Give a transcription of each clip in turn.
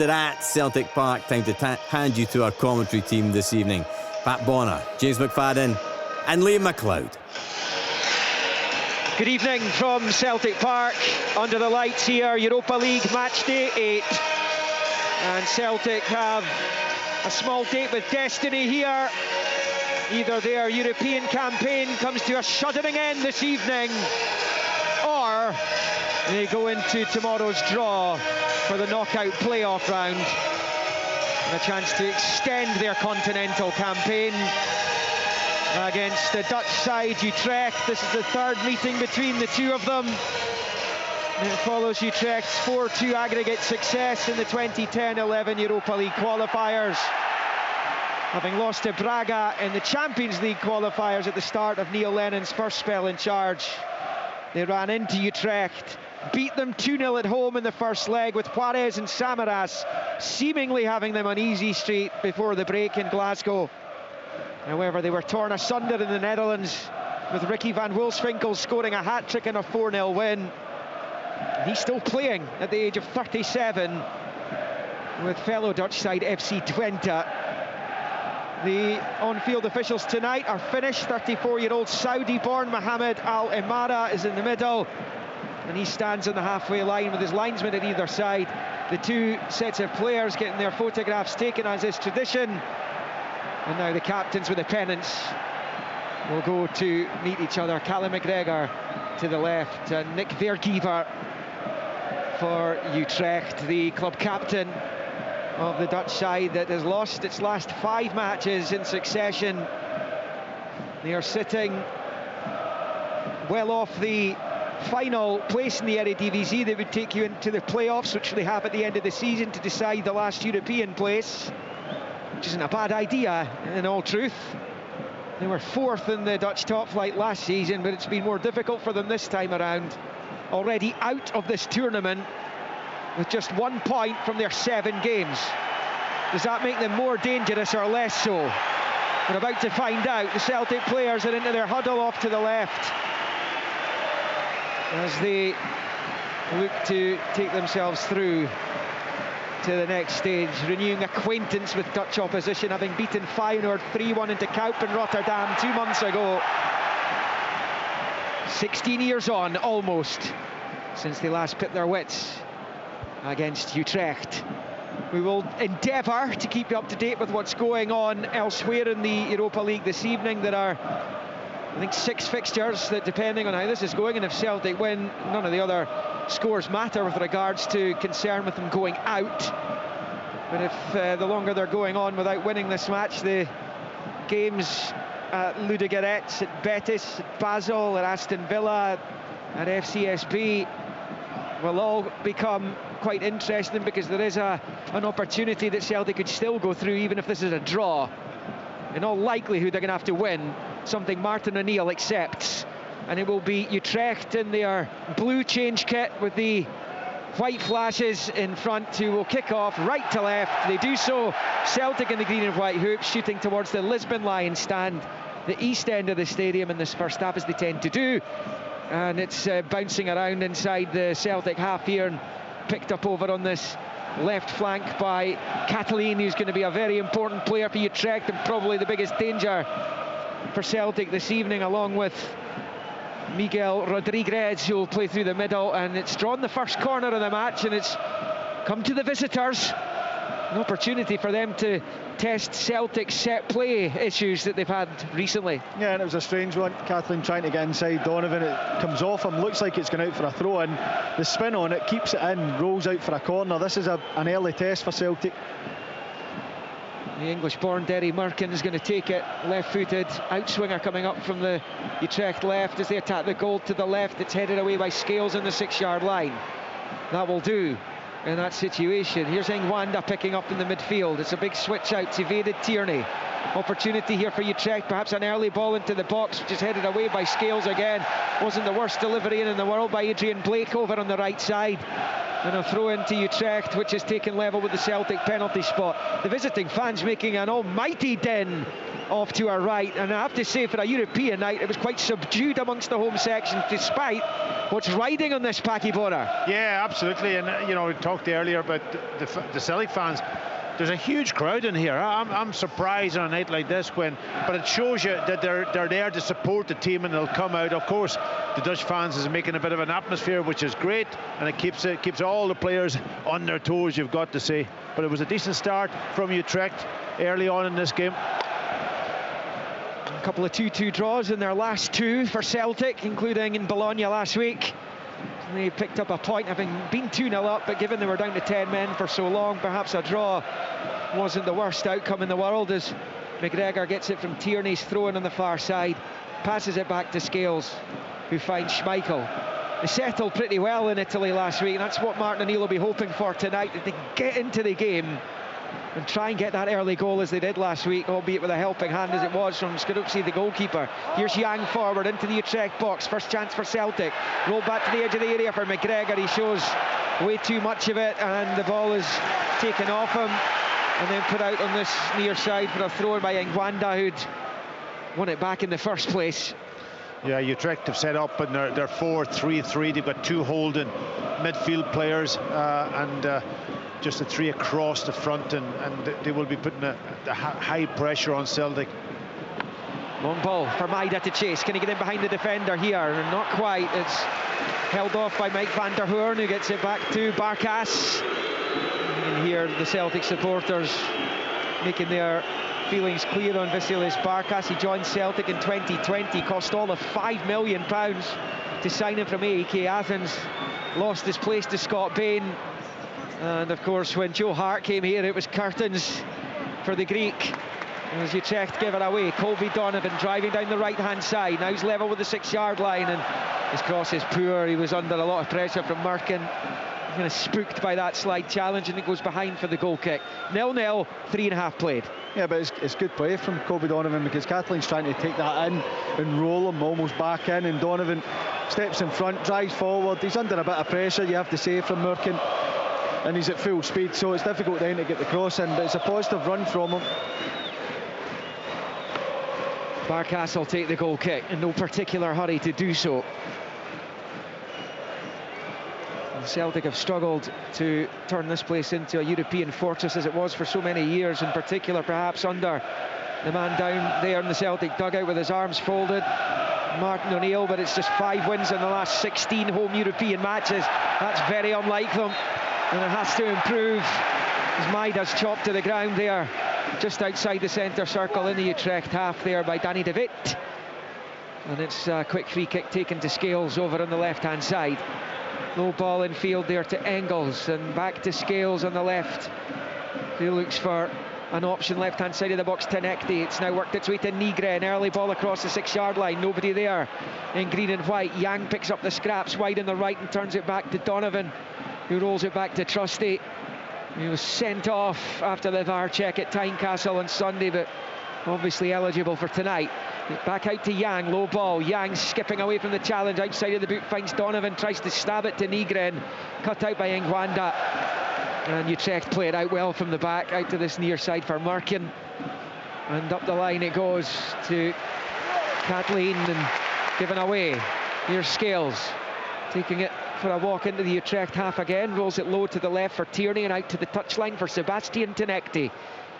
At Celtic Park, time to hand you to our commentary team this evening. Pat Bonner, James McFadden and Liam McLeod. Good evening from Celtic Park. Under the lights here, Europa League match day 8. And Celtic have a small date with destiny here. Either their European campaign comes to a shuddering end this evening, or they go into tomorrow's draw for the knockout playoff round and a chance to extend their continental campaign against the Dutch side Utrecht. This is the third meeting between the two of them. And it follows Utrecht's 4-2 aggregate success in the 2010-11 Europa League qualifiers. Having lost to Braga in the Champions League qualifiers at the start of Neil Lennon's first spell in charge, they ran into Utrecht, beat them 2-0 at home in the first leg, with Juarez and Samaras seemingly having them on easy street before the break in Glasgow. However, they were torn asunder in the Netherlands, with Ricky van Wolfswinkel scoring a hat-trick in a 4-0 win. He's still playing at the age of 37 with fellow Dutch side FC Twente. The on-field officials tonight are finished. 34-year-old Saudi-born Mohamed Al Emara is in the middle, and he stands on the halfway line with his linesmen at either side. The two sets of players getting their photographs taken, as is tradition. And now the captains with the pennants will go to meet each other. Callum McGregor to the left and Nick Vergever for Utrecht, the club captain of the Dutch side that has lost its last 5 matches in succession. They are sitting well off the final place in the Eredivisie that would take you into the playoffs, which they have at the end of the season to decide the last European place, which isn't a bad idea in all truth. They were 4th in the Dutch top flight last season, but it's been more difficult for them this time around. Already out of this tournament with just 1 point from their 7 games. Does that make them more dangerous or less so? We're about to find out. The Celtic players are into their huddle off to the left as they look to take themselves through to the next stage, renewing acquaintance with Dutch opposition, having beaten Feyenoord 3-1 into Kuip in Rotterdam 2 months ago. 16 years on, almost, since they last pit their wits against Utrecht. We will endeavour to keep you up to date with what's going on elsewhere in the Europa League this evening. There are, I think, 6 fixtures that, depending on how this is going, and if Celtic win, none of the other scores matter with regards to concern with them going out. But if the longer they're going on without winning this match, the games at Ludogorets, at Betis, at Basel, at Aston Villa, at FCSB will all become quite interesting, because there is an opportunity that Celtic could still go through even if this is a draw. In all likelihood, they're going to have to win, something Martin O'Neill accepts, and it will be Utrecht in their blue change kit with the white flashes in front who will kick off right to left. They do so. Celtic in the green and white hoops, shooting towards the Lisbon Lions stand, the east end of the stadium in this first half, as they tend to do. And it's bouncing around inside the Celtic half here, and picked up over on this left flank by Catalin, who's going to be a very important player for Utrecht and probably the biggest danger for Celtic this evening, along with Miguel Rodriguez, who will play through the middle. And it's drawn the first corner of the match, and it's come to the visitors. An opportunity for them to test Celtic's set play issues that they've had recently. Yeah, and it was a strange one. Kathleen trying to get inside Donovan. It comes off him, looks like it's going out for a throw, and the spin on it keeps it in, rolls out for a corner. This is an early test for Celtic. The English-born Derry Merkin is going to take it, left-footed outswinger coming up from the Utrecht left as they attack the goal to the left. It's headed away by Scales in the 6-yard line. That will do in that situation. Here's Ngwanda picking up in the midfield. It's a big switch out, evaded Tierney. Opportunity here for Utrecht, perhaps an early ball into the box, which is headed away by Scales again. Wasn't the worst delivery in the world by Adrian Blake over on the right side. And a throw into Utrecht, which is taken level with the Celtic penalty spot. The visiting fans making an almighty din off to our right, and I have to say, for a European night, it was quite subdued amongst the home section, despite what's riding on this, Packy Bonner? Yeah, absolutely. And you know, we talked earlier about the Celtic fans. There's a huge crowd in here. I'm surprised on a night like this, but it shows you that they're there to support the team, and they'll come out. Of course, the Dutch fans is making a bit of an atmosphere, which is great, and it keeps all the players on their toes, you've got to say. But it was a decent start from Utrecht early on in this game. A couple of 2-2 draws in their last two for Celtic, including in Bologna last week. They picked up a point, having been 2-0 up, but given they were down to 10 men for so long, perhaps a draw wasn't the worst outcome in the world, as McGregor gets it from Tierney's throw-in on the far side, passes it back to Scales, who finds Schmeichel. They settled pretty well in Italy last week, and that's what Martin O'Neill will be hoping for tonight, that they get into the game and try and get that early goal as they did last week, albeit with a helping hand as it was from Skorupski, the goalkeeper. Here's Yang forward into the Utrecht box. First chance for Celtic. Roll back to the edge of the area for McGregor. He shows way too much of it, and the ball is taken off him and then put out on this near side for a throw by Ngwanda, who'd won it back in the first place. Yeah, Utrecht have set up and they're 4-3-3. They've got two holding midfield players and just a three across the front, and they will be putting the high pressure on Celtic. Long ball for Maida to chase. Can he get in behind the defender here? Not quite. It's held off by Mike van der Hoorn, who gets it back to Barkas. You can hear the Celtic supporters making their feelings clear on Vasilis Barkas. He joined Celtic in 2020, cost all of £5 million to sign him from AEK Athens. Lost his place to Scott Bain. And of course, when Joe Hart came here, it was curtains for the Greek. As Utrecht give it away, Colby Donovan driving down the right-hand side. Now he's level with the 6-yard line, and his cross is poor. He was under a lot of pressure from Merkin. Kind of spooked by that slide challenge, and it goes behind for the goal kick. 0-0, 3.5 played. Yeah, but it's good play from Colby Donovan, because Kathleen's trying to take that in and roll him almost back in, and Donovan steps in front, drives forward. He's under a bit of pressure, you have to say, from Merkin, and he's at full speed, so it's difficult then to get the cross in, but it's a positive run from him. Barkas will take the goal kick in no particular hurry to do so. And Celtic have struggled to turn this place into a European fortress, as it was for so many years, in particular perhaps under the man down there in the Celtic dugout with his arms folded, Martin O'Neill. But it's just 5 wins in the last 16 home European matches. That's very unlike them, and it has to improve, as Maida's chopped to the ground there just outside the centre circle in the Utrecht half there by Danny de Wit. And it's a quick free kick taken to Scales over on the left hand side. Low ball in field there to Engels, and back to Scales on the left, who looks for an option left hand side of the box. Tenekti, it's now worked its way to Nygren. Early ball across the 6-yard line, nobody there in green and white. Yang picks up the scraps wide on the right and turns it back to Donovan, who rolls it back to Trusty. He was sent off after the VAR check at Tynecastle on Sunday, but obviously eligible for tonight. Back out to Yang, low ball. Yang skipping away from the challenge outside of the boot, finds Donovan, tries to stab it to Nygren, cut out by Ngwanda. And Utrecht play it out well from the back, out to this near side for Merkin. And up the line it goes to Kathleen and given away. Here's Scales, taking it for a walk into the Utrecht half again, rolls it low to the left for Tierney and out to the touchline for Sebastian Tenekti.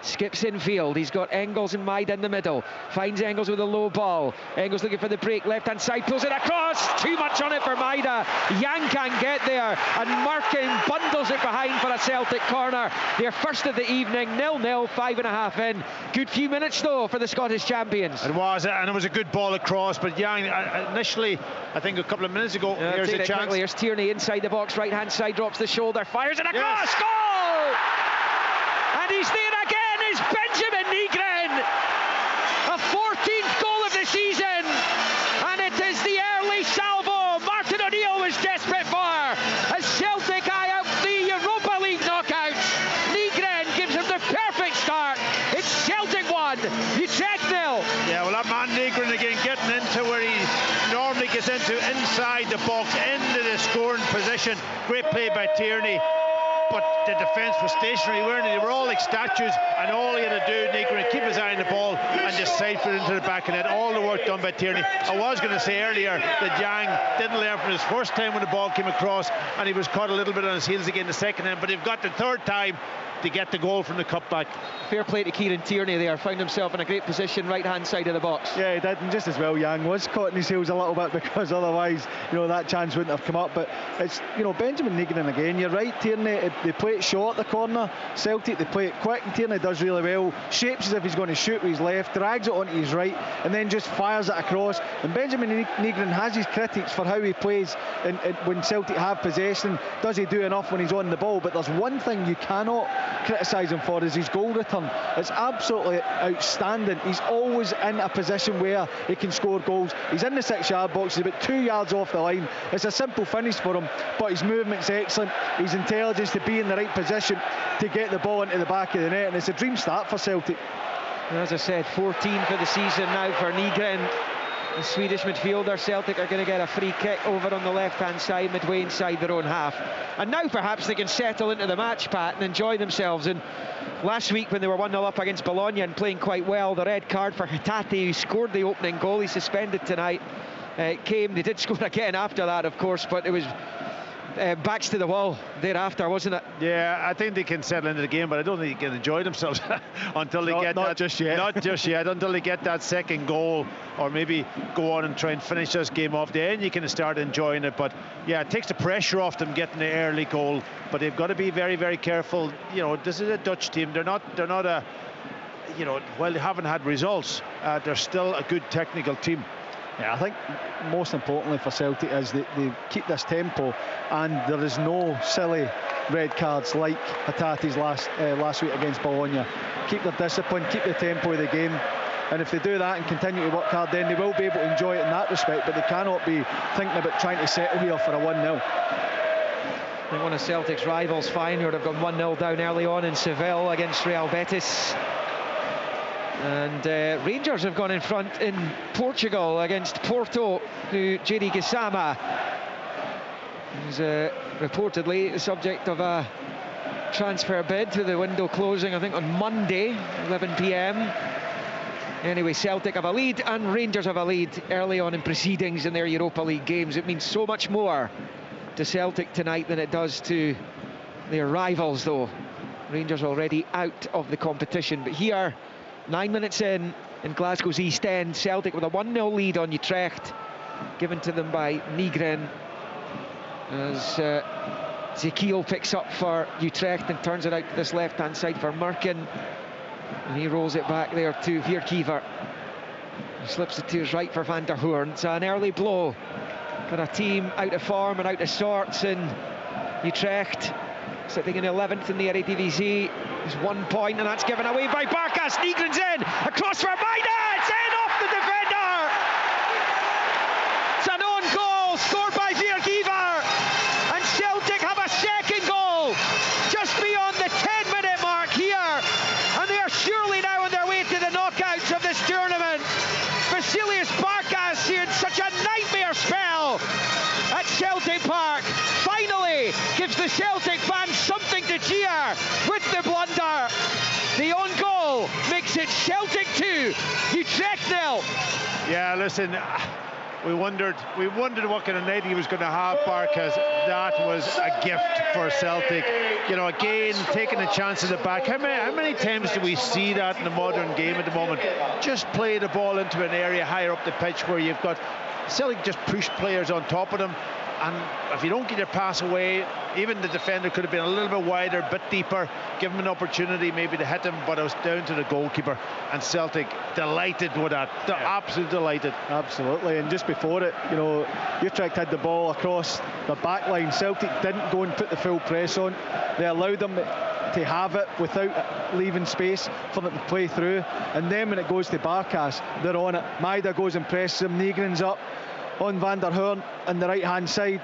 Skips infield, he's got Engels and Maida in the middle, finds Engels with a low ball. Engels looking for the break, left hand side, pulls it across, too much on it for Maida. Yang can't get there, and Merkin bundles it behind for a Celtic corner. Their first of the evening, 0-0, 5.5 in. Good few minutes though for the Scottish champions. It was, and it was a good ball across, but Yang initially, I think a couple of minutes ago, here's a chance. Quickly. Here's Tierney inside the box, right hand side, drops the shoulder, fires it across, yes. Goal! And he's there again. Benjamin Nygren, a 14th goal of the season, and it is the early salvo Martin O'Neill was desperate for. As Celtic eye out the Europa League knockouts, Nygren gives him the perfect start. It's Celtic 1, Utrecht 0. Yeah, well, that man Nygren again getting into where he normally gets into, inside the box, into the scoring position. Great play by Tierney. But the defence was stationary, weren't they? They were all like statues, and all he had to do, Nigren, keep his eye on the ball and just siphon it into the back of net. All the work done by Tierney. I was going to say earlier that Yang didn't learn from his first time when the ball came across, and he was caught a little bit on his heels again the second time, but they've got the third time to get the goal from the cutback. Fair play to Kieran Tierney there, found himself in a great position right hand side of the box. Yeah, he did, and just as well Yang was caught in his heels a little bit, because otherwise, you know, that chance wouldn't have come up. But it's, you know, Benjamin Nigren again, you're right, Tierney, they play it short the corner. Celtic, they play it quick, and Tierney does really well, shapes as if he's going to shoot with his left, drags it onto his right, and then just fires it across. And Benjamin Nigren has his critics for how he plays when Celtic have possession. Does he do enough when he's on the ball? But there's one thing you cannot criticise him for, is his goal return. It's absolutely outstanding. He's always in a position where he can score goals. He's in the 6-yard box, he's about 2 yards off the line. It's a simple finish for him, but his movement's excellent, his intelligence to be in the right position to get the ball into the back of the net, and it's a dream start for Celtic. As I said, 14 for the season now for Nygren. The Swedish midfielder. Celtic are going to get a free kick over on the left-hand side, midway inside their own half. And now perhaps they can settle into the match, Pat, and enjoy themselves. And last week when they were 1-0 up against Bologna and playing quite well, the red card for Hatate, who scored the opening goal, he's suspended tonight, came. They did score again after that, of course, but it was backs to the wall thereafter, wasn't it? Yeah, I think they can settle into the game, but I don't think they can enjoy themselves until they get not just yet. Not just yet, until they get that second goal, or maybe go on and try and finish this game off. Then you can start enjoying it. But yeah, it takes the pressure off them getting the early goal. But they've got to be very, very careful. You know, this is a Dutch team. They're not a, you know, well, they haven't had results. They're still a good technical team. Yeah, I think most importantly for Celtic is that they keep this tempo, and there is no silly red cards like Hatate's last week against Bologna. Keep their discipline, keep the tempo of the game, and if they do that and continue to work hard, then they will be able to enjoy it in that respect, but they cannot be thinking about trying to settle here for a 1-0. I think one of Celtic's rivals, Feyenoord, have gone 1-0 down early on in Seville against Real Betis. And Rangers have gone in front in Portugal against Porto, who Jiri Gisama is reportedly the subject of a transfer bid to the window closing, I think, on Monday, 11 p.m. Anyway, Celtic have a lead and Rangers have a lead early on in proceedings in their Europa League games. It means so much more to Celtic tonight than it does to their rivals, though. Rangers already out of the competition, but here, 9 minutes in Glasgow's East End, Celtic with a 1-0 lead on Utrecht, given to them by Nygren, as Zekiel picks up for Utrecht and turns it out to this left-hand side for Merkin, and he rolls it back there to Vierkiever. He slips it to his right for Van der Hoorn. It's an early blow for a team out of form and out of sorts in Utrecht, sitting in 11th in the Eredivisie. There's 1 point, and that's given away by Barkas. Nygren's in, across for Maida, it's in off the defender. It's an own goal scored by Vierkiever, and Celtic have a second goal just beyond the 10-minute mark here, and they are surely now on their way to the knockouts of this tournament. Vasilius Barkas here in such a nightmare spell at Celtic Park finally gives the Celtic fans something to cheer with the blunder. The own goal makes it Celtic 2, Utrecht 0. Yeah, listen, we wondered what kind of night he was going to have, Barkas. That was a gift for Celtic. You know, again, taking a chance at the back. How many times do we see that in the modern game at the moment? Just play the ball into an area higher up the pitch where you've got Celtic just push players on top of them, and if you don't get your pass away, even the defender could have been a little bit wider, a bit deeper, give him an opportunity maybe to hit him, but it was down to the goalkeeper. And Celtic delighted with that. Absolutely delighted. Absolutely. And just before it, you know, Utrecht had the ball across the back line. Celtic didn't go and put the full press on. They allowed them to have it without leaving space for them to play through, and then when it goes to Barkas, they're on it. Maida goes and presses him, Nygren's up on Van der Hoorn on the right hand side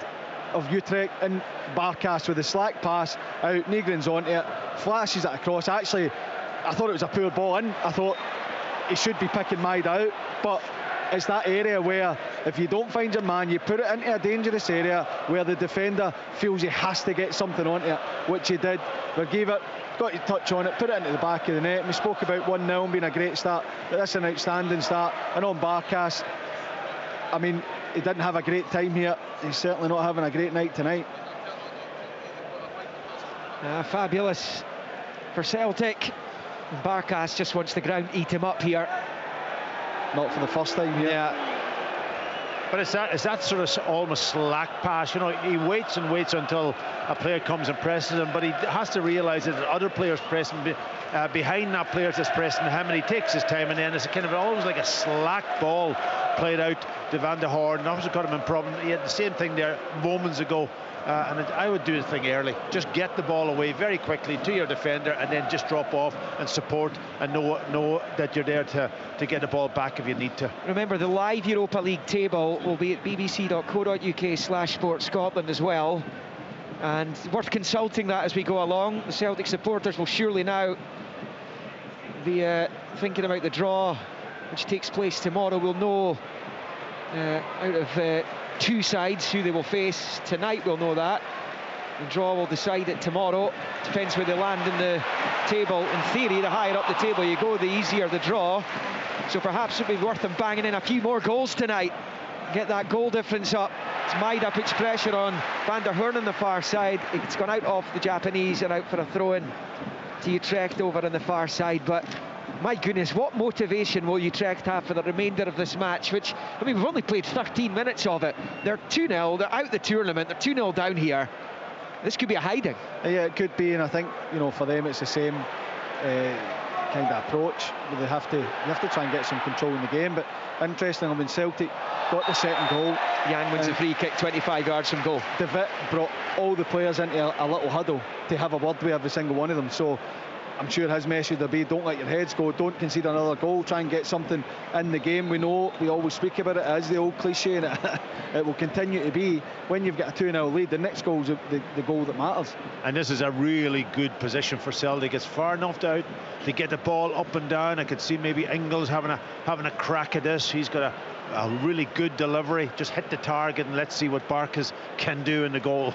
of Utrecht, and Barkas with a slack pass out, Nygren's onto it, flashes it across. Actually, I thought it was a poor ball in. I thought he should be picking Maida out, but it's that area where if you don't find your man, you put it into a dangerous area where the defender feels he has to get something onto it, which he did. Vergever got to touch on it, put it into the back of the net. We spoke about 1-0 being a great start, but that's an outstanding start. And on Barkas, I mean, he didn't have a great time here. He's certainly not having a great night tonight. Fabulous for Celtic. Barkas just wants the ground eat him up here. Not for the first time here. Yeah. But it's that sort of almost slack pass. You know, he waits and waits until a player comes and presses him, but he has to realise that other players pressing behind that player that's pressing him, and he takes his time, and then it's kind of always like a slack ball played out to Van de Hoorn, and obviously got him in problem. He had the same thing there moments ago. I would do the thing early. Just get the ball away very quickly to your defender, and then just drop off and support, and know that you're there to get the ball back if you need to. Remember, the live Europa League table will be at bbc.co.uk/sportscotland as well, and worth consulting that as we go along. The Celtic supporters will surely now be thinking about the draw which takes place tomorrow. We'll know out of two sides who they will face tonight. We'll know that. The draw will decide it tomorrow. Depends where they land in the table. In theory, the higher up the table you go, the easier the draw. So perhaps it'd be worth them banging in a few more goals tonight. Get that goal difference up. It's Maida puts pressure on Van der Hoorn on the far side. It's gone out off the Japanese and out for a throw-in to Utrecht over on the far side. But my goodness, what motivation will Utrecht have for the remainder of this match, which, I mean, we've only played 13 minutes of it. They're 2-0, they're out the tournament, they're 2-0 down here. This could be a hiding. Yeah, it could be, and I think, you know, for them it's the same kind of approach. They have to try and get some control in the game. But interesting, I mean, Celtic got the second goal. Yang wins a free kick 25 yards from goal. De Wit brought all the players into a little huddle to have a word with every single one of them. So I'm sure his message will be, don't let your heads go, don't concede another goal, try and get something in the game. We know, we always speak about it as the old cliche, and it will continue to be, when you've got a 2-0 lead, the next goal is the goal that matters. And this is a really good position for Celtic. It's far enough out to get the ball up and down. I could see maybe Ingles having a crack at this. He's got a really good delivery, just hit the target, and let's see what Barkas can do in the goal.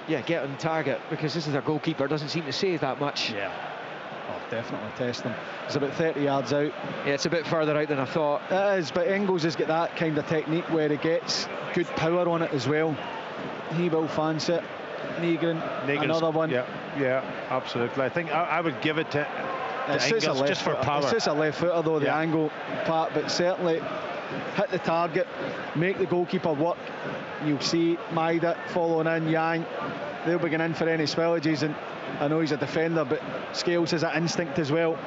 Yeah, get on target, because this is their goalkeeper, doesn't seem to save that much. Yeah. Oh, definitely test them. It's about 30 yards out. Yeah, it's a bit further out than I thought. It is, but Ingles has got that kind of technique where he gets good power on it as well. He will fancy it. Negrin, another one. Yeah, absolutely. I think I would give it to Ingles just for power. It's just a left footer though, the angle part, but certainly hit the target, make the goalkeeper work. You'll see Maida following in, Yang, they'll be going in for any spillages, and I know he's a defender, but Scales has that instinct as well.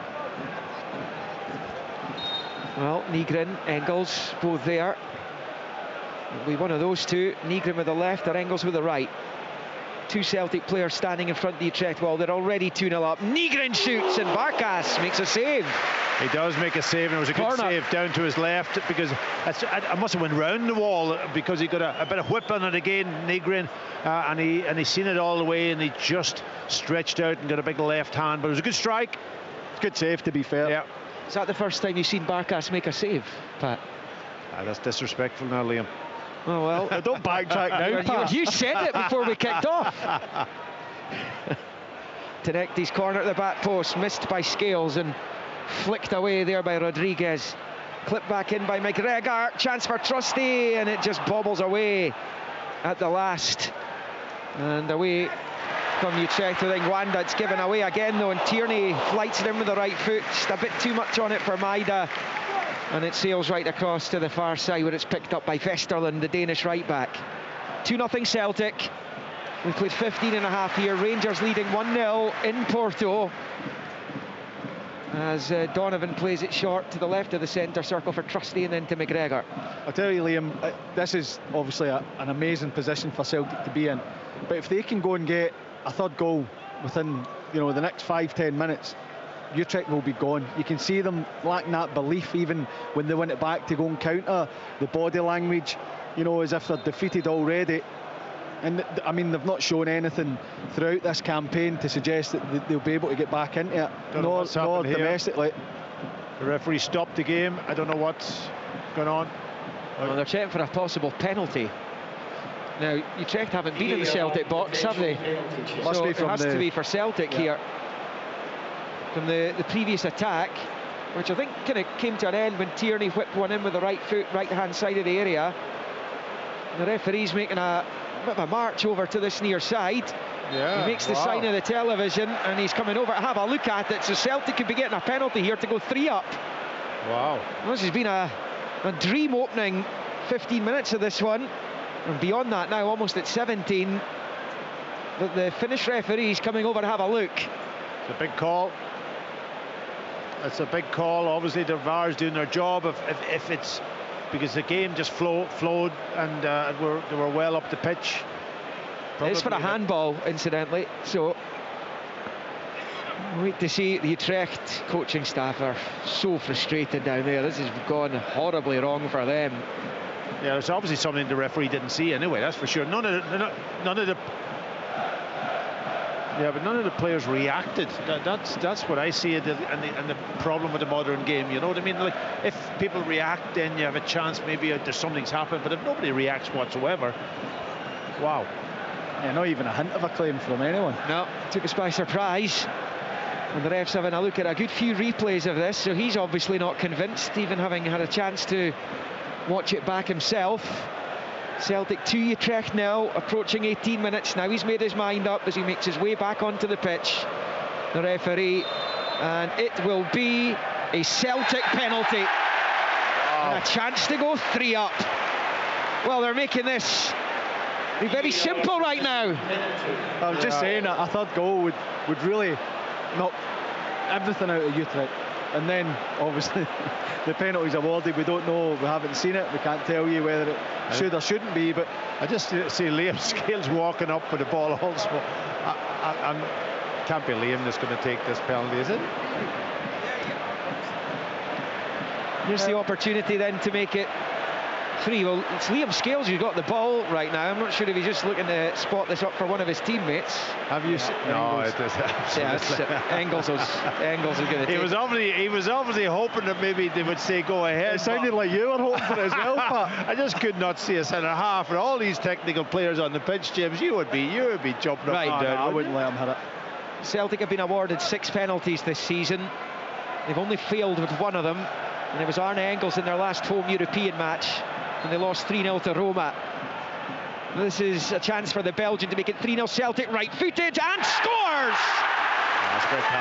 Well, Negrin, Engels, both there. It'll be one of those two, Negrin with the left or Engels with the right. Two Celtic players standing in front of the Utrecht wall. They're already 2-0 up. Negrin shoots, and Barkas makes a save. He does make a save, and it was a good save down to his left, because I must have went round the wall, because he got a bit of whip on it again, Negrin, and he seen it all the way, and he just stretched out and got a big left hand. But it was a good strike. It's a good save, to be fair. Yeah. Is that the first time you've seen Barkas make a save, Pat? That's disrespectful now, Liam. Oh well. Don't backtrack now, Pat. You said it before we kicked off. Tenecti's corner at the back post, missed by Scales and flicked away there by Rodriguez. Clipped back in by McGregor. Chance for Trusty, and it just bobbles away at the last. And away from Utrecht with Ngwanda. It's given away again though, and Tierney flights it in with the right foot. Just a bit too much on it for Maida. And it sails right across to the far side, where it's picked up by Vesterland, the Danish right back. 2-0 Celtic. We've played 15 and a half here. Rangers leading 1-0 in Porto. As Donovan plays it short to the left of the centre circle for Trusty, and then to McGregor. I'll tell you, Liam, this is obviously an amazing position for Celtic to be in. But if they can go and get a third goal within, the next 5-10 minutes, Utrecht will be gone. You can see them lacking that belief even when they win it back to go and counter. The body language, as if they're defeated already. And I mean, they've not shown anything throughout this campaign to suggest that they'll be able to get back into it, nor domestically. The referee stopped the game. I don't know what's going on. Well, they're checking for a possible penalty. Now, Utrecht haven't been in the Celtic box, have they? Must be from it has to be for Celtic here. From the previous attack, which I think kind of came to an end when Tierney whipped one in with the right foot, right-hand side of the area. The referee's making a bit of a march over to this near side. Yeah, he makes the sign of the television, and he's coming over to have a look at it. So Celtic could be getting a penalty here to go 3 up. Wow. This has been a dream opening 15 minutes of this one. And beyond that now, almost at 17. But the Finnish referee's coming over to have a look. It's a big call. It's a big call. Obviously, the VAR's doing their job. If it's because the game just flowed and they were well up the pitch. It's for a handball, incidentally. So wait to see. The Utrecht coaching staff are so frustrated down there. This has gone horribly wrong for them. Yeah, it's obviously something the referee didn't see anyway. That's for sure. None of the players reacted. That's what I see, and the problem with the modern game. You know what I mean? Like, if people react, then you have a chance. Maybe there's something's happened. But if nobody reacts whatsoever, wow. Yeah, not even a hint of a claim from anyone. No, took us by surprise. And the ref's having a look at a good few replays of this, so he's obviously not convinced, even having had a chance to watch it back himself. Celtic 2, Utrecht 0, approaching 18 minutes. Now he's made his mind up as he makes his way back onto the pitch. The referee, and it will be a Celtic penalty. Wow. And a chance to go 3 up. Well, they're making this be very simple right now. I was just saying that a third goal would really knock everything out of Utrecht. And then, obviously, the penalty's awarded. We don't know. We haven't seen it. We can't tell you whether it should or shouldn't be. But I just see Liam Scales walking up with the ball also. I can't be Liam that's going to take this penalty, is it? Here's the opportunity then to make it 3. Well, it's Liam Scales who's got the ball right now. I'm not sure if he's just looking to spot this up for one of his teammates. Have you seen? No, it is absolutely. Yeah, Engels is going to take it. He was obviously hoping that maybe they would say go ahead. It sounded like you were hoping for it as well, Pat. I just could not see a centre half and all these technical players on the pitch, James. You would be jumping up and down. I wouldn't let him hit it. Celtic have been awarded 6 penalties this season. They've only failed with 1 of them, and it was Arne Engels in their last home European match, and they lost 3-0 to Roma. This is a chance for the Belgian to make it 3-0 Celtic, right-footed, and scores!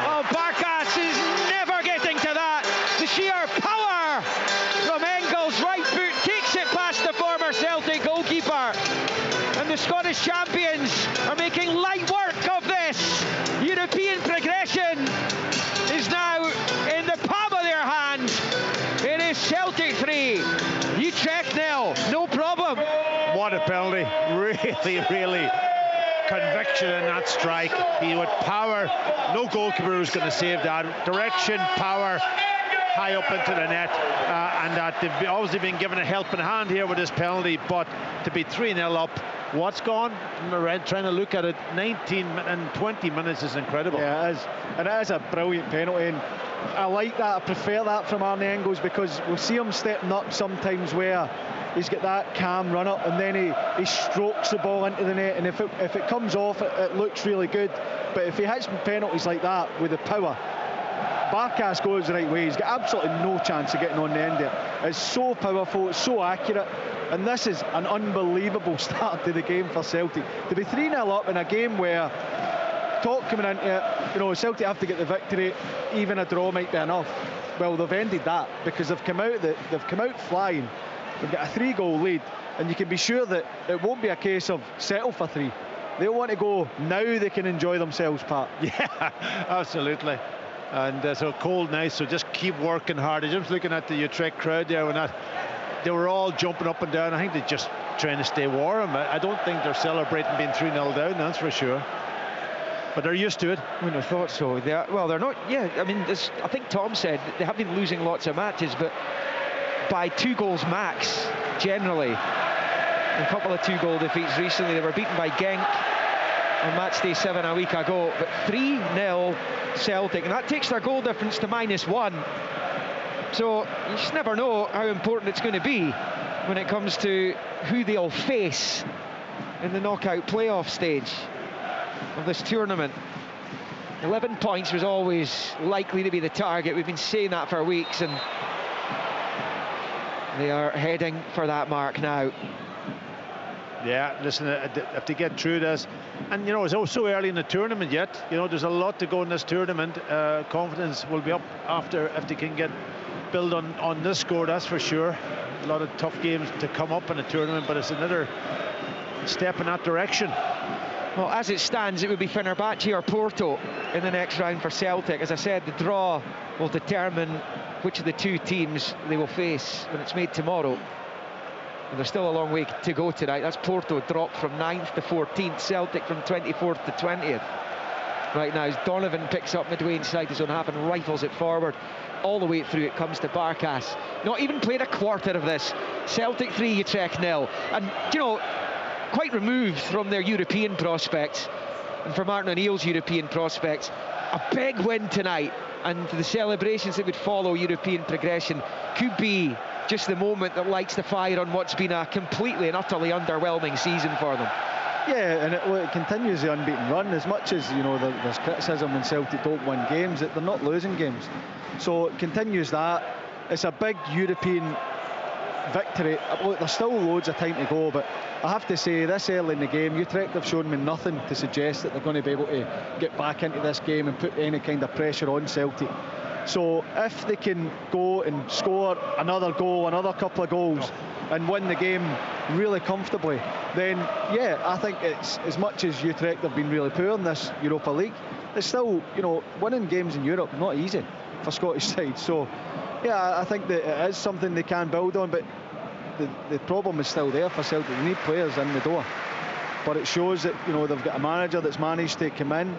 Oh, Barkas is never getting to that. The sheer power from Engels' right foot takes it past the former Celtic goalkeeper. And the Scottish champions are making light work of this. European progression is now in the palm of their hand. It is Celtic 3, Utrecht 0, no problem. What a penalty. Really conviction in that strike. He would power. No goalkeeper was going to save that. Direction, power, high up into the net. And that they've obviously been given a helping hand here with this penalty. But to be 3-0 up, what's gone? Trying to look at it, 19 and 20 minutes is incredible. Yeah, it is. And it is a brilliant penalty. And I like that. I prefer that from Arne Engels, because we'll see him stepping up sometimes where he's got that calm run up, and then he strokes the ball into the net, and if it comes off, it looks really good. But if he hits penalties like that with the power, Barkas goes the right way, he's got absolutely no chance of getting on the end of it. It's so powerful, it's so accurate, and this is an unbelievable start to the game for Celtic. To be 3-0 up in a game where talk coming into it, Celtic have to get the victory, even a draw might be enough. Well, they've ended that, because they've come out flying. They've got a 3-goal lead, and you can be sure that it won't be a case of settle for 3. They'll want to go now. They can enjoy themselves, Pat. Yeah, absolutely. And so cold now, so just keep working hard. I'm just looking at the Utrecht crowd there, they were all jumping up and down. I think they're just trying to stay warm. I don't think they're celebrating being 3-0 down, that's for sure. But they're used to it. I wouldn't have thought so. They're not. Yeah, I mean, I think Tom said they have been losing lots of matches, but by 2 goals max, generally. A couple of 2-goal defeats recently. They were beaten by Genk on matchday 7 a week ago. But 3-0 Celtic, and that takes their goal difference to -1. So you just never know how important it's going to be when it comes to who they'll face in the knockout playoff stage of this tournament. 11 points was always likely to be the target. We've been saying that for weeks, and they are heading for that mark now. Yeah, listen, if they get through this, and you know, it's also early in the tournament yet. You know, there's a lot to go in this tournament. Confidence will be up after if they can build on this score, that's for sure. A lot of tough games to come up in the tournament, but it's another step in that direction. Well, as it stands, it would be Fenerbahce or Porto in the next round for Celtic. As I said, the draw will determine which of the two teams they will face when it's made tomorrow. And there's still a long way to go tonight. That's Porto dropped from 9th to 14th, Celtic from 24th to 20th. Right now, as Donovan picks up midway inside his own half and rifles it forward, all the way through it comes to Barkas. Not even played a quarter of this. Celtic 3, Utrecht 0. And, you know, quite removed from their European prospects and for Martin O'Neill's European prospects. A big win tonight, and the celebrations that would follow European progression could be just the moment that lights the fire on what's been a completely and utterly underwhelming season for them. Yeah, and it continues the unbeaten run. As much as, you know, there's criticism when Celtic don't win games, they're not losing games. So it continues that. It's a big European victory. Look, there's still loads of time to go, but I have to say, this early in the game, Utrecht have shown me nothing to suggest that they're going to be able to get back into this game and put any kind of pressure on Celtic. So if they can go and score another goal, another couple of goals, and win the game really comfortably, then yeah, I think it's, as much as Utrecht have been really poor in this Europa League, it's still, you know, winning games in Europe not easy for Scottish sides. So yeah, I think that it is something they can build on, but the problem is still there for Celtic. They need players in the door, but it shows that, you know, they've got a manager that's managed to come in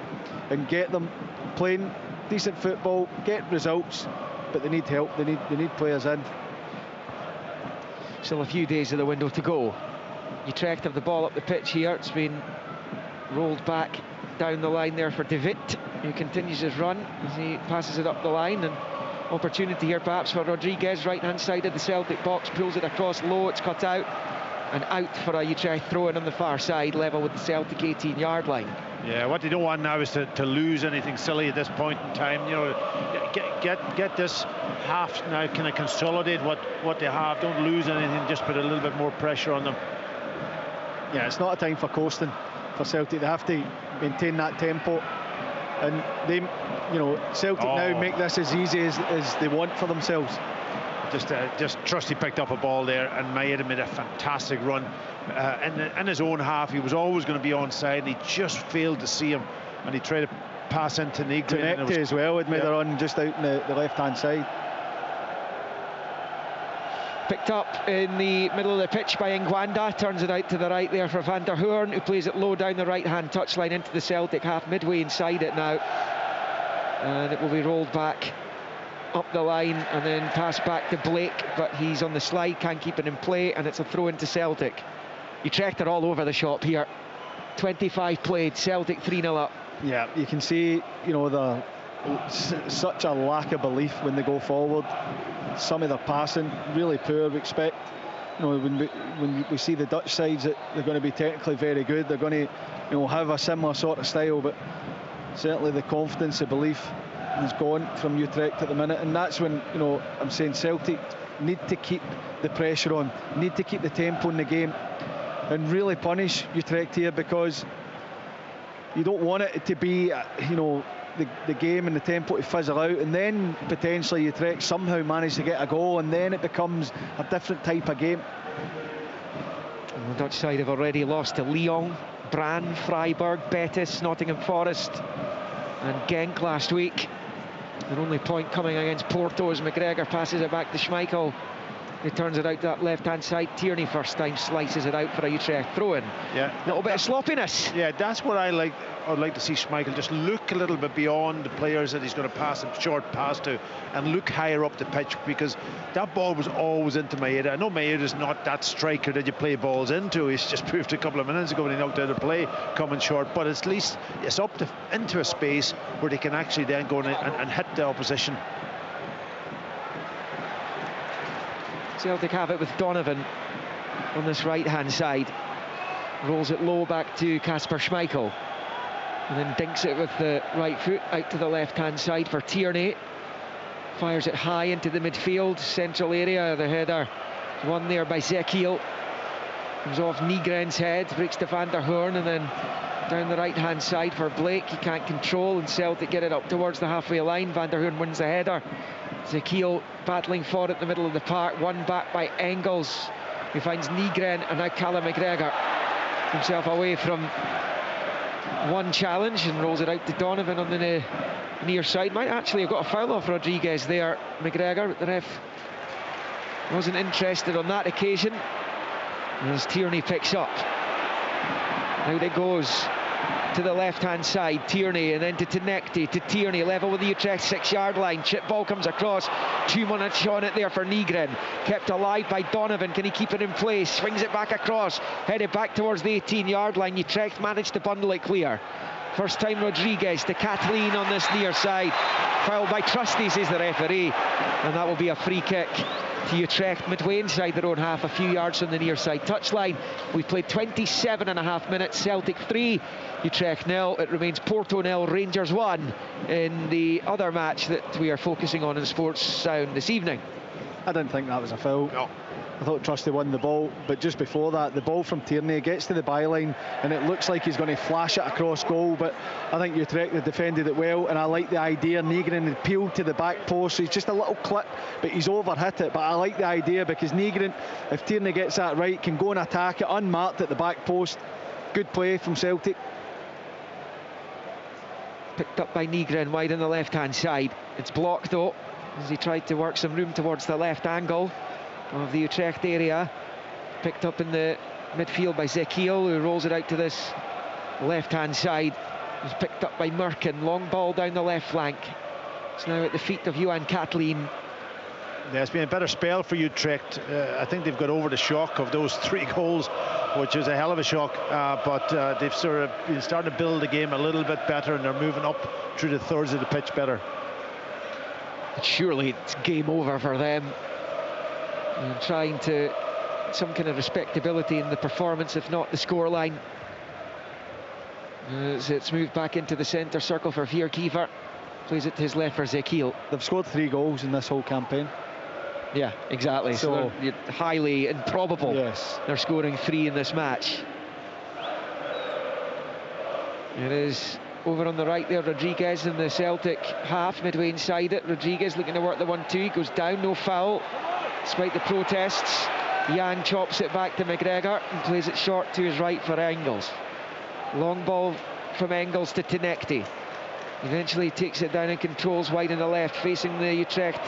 and get them playing decent football, get results, but they need help. They need players in. Still a few days of the window to go. Utrecht have the ball up the pitch here. It's been rolled back down the line there for De Witt, who continues his run as he passes it up the line, and opportunity here perhaps for Rodriguez, right hand side of the Celtic box, pulls it across low, it's cut out, and out for a Utrecht throw-in on the far side, level with the Celtic 18-yard line. Yeah, what they don't want now is to lose anything silly at this point in time. You know, get this half now, kind of consolidate what they have. Don't lose anything, just put a little bit more pressure on them. Yeah, it's not a time for coasting for Celtic. They have to maintain that tempo, and they, you know, Celtic now make this as easy as they want for themselves. Just Trusty picked up a ball there, and Maeda made a fantastic run in his own half. He was always going to be onside, and he just failed to see him, and he tried to pass into Negri as well. Had made a run just out in the left hand side. Picked up in the middle of the pitch by Ngwanda, turns it out to the right there for Van der Hoorn, who plays it low down the right hand touchline into the Celtic half, midway inside it now, and it will be rolled back up the line and then passed back to Blake, but he's on the slide, can't keep it in play, and it's a throw into Celtic. Utrecht are all over the shop here. 25 played, Celtic 3-0 up. Yeah, you can see, you know, such a lack of belief when they go forward. Some of their passing really poor. We expect, you know, when we see the Dutch sides, that they're going to be technically very good. They're going to, you know, have a similar sort of style, but certainly the confidence, the belief is gone from Utrecht at the minute, and that's when, you know, I'm saying Celtic need to keep the pressure on, need to keep the tempo in the game, and really punish Utrecht here, because you don't want it to be, you know, the game and the tempo to fizzle out, and then potentially Utrecht somehow manage to get a goal, and then it becomes a different type of game. And the Dutch side have already lost to Lyon, Brann, Freiburg, Betis, Nottingham Forest and Genk last week. Their only point coming against Porto as McGregor passes it back to Schmeichel. He turns it out to that left-hand side. Tierney first time slices it out for a Utrecht throw-in. Yeah, a little bit of sloppiness. Yeah, that's what I like. I'd like to see Schmeichel just look a little bit beyond the players that he's going to pass a short pass to, and look higher up the pitch, because that ball was always into Maeda. I know Maeda's not that striker that you play balls into. He's just proved a couple of minutes ago when he knocked out a play coming short, but at least it's up into a space where they can actually then go and hit the opposition. Celtic have it with Donovan on this right-hand side. Rolls it low back to Kasper Schmeichel. And then dinks it with the right foot out to the left-hand side for Tierney. Fires it high into the midfield, central area. The header won there by Zekiel. Comes off Nygren's head, breaks to Van der Hoorn, and then down the right-hand side for Blake. He can't control, and Celtic get it up towards the halfway line. Van der Hoorn wins the header. Zekiel battling for it in the middle of the park. Won back by Engels, who finds Nygren, and now Callum McGregor himself away from one challenge and rolls it out to Donovan on the near side. Might actually have got a foul off Rodriguez there, McGregor, but the ref wasn't interested on that occasion. As Tierney picks up. Out it goes to the left-hand side, Tierney, and then to Tinekti, to Tierney, level with the Utrecht 6-yard line. Chip ball comes across, 2 minutes on it there for Nygren. Kept alive by Donovan, can he keep it in place? Swings it back across, headed back towards the 18-yard line. Utrecht managed to bundle it clear. First time Rodriguez to Kathleen on this near side. Fouled by Trusty, says the referee, and that will be a free kick to Utrecht midway inside their own half, a few yards from the near side touchline. We've played 27.5 minutes. Celtic 3, Utrecht 0. It remains Porto 0, Rangers 1 in the other match that we are focusing on in Sports Sound this evening. I didn't think that was a foul. No. I thought Trusty won the ball, but just before that, the ball from Tierney gets to the byline, and it looks like he's going to flash it across goal, but I think Utrecht have defended it well, and I like the idea. Nygren had peeled to the back post, so he's just a little clip, but he's overhit it. But I like the idea, because Nygren, if Tierney gets that right, can go and attack it unmarked at the back post. Good play from Celtic. Picked up by Nygren wide on the left-hand side. It's blocked though, as he tried to work some room towards the left angle of the Utrecht area. Picked up in the midfield by Zekiel, who rolls it out to this left-hand side. It's picked up by Merkin. Long ball down the left flank. It's now at the feet of Johan Kathleen. Yeah, it's been a better spell for Utrecht. I think they've got over the shock of those 3 goals, which is a hell of a shock. But they've sort of been starting to build the game a little bit better, and they're moving up through the thirds of the pitch better. But surely it's game over for them. And trying to some kind of respectability in the performance, if not the scoreline. As it's moved back into the centre circle for Vierkiever. Plays it to his left for Zekiel. They've scored 3 goals in this whole campaign. Yeah, exactly. So highly improbable. Yes. They're scoring 3 in this match. It is over on the right there, Rodriguez in the Celtic half, midway inside it. Rodriguez looking to work the 1-2, goes down, no foul. Despite the protests, Yang chops it back to McGregor and plays it short to his right for Engels. Long ball from Engels to Tinekti. Eventually takes it down and controls wide on the left, facing the Utrecht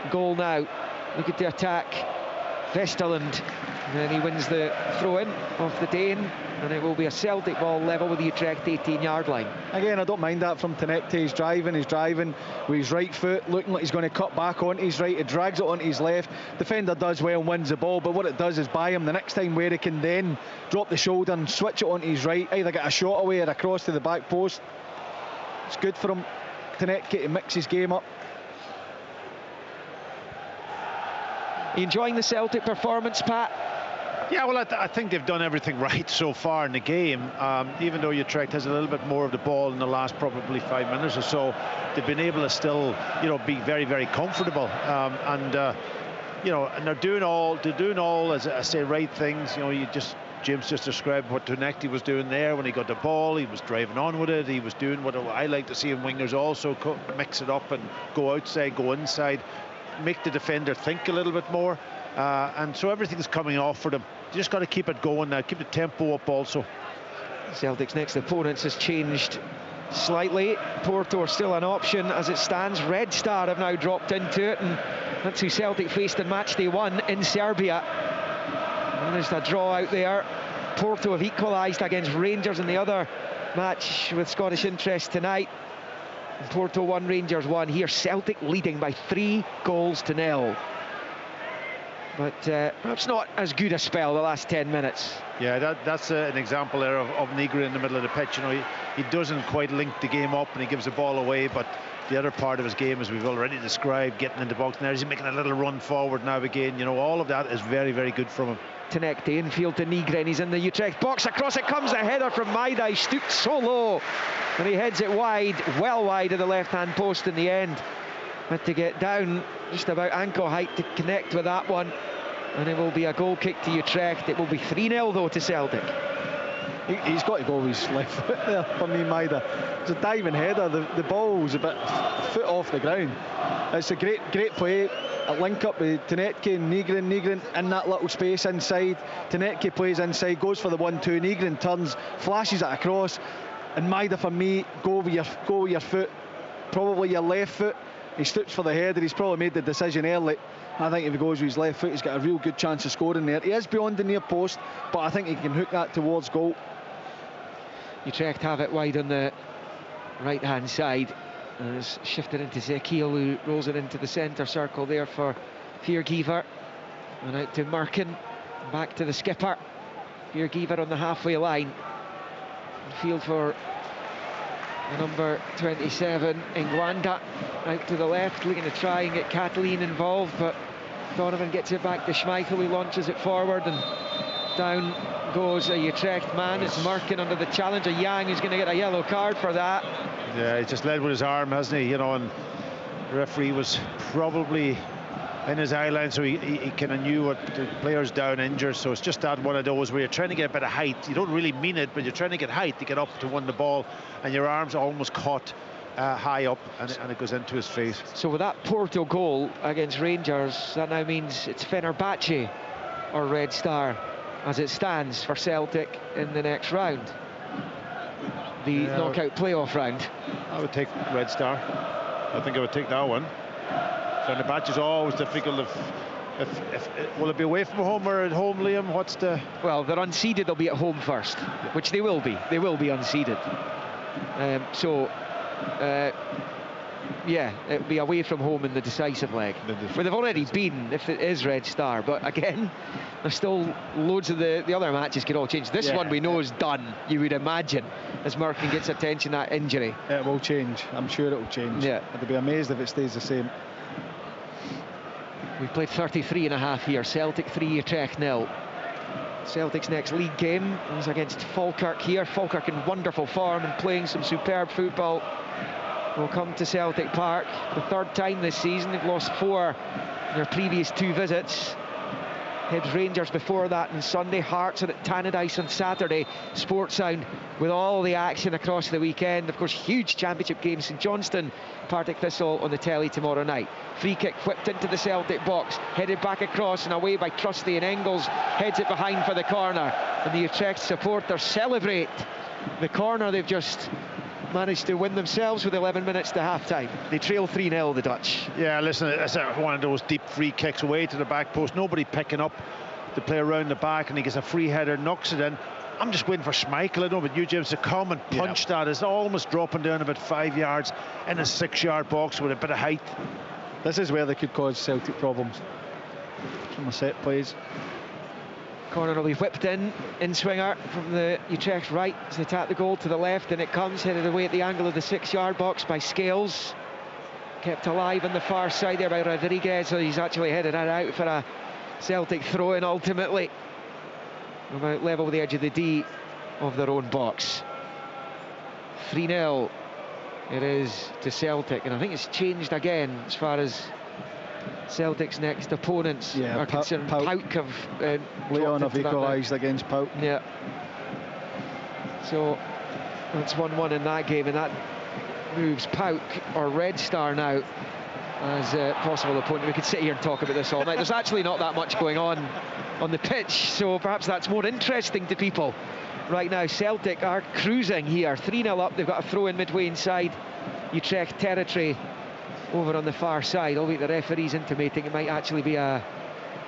goal now. Looking to attack Vesterland. And then he wins the throw-in off the Dane, and it will be a Celtic ball level with the Utrecht 18-yard line. Again, I don't mind that from Tinekti. He's driving with his right foot, looking like he's going to cut back onto his right. He drags it onto his left. Defender does well and wins the ball, but what it does is buy him the next time where he can then drop the shoulder and switch it onto his right, either get a shot away or across to the back post. It's good for him, Tinekti, to mix his game up. Enjoying the Celtic performance, Pat? Yeah, well, I think they've done everything right so far in the game. Even though Utrecht has a little bit more of the ball in the last probably 5 minutes or so, they've been able to still, be very, very comfortable. And they're doing all, as I say, right things. James just described what Tinekti was doing there when he got the ball. He was driving on with it. He was doing what I like to see in wingers also, mix it up and go outside, go inside, make the defender think a little bit more. And so everything's coming off for them. You just got to keep it going now, keep the tempo up also. Celtic's next opponents has changed slightly. Porto are still an option as it stands. Red Star have now dropped into it, and that's who Celtic faced in matchday 1 in Serbia. And there's a draw out there. Porto have equalised against Rangers in the other match with Scottish interest tonight. Porto 1, Rangers 1. Here Celtic leading by 3 goals to 0. but perhaps not as good a spell the last 10 minutes. Yeah, that's an example there of Negri in the middle of the pitch. You know, he doesn't quite link the game up and he gives the ball away, but the other part of his game, as we've already described, getting in the box, and he's making a little run forward now again. You know, all of that is very, very good from him. Tenekte infield to Nygren, he's in the Utrecht box, across it comes, a header from Maida, he stooped so low and he heads it wide, well wide of the left hand post in the end. Had to get down just about ankle height to connect with that one, and it will be a goal kick to Utrecht. It will be 3-0 though to Celtic. He's got to go with his left foot there for me, Maida. It's a diving header, the ball's a bit foot off the ground. It's a great play, a link up with Tenekte and Nygren in that little space inside. Tenekte plays inside, goes for the 1-2, Nygren turns, flashes it across, and Maida for me, go with your foot, probably your left foot. He stoops for the header, he's probably made the decision early. I think if he goes with his left foot, he's got a real good chance of scoring there. He is beyond the near post, but I think he can hook that towards goal. Utrecht have it wide on the right hand side, and it's shifted into Zekiel, who rolls it into the centre circle there for Viergever, and out to Merkin, back to the skipper. Viergever on the halfway line, field for the number 27, Ngwanda, out to the left, looking to try and get Kathleen involved, but Donovan gets it back to Schmeichel, who launches it forward, and down goes a Utrecht man. It's Merkin under the challenge of Yang, who's going to get a yellow card for that. Yeah, he just led with his arm, hasn't he? You know, and the referee was probably in his eye line, so he kind of knew what the player's down injured. So it's just that one of those where you're trying to get a bit of height. You don't really mean it, but you're trying to get height to get up to win the ball, and your arms are almost caught high up, and it goes into his face. So with that Porto goal against Rangers, that now means it's Fenerbahce or Red Star as it stands for Celtic in the next round, the knockout playoff round. I would take Red Star. I think I would take that one. Fenerbahce is always difficult. If will it be away from home or at home, Liam? What's the... Well, they're unseeded, they'll be at home first, which they will be. They will be unseeded. Yeah, it'll be away from home in the decisive leg. Where they've already been, if it is Red Star. But again, there's still loads of the other matches can all change. This one we know is done, you would imagine, as Merkin gets attention, that injury. It will change, I'm sure it will change. Yeah. I'd be amazed if it stays the same. We've played 33 and a half here. Celtic 3, Utrecht 0. Celtic's next league game is against Falkirk here. Falkirk in wonderful form and playing some superb football. Will come to Celtic Park the third time this season. They've lost 4 in their previous 2 visits. Hibs Rangers before that on Sunday. Hearts are at Tannadice on Saturday. Sports Sound with all the action across the weekend. Of course, huge championship games. St Johnstone, Partick Thistle on the telly tomorrow night. Free kick whipped into the Celtic box, headed back across and away by Trusty, and Engels heads it behind for the corner. And the Utrecht supporters celebrate the corner they've just managed to win themselves with 11 minutes to half-time. They trail 3-0, the Dutch. Yeah, listen, it's one of those deep free kicks away to the back post. Nobody picking up the play around the back, and he gets a free header, knocks it in. I'm just waiting for Schmeichel, I know, but you, James, to come and punch that. It's almost dropping down about 5 yards in a 6-yard box with a bit of height. This is where they could cause Celtic problems from the set plays. Corner will be whipped in swinger from the Utrecht right as they tap the goal to the left, and it comes headed away at the angle of the 6-yard box by Scales. Kept alive on the far side there by Rodriguez, so he's actually headed that out for a Celtic throw-in ultimately. About level with the edge of the D of their own box. 3-0 it is to Celtic, and I think it's changed again as far as Celtic's next opponents are concerned. Pauk have Leon have equalised against Pauk. Yeah. So it's 1-1 in that game, and that moves Pauk or Red Star now as a possible opponent. We could sit here and talk about this all night. There's actually not that much going on the pitch, so perhaps that's more interesting to people right now. Celtic are cruising here, 3-0 up. They've got a throw in midway inside Utrecht territory over on the far side, albeit the referee's intimating it might actually be a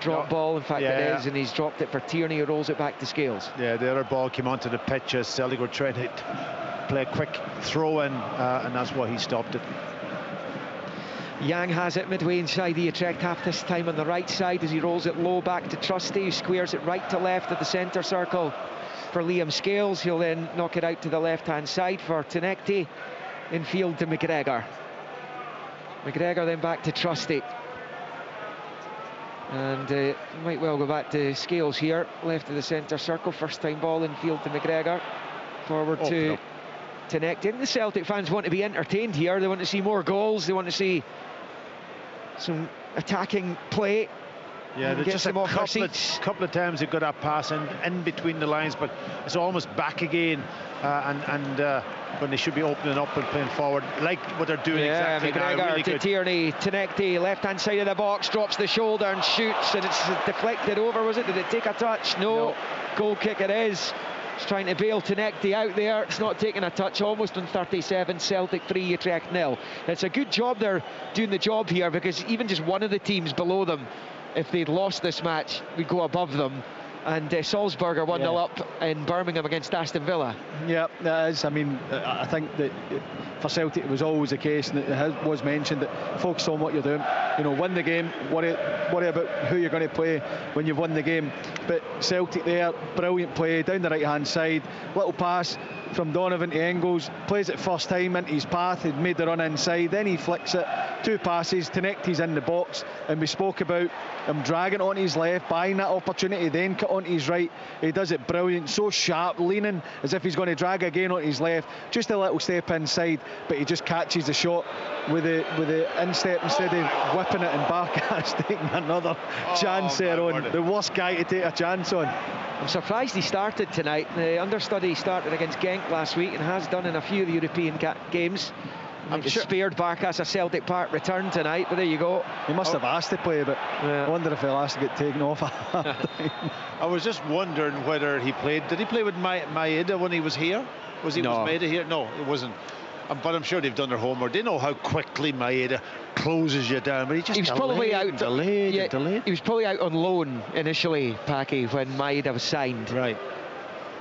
drop ball. In fact, it is, and he's dropped it for Tierney, who rolls it back to Scales. Yeah, the other ball came onto the pitch as Celtic were trying to play a quick throw in, and that's why he stopped it. Yang has it midway inside the Utrecht half, this time on the right side as he rolls it low back to Trusty, who squares it right to left of the centre circle for Liam Scales. He'll then knock it out to the left-hand side for Tenecti. Infield to McGregor. McGregor then back to Trusty. And might well go back to Scales here, left of the centre circle. First time ball infield to McGregor. Forward to Tenecti. And the Celtic fans want to be entertained here. They want to see more goals. They want to see some attacking play. Yeah, there's just a couple of times they got that pass in between the lines, but it's almost back again, and when they should be opening up and playing forward, like what they're doing exactly McGregor now. Really to Tierney, Tenecti, left-hand side of the box, drops the shoulder and shoots, and it's deflected over, was it? Did it take a touch? No. Goal kick it is. It's trying to bail Tenecti out there. It's not taking a touch, almost on 37. Celtic 3, Utrecht 0. It's a good job they're doing the job here, because even just one of the teams below them, if they'd lost this match, we'd go above them. And Salzburg are 1-0 up in Birmingham against Aston Villa. Yeah, that is. I mean, I think that for Celtic it was always the case, and it was mentioned that focus on what you're doing. You know, win the game, worry about who you're going to play when you've won the game. But Celtic there, brilliant play down the right-hand side, little pass from Donovan to Engels, plays it first time into his path, he'd made the run inside, then he flicks it, 2 passes, Tenecti's in the box, and we spoke about him dragging onto his left, buying that opportunity, then cut onto his right. He does it brilliant, so sharp, leaning as if he's going to drag again onto his left, just a little step inside, but he just catches the shot with the instep instead of whipping it, and Barkas taking another chance there on, the worst guy to take a chance on. I'm surprised he started tonight. The understudy started against Genk last week and has done in a few of the European games. I'm sure spared Barkas a Celtic Park return tonight, but there you go. He must have asked to play, but I wonder if he'll ask to get taken off. I was just wondering whether he played. Did he play with Maeda when he was here? Was Maeda here? No, it wasn't. But I'm sure they've done their homework. They know how quickly Maeda closes you down. But he was probably out. Delayed. He was probably out on loan initially, Packy, when Maeda was signed. Right.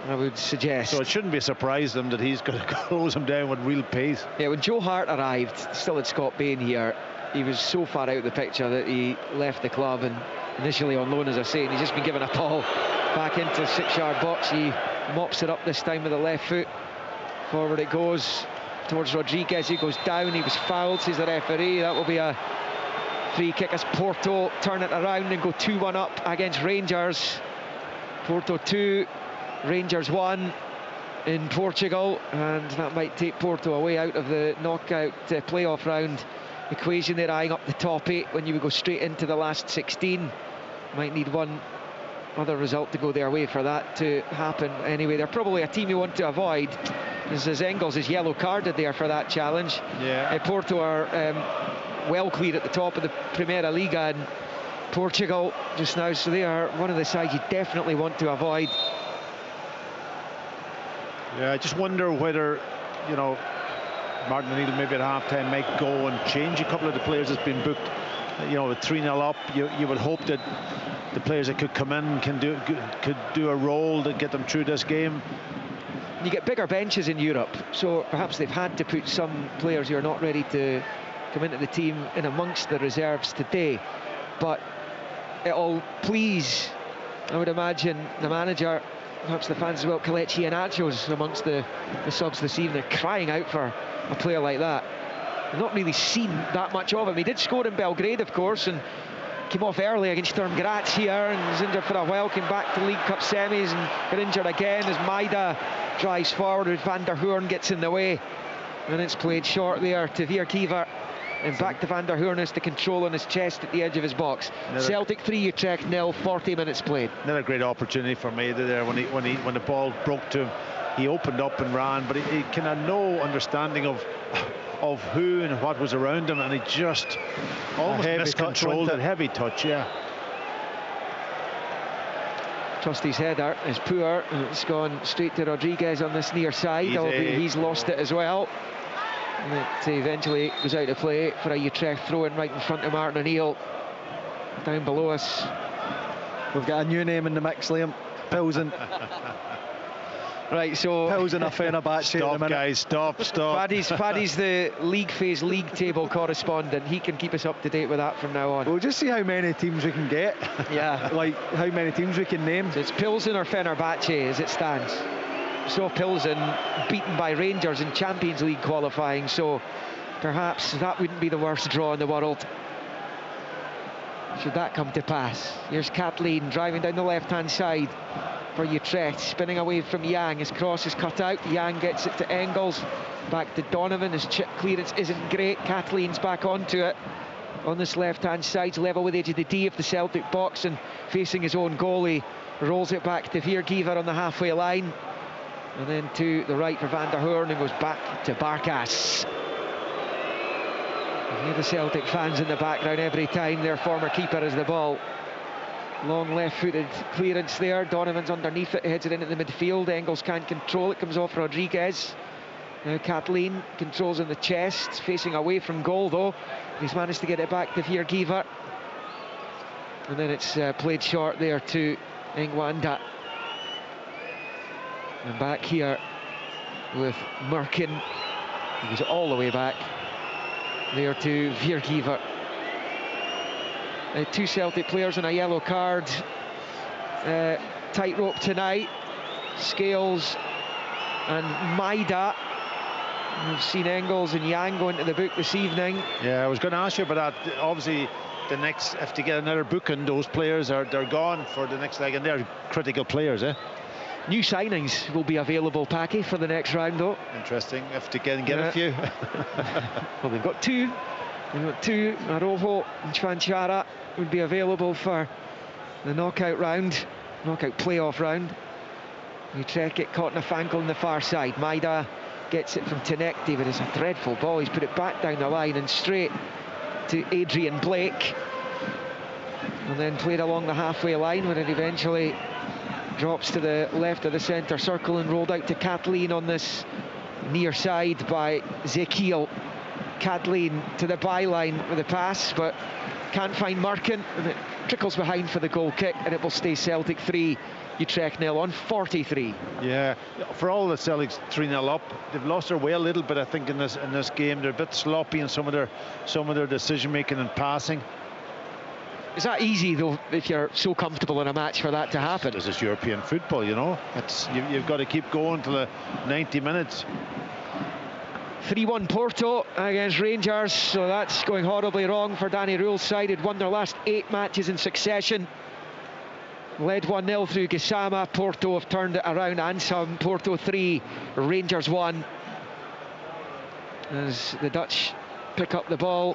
I would suggest. So it shouldn't be a surprise to them that he's going to close him down with real pace. Yeah, when Joe Hart arrived, still at Scott Bain here, he was so far out of the picture that he left the club, and initially on loan, as I say, and he's just been given a ball back into the 6-yard box. He mops it up this time with the left foot. Forward it goes towards Rodriguez. He goes down. He was fouled, says the referee. That will be a free kick as Porto turn it around and go 2-1 up against Rangers. Porto 2, Rangers 1 in Portugal, and that might take Porto away out of the knockout playoff round equation. They're eyeing up the top 8 when you would go straight into the last 16. Might need one other result to go their way for that to happen. Anyway, they're probably a team you want to avoid, as Engels is yellow carded there for that challenge. Yeah. Porto are well clear at the top of the Primeira Liga in Portugal just now, so they are one of the sides you definitely want to avoid. Yeah, I just wonder whether, you know, Martin O'Neill maybe at half-time might go and change a couple of the players that's been booked. You know, with 3-0 up, you would hope that the players that could come in could do a role to get them through this game. You get bigger benches in Europe, so perhaps they've had to put some players who are not ready to come into the team in amongst the reserves today. But it'll please, I would imagine, the manager, perhaps the fans as well, Kelechi and Achos amongst the subs this evening. They're crying out for a player like that. I've not really seen that much of him. He did score in Belgrade, of course, and came off early against Sturm Graz here, and was injured for a while, came back to League Cup semis and got injured again as Maeda drives forward with Van der Hoorn gets in the way, and it's played short there to Vierkiever, and back to Van der Hoorn as the control on his chest at the edge of his box. Celtic 3, Utrecht 0, 40 minutes played. Another great opportunity for Maeda there when the ball broke to him. He opened up and ran, but he kind of no understanding of who and what was around him, and he just almost miscontrolled it. Heavy touch, yeah. Trusty's header is poor, and it's gone straight to Rodriguez on this near side. He's lost it as well. And it eventually goes out of play for a Utrecht throw-in right in front of Martin O'Neill. Down below us, we've got a new name in the mix, Liam. Pilsen. Right, so Pills in a Fenerbahce. Stop, guys, stop. Paddy's the league phase league table correspondent. He can keep us up to date with that from now on. We'll just see how many teams we can get. Yeah. Like how many teams we can name. So it's Pilsen or Fenerbahce as it stands. So Pilsen beaten by Rangers in Champions League qualifying, so perhaps that wouldn't be the worst draw in the world, should that come to pass. Here's Kathleen driving down the left-hand side for Utrecht, spinning away from Yang. His cross is cut out. Yang gets it to Engels, back to Donovan. His chip clearance isn't great. Kathleen's back onto it on this left-hand side, level with the edge of the D of the Celtic box and facing his own goalie. Rolls it back to Viergever on the halfway line, and then to the right for Van der Hoorn, and goes back to Barkas. You hear the Celtic fans in the background every time their former keeper has the ball. Long left-footed clearance there. Donovan's underneath it, heads it into the midfield. Engels can't control it, comes off Rodriguez. Now Kathleen controls in the chest, facing away from goal though. He's managed to get it back to Viergever. And then it's played short there to Engwanda. And back here with Merkin. He goes all the way back there to Viergever. Two Celtic players on a yellow card. Tightrope tonight. Scales and Maida. We've seen Engels and Yang go into the book this evening. Yeah, I was going to ask you about that. Obviously, the next, if they get another booking, those players they're gone for the next leg, and they're critical players, eh? New signings will be available, Packy, for the next round, though. Interesting, if they can get a few. Well, they've got two. Aroho and Chvanchara would be available for the knockout playoff round. Utrecht get caught in a fankle on the far side. Maida gets it from Tenekti, but it's a dreadful ball. He's put it back down the line and straight to Adrian Blake, and then played along the halfway line, where it eventually drops to the left of the centre circle and rolled out to Kathleen on this near side by Zekiel. Kathleen to the byline with a pass, but can't find Merkin, and it trickles behind for the goal kick, and it will stay Celtic 3, Utrecht 0 on 43. Yeah, for all the Celtics 3-0 up, they've lost their way a little bit, I think, in this game. They're a bit sloppy in some of their decision making and passing. Is that easy though, if you're so comfortable in a match, for that to happen? This is European football, you know. You've got to keep going till the 90 minutes. 3-1 Porto against Rangers, so that's going horribly wrong for Danny Rule's side. Had won their last 8 matches in succession. Led 1-0 through Gassama. Porto have turned it around and some. Porto 3, Rangers 1. As the Dutch pick up the ball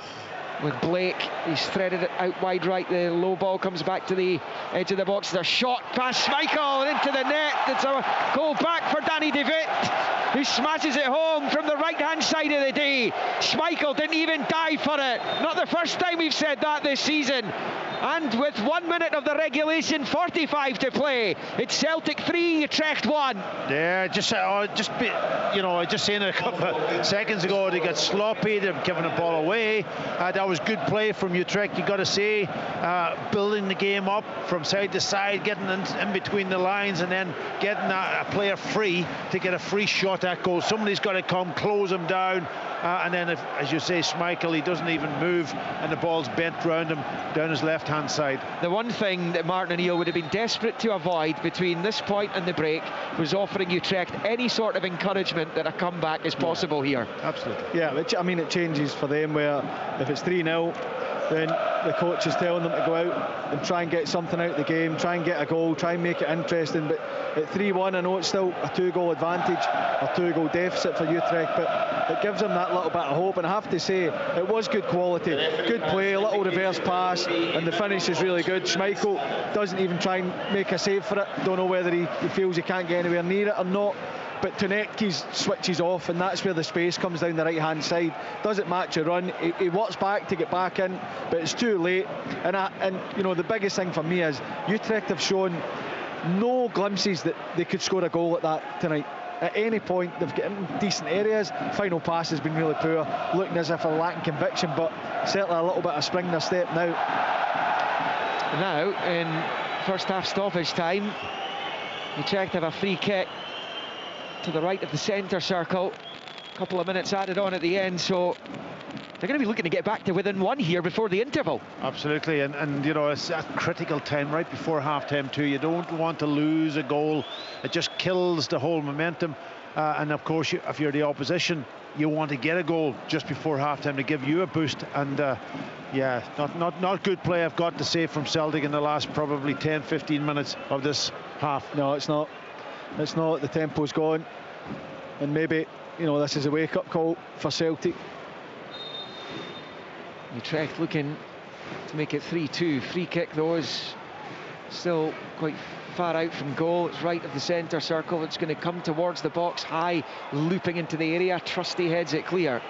with Blake, he's threaded it out wide right. The low ball comes back to the edge of the box. There's a shot past Schmeichel into the net. It's a goal back for Danny De Witt, who smashes it home from the right-hand side of the day. Schmeichel didn't even dive for it. Not the first time we've said that this season. And with 1 minute of the regulation, 45 to play, it's Celtic 3, Utrecht 1. Yeah, just saying a couple of seconds ago, they got sloppy, they've given the ball away. That was good play from Utrecht, you got to say, building the game up from side to side, getting in between the lines, and then getting a player free to get a free shot at goal. Somebody's got to come, close him down, and then, as you say, Schmeichel, he doesn't even move, and the ball's bent round him down his left-hand side. The one thing that Martin O'Neill would have been desperate to avoid between this point and the break was offering Utrecht any sort of encouragement that a comeback is possible here. Absolutely. Yeah, I mean, it changes for them, where if it's 3-0, then the coach is telling them to go out and try and get something out of the game, try and get a goal, try and make it interesting. But at 3-1, I know it's still a 2-goal advantage, a 2-goal deficit for Utrecht, but it gives them that little bit of hope. And I have to say, it was good quality, good play, a little reverse pass, and the finish is really good. Schmeichel doesn't even try and make a save for it. Don't know whether he feels he can't get anywhere near it or not. But Tenekti's switches off, and that's where the space comes down the right-hand side. Doesn't match a run. He walks back to get back in, but it's too late. And you know, the biggest thing for me is Utrecht have shown no glimpses that they could score a goal like that tonight. At any point, they've got in decent areas. Final pass has been really poor, looking as if they're lacking conviction, but certainly a little bit of spring in their step now. Now, in first half stoppage time, Utrecht have a free kick to the right of the centre circle. A couple of minutes added on at the end, so they're going to be looking to get back to within one here before the interval. Absolutely, and you know, it's a critical time right before half-time too. You don't want to lose a goal. It just kills the whole momentum. And of course, if you're the opposition, you want to get a goal just before half-time to give you a boost. And yeah, not good play, I've got to say, from Celtic in the last probably 10-15 minutes of this half. No, it's not. It's not. The tempo's gone, and maybe, you know, this is a wake-up call for Celtic. Utrecht looking to make it 3-2. Free kick though is still quite far out from goal. It's right of the centre circle. It's going to come towards the box high, looping into the area. Trusty heads it clear.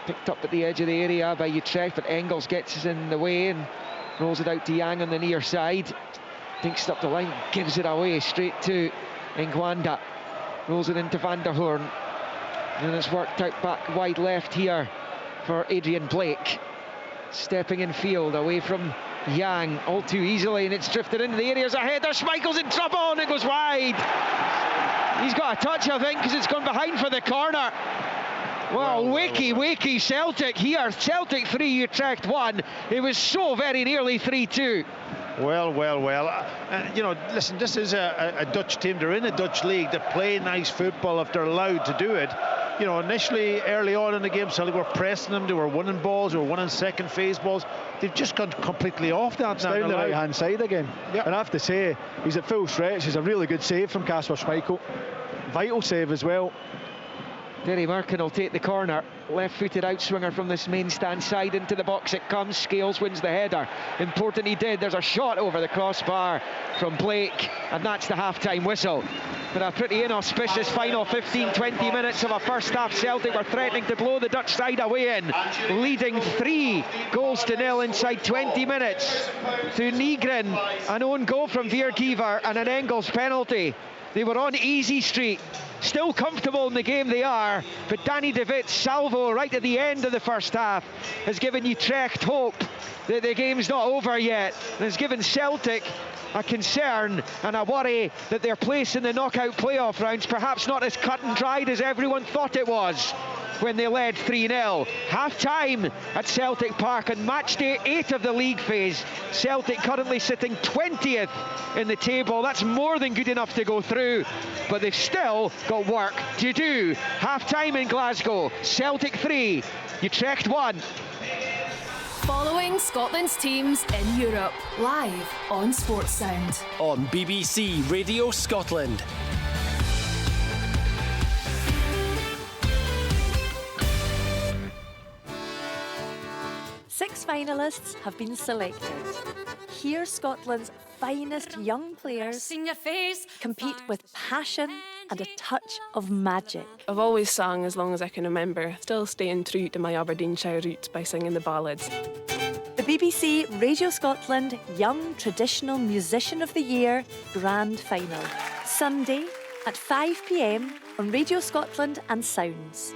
Picked up at the edge of the area by Utrecht, but Engels gets in the way and rolls it out to Yang on the near side. Dinks up the line, gives it away straight to Ngwanda. Rolls it into Van der Hoorn. And it's worked out back wide left here for Adrian Blake. Stepping in field away from Yang all too easily, and it's drifted into the area. There's a header, Schmeichel's in trouble, and it goes wide. He's got a touch, I think, because it's gone behind for the corner. Well, wakey Celtic here. Celtic 3, Utrecht 1. It was so very nearly 3-2. Well. You know, listen, this is a Dutch team. They're in a Dutch league. They play nice football if they're allowed to do it. You know, initially, early on in the game, Celtic were pressing them. They were winning balls. They were winning second phase balls. They've just gone completely off that. It's down the right-hand side again. Yep. And I have to say, he's at full stretch. It's a really good save from Kasper Schmeichel. Vital save as well. Derry Merkin will take the corner. Left-footed outswinger from this main stand side into the box. It comes. Scales wins the header. Important he did. There's a shot over the crossbar from Blake, and that's the half-time whistle. But a pretty inauspicious final 15-20 minutes of a first half. Celtic were threatening to blow the Dutch side away in, leading 3-0 inside 20 minutes through Nygren, an own goal from Viergever, and an Engels penalty. They were on easy street, still comfortable in the game they are, but Danny de Wit's salvo right at the end of the first half has given Utrecht hope that the game's not over yet, and has given Celtic a concern and a worry that their place in the knockout playoff rounds perhaps not as cut and dried as everyone thought it was when they led 3-0. Half-time at Celtic Park on match day 8 of the league phase. Celtic currently sitting 20th in the table. That's more than good enough to go through, but they've still got work to do. Half-time in Glasgow. Celtic 3, Utrecht 1. Following Scotland's teams in Europe, live on Sports Sound. On BBC Radio Scotland. Six finalists have been selected. Here, Scotland's finest young players compete with passion and a touch of magic. I've always sung as long as I can remember, still staying true to my Aberdeenshire roots by singing the ballads. The BBC Radio Scotland Young Traditional Musician of the Year Grand Final. Sunday at 5 p.m. on Radio Scotland and Sounds.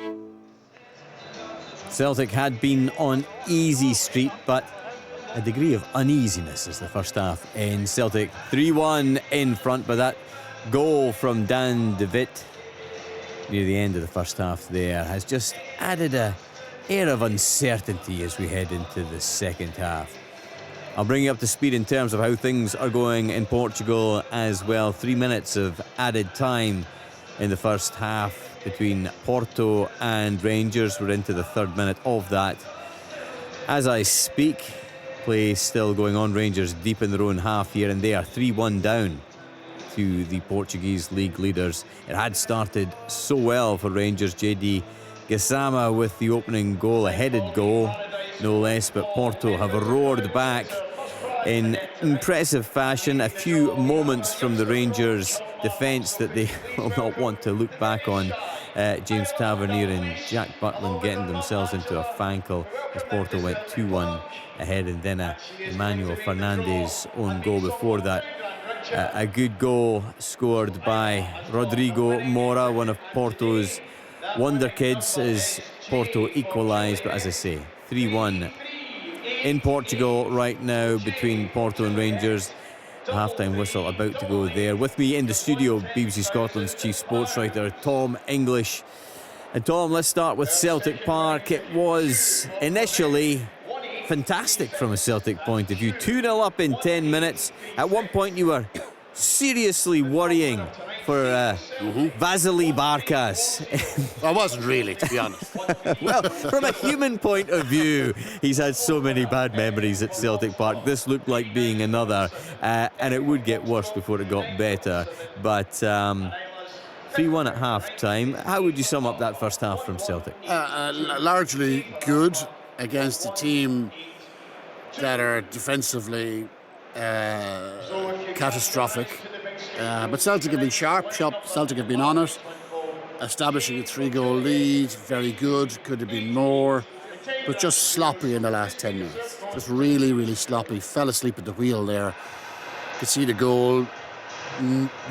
Celtic had been on easy street, but a degree of uneasiness as the first half ends. Celtic 3-1 in front, but that goal from Dan de Wit near the end of the first half there has just added a air of uncertainty as we head into the second half. I'll bring you up to speed in terms of how things are going in Portugal as well. 3 minutes of added time in the first half between Porto and Rangers. We're into the third minute of that. As I speak, play still going on. Rangers deep in their own half here, and they are 3-1 down to the Portuguese league leaders. It had started so well for Rangers. JD Gassama with the opening goal, a headed goal, no less, but Porto have roared back in impressive fashion. A few moments from the Rangers defence that they will not want to look back on. James Tavernier and Jack Buckland getting themselves into a fankle as Porto went 2-1 ahead, and then a Emmanuel Fernandes own goal before that. A good goal scored by Rodrigo Mora, one of Porto's wonder kids, as Porto equalised. But as I say, 3-1 in Portugal right now between Porto and Rangers. half-time whistle about to go there. With me in the studio, BBC Scotland's chief sports writer, Tom English. And Tom, let's start with Celtic Park. It was initially fantastic from a Celtic point of view. 2-0 up in 10 minutes. At one point you were seriously worrying for Vasily Barkas. I wasn't really, to be honest. Well, from a human point of view, he's had so many bad memories at Celtic Park. This looked like being another, and it would get worse before it got better. But 3-1 at half-time. How would you sum up that first half from Celtic? Largely good against a team that are defensively catastrophic. But Celtic have been sharp. Celtic have been on it, establishing a 3-goal lead. Very good. Could have been more, but just sloppy in the last 10 minutes. Just really, really sloppy. Fell asleep at the wheel there. Could see the goal.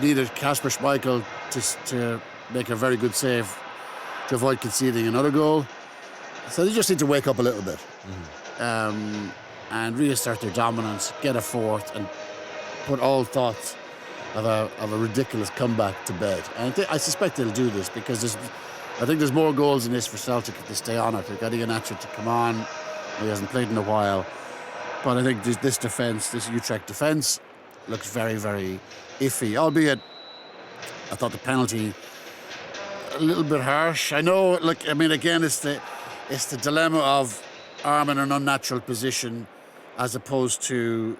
Needed Kasper Schmeichel to make a very good save to avoid conceding another goal. So they just need to wake up a little bit and reassert their dominance, get a fourth, and put all thoughts of a ridiculous comeback to bed. And I suspect they'll do this because I think there's more goals in this for Celtic if they stay on it. They're getting Iheanacho to come on. He hasn't played in a while. But I think this defence, this Utrecht defence, looks very, very iffy. Albeit, I thought the penalty a little bit harsh. I know, again, it's the dilemma of arm in an unnatural position as opposed to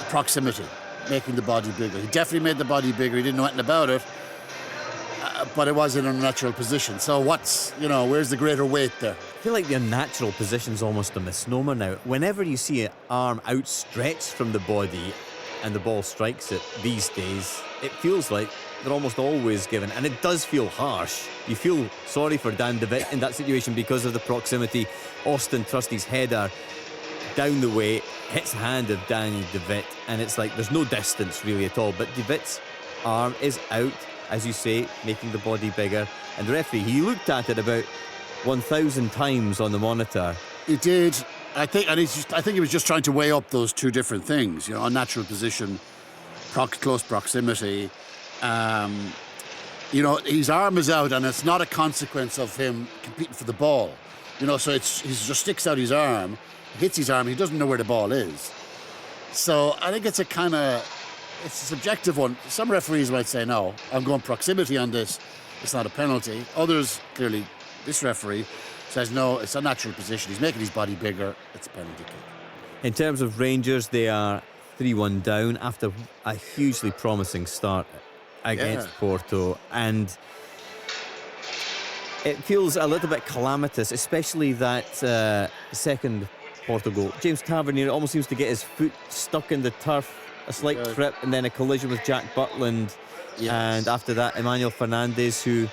proximity, making the body bigger. He definitely made the body bigger. He didn't know anything about it, but it was in an unnatural position. So where's the greater weight there? I feel like the unnatural position's almost a misnomer now. Whenever you see an arm outstretched from the body and the ball strikes it these days, it feels like they're almost always given, and it does feel harsh. You feel sorry for Dan de Wit in that situation because of the proximity. Austin Trusty's header down the way hits the hand of Danny de Wit, and it's like there's no distance really at all, but de Wit's arm is out, as you say, making the body bigger, and the referee, he looked at it about 1,000 times on the monitor. He did. I think he was just trying to weigh up those two different things, unnatural position, close proximity. His arm is out, and it's not a consequence of him competing for the ball. So he just sticks out his arm, hits his arm, he doesn't know where the ball is. So I think it's a subjective one. Some referees might say, no, I'm going proximity on this, it's not a penalty. Others, clearly, this referee says, no, it's a natural position, he's making his body bigger, it's a penalty kick. In terms of Rangers, they are 3-1 down after a hugely promising start against Porto, and it feels a little bit calamitous, especially that second Porto goal. James Tavernier almost seems to get his foot stuck in the turf, a slight trip, and then a collision with Jack Butland. Yes. And after that, Emmanuel Fernandez, who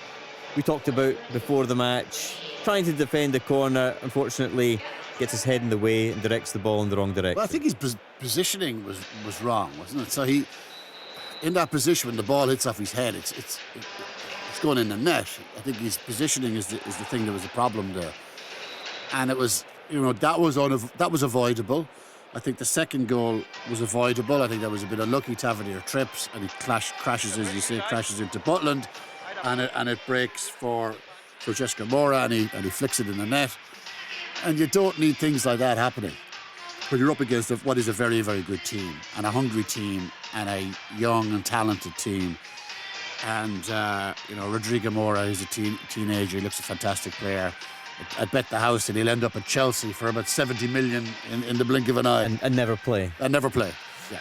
we talked about before the match, trying to defend the corner, unfortunately gets his head in the way and directs the ball in the wrong direction. Well, I think his positioning was wrong, wasn't it? So he, in that position, when the ball hits off his head, it's going in the net. I think his positioning is the thing that was the problem there, and it was that was avoidable. I think the second goal was avoidable. I think there was a bit of lucky. Tavernier trips and he crashes, as you say, into Butland, and it breaks for Francesco Moura, and he flicks it in the net. And you don't need things like that happening when you're up against what is a very, very good team, and a hungry team, and a young and talented team. And Rodrigo Moura is a teenager. He looks a fantastic player. I'd bet the house that he'll end up at Chelsea for about 70 million in the blink of an eye. And never play. Yeah.